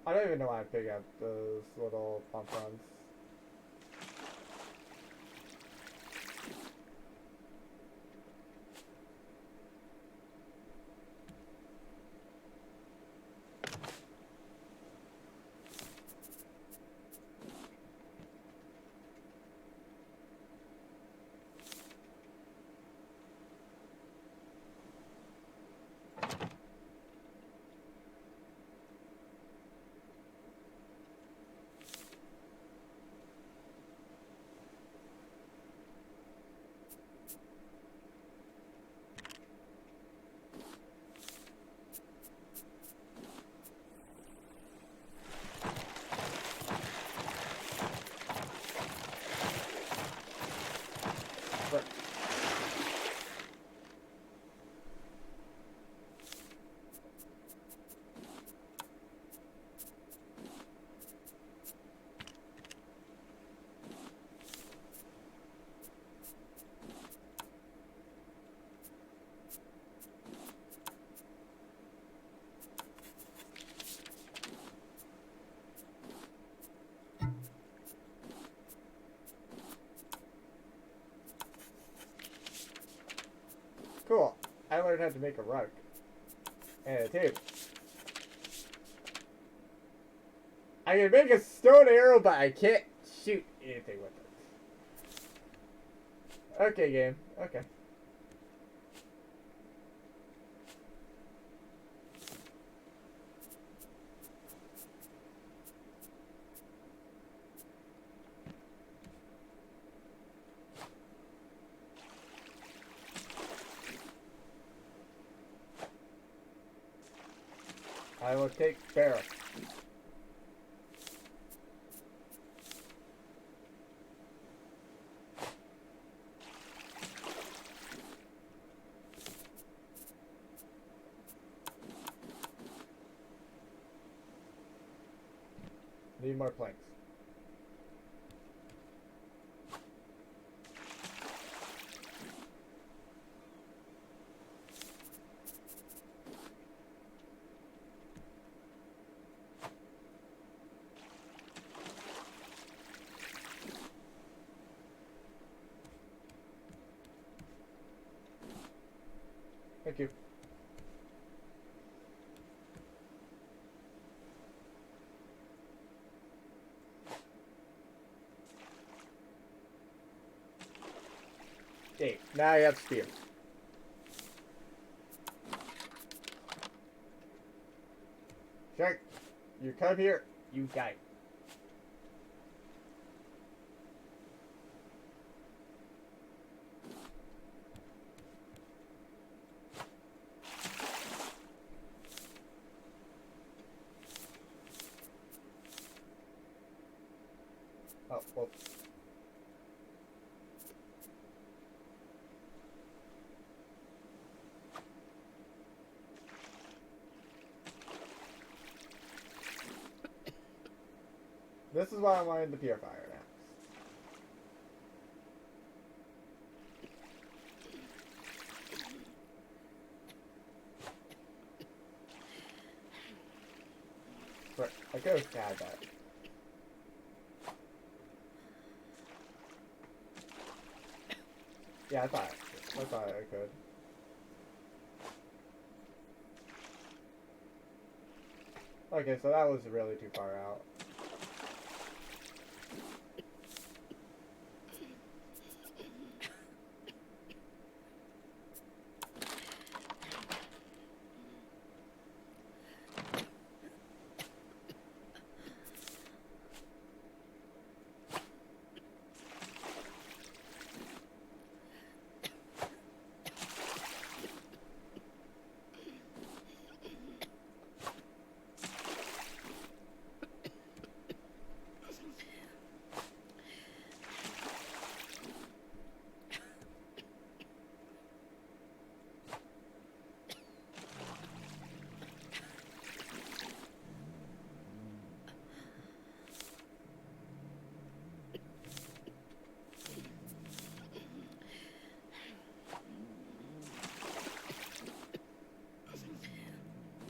I don't even know why I pick up those little pompons. Frick. Cool. I learned how to make a rug. And a table. I can make a stone arrow, but I can't shoot anything with it. Okay, game. Okay. I will take barrel. Need more planks. Thank you. Okay, now I have spear. Shark, you come here, you die. Oh, whoops. This is why I wanted the purifier next. Right, I could have had that. Yeah, I thought I could. Okay, so that was really too far out.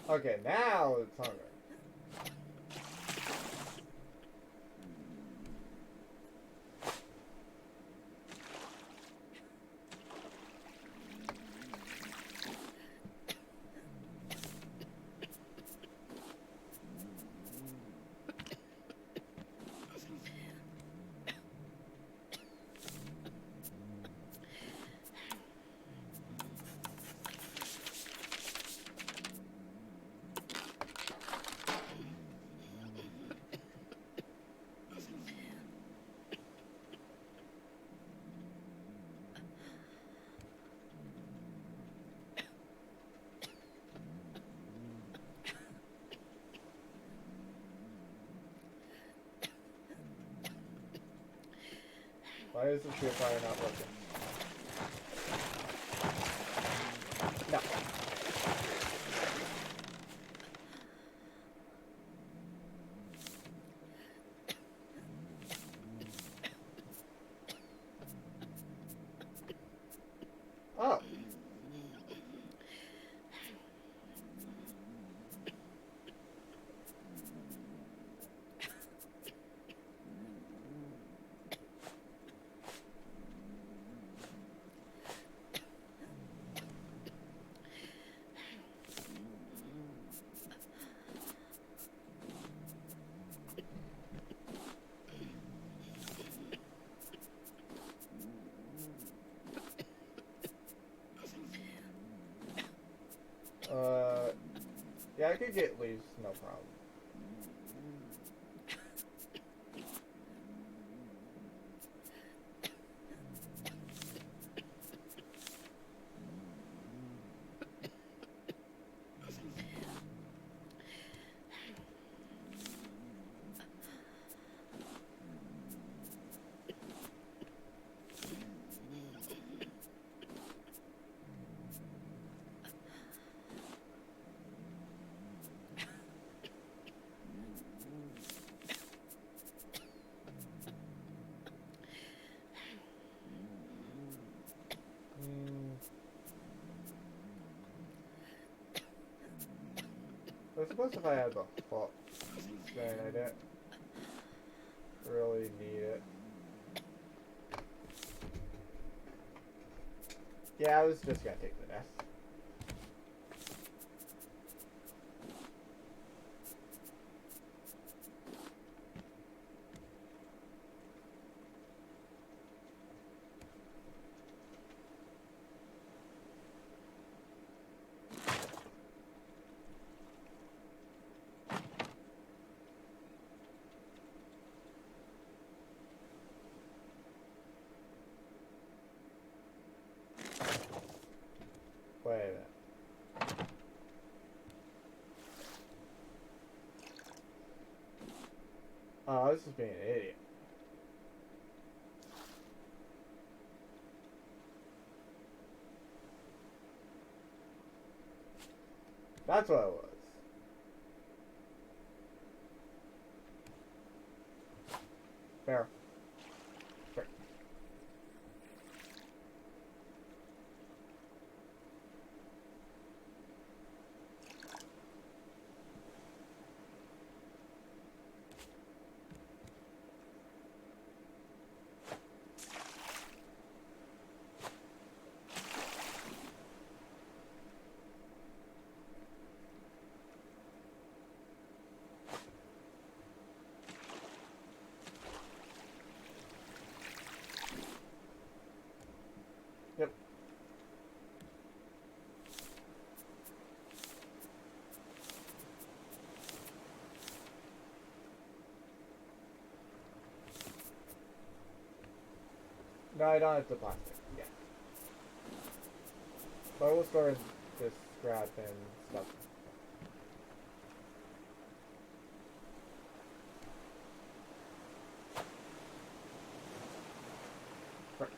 Okay, now it's hungry. Why is the purifier not working? No. Oh. Yeah, I could get leaves, no problem. I suppose if I had the hook, then I didn't really need it. Yeah, I was just gonna take the nest. Wait a minute. Oh, I was just being an idiot. That's what it was. Fair. Fair. Yep. No, I don't have the plastic. Yeah. But I will store this scrap and stuff. Right.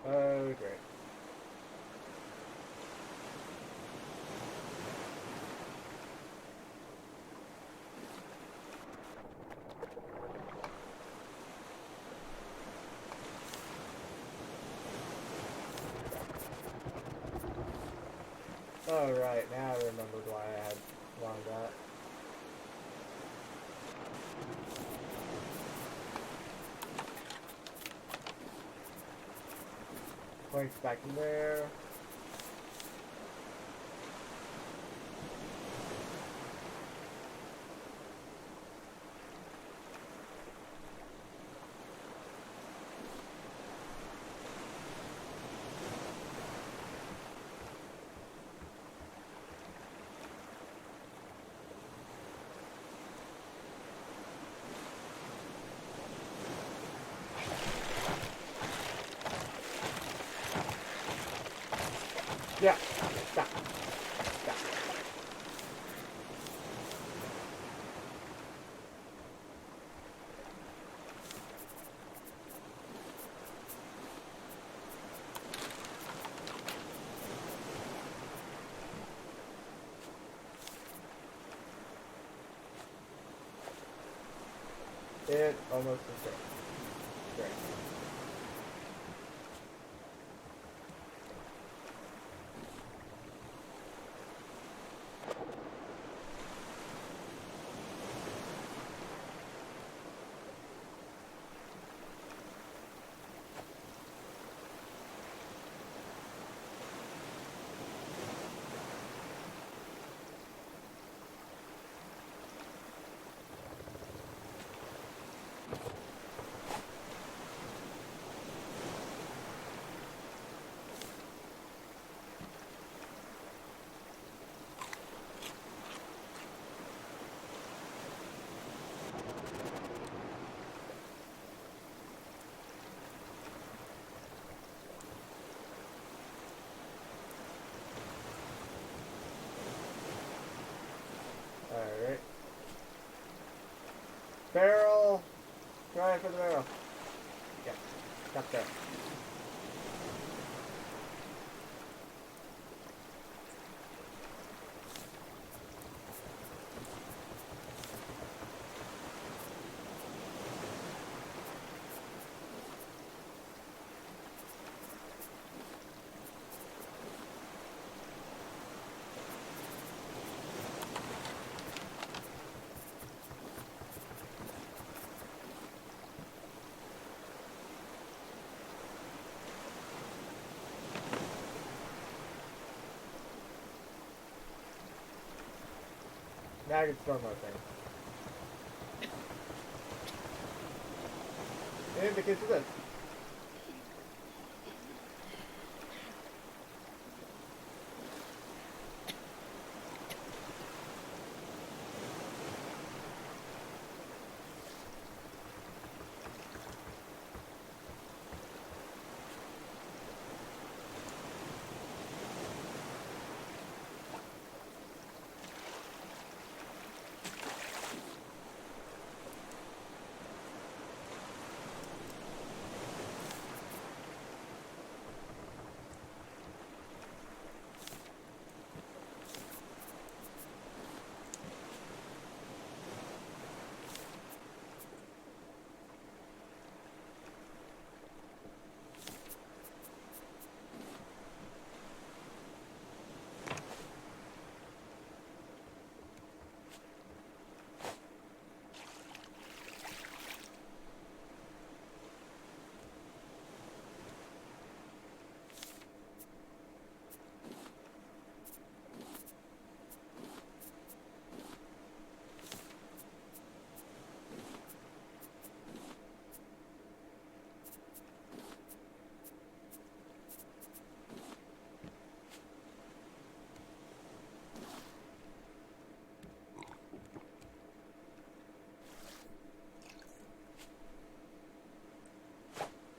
Oh, great. Oh, right. Now I remembered why I had wanted that. Points back in there. Yeah. Stop. Stop. It almost is great. Great. Alright. Barrel! Try for the barrel. Yeah. Got there. Now I can store more things. In the case of this.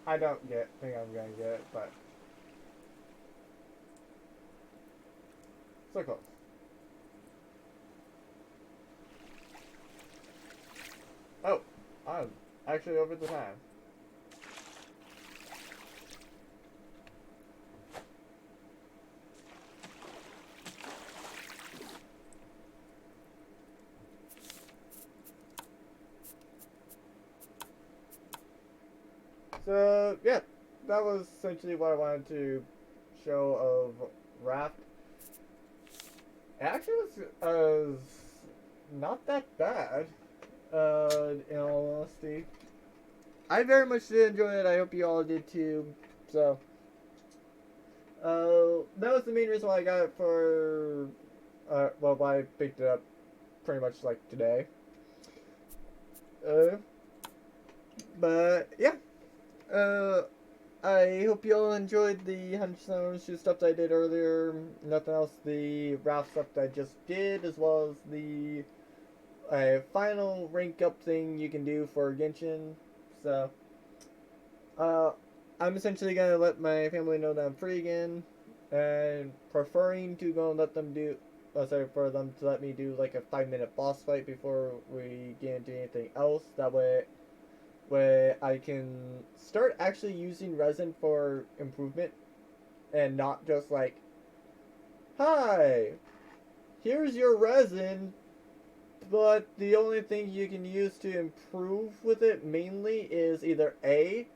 I don't think I'm gonna get it, but so close. Oh, I'm actually over the time. So yeah, that was essentially what I wanted to show of Raft. It actually was not that bad. In all honesty, I very much did enjoy it. I hope you all did too. So, that was the main reason why I got it for. Well, why I picked it up pretty much like today. Uh, but yeah. Uh, I hope you all enjoyed the 100% ownership stuff that I did earlier. Nothing else. The Raft stuff that I just did, as well as the final rank up thing you can do for Genshin. So, uh, I'm essentially gonna let my family know that I'm free again, and preferring to go and let them do. Sorry, for them to let me do like a 5-minute boss fight before we get into anything else. That way, where I can start actually using resin for improvement, and not just like, hi, here's your resin, but the only thing you can use to improve with it mainly is either A,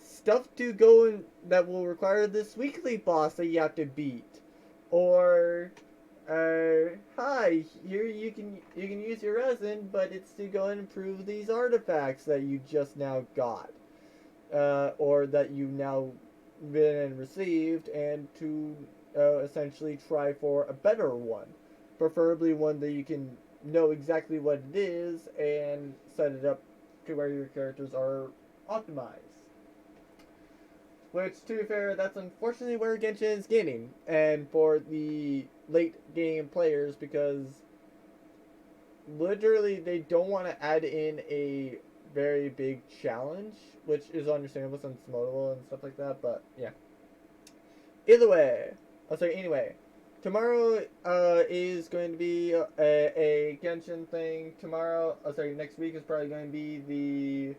stuff to go in that will require this weekly boss that you have to beat, or hi, here you can use your resin, but it's to go and improve these artifacts that you just now got, or that you now been and received, and to essentially try for a better one, preferably one that you can know exactly what it is and set it up to where your characters are optimized. Which, to be fair, that's unfortunately where Genshin is getting, and for the late game players, because literally they don't want to add in a very big challenge, which is understandable since it's modal and stuff like that, but yeah. Either way, I'll say anyway, tomorrow is going to be a Genshin thing. Tomorrow, next week is probably going to be the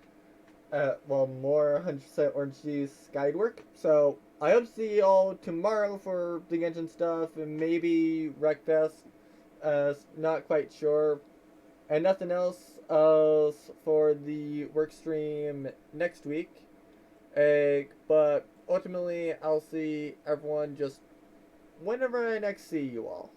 more 100% Orange Juice guide work. So I hope to see you all tomorrow for the Genshin stuff, and maybe Wreckfest. Not quite sure. And nothing else for the work stream next week. But ultimately, I'll see everyone just whenever I next see you all.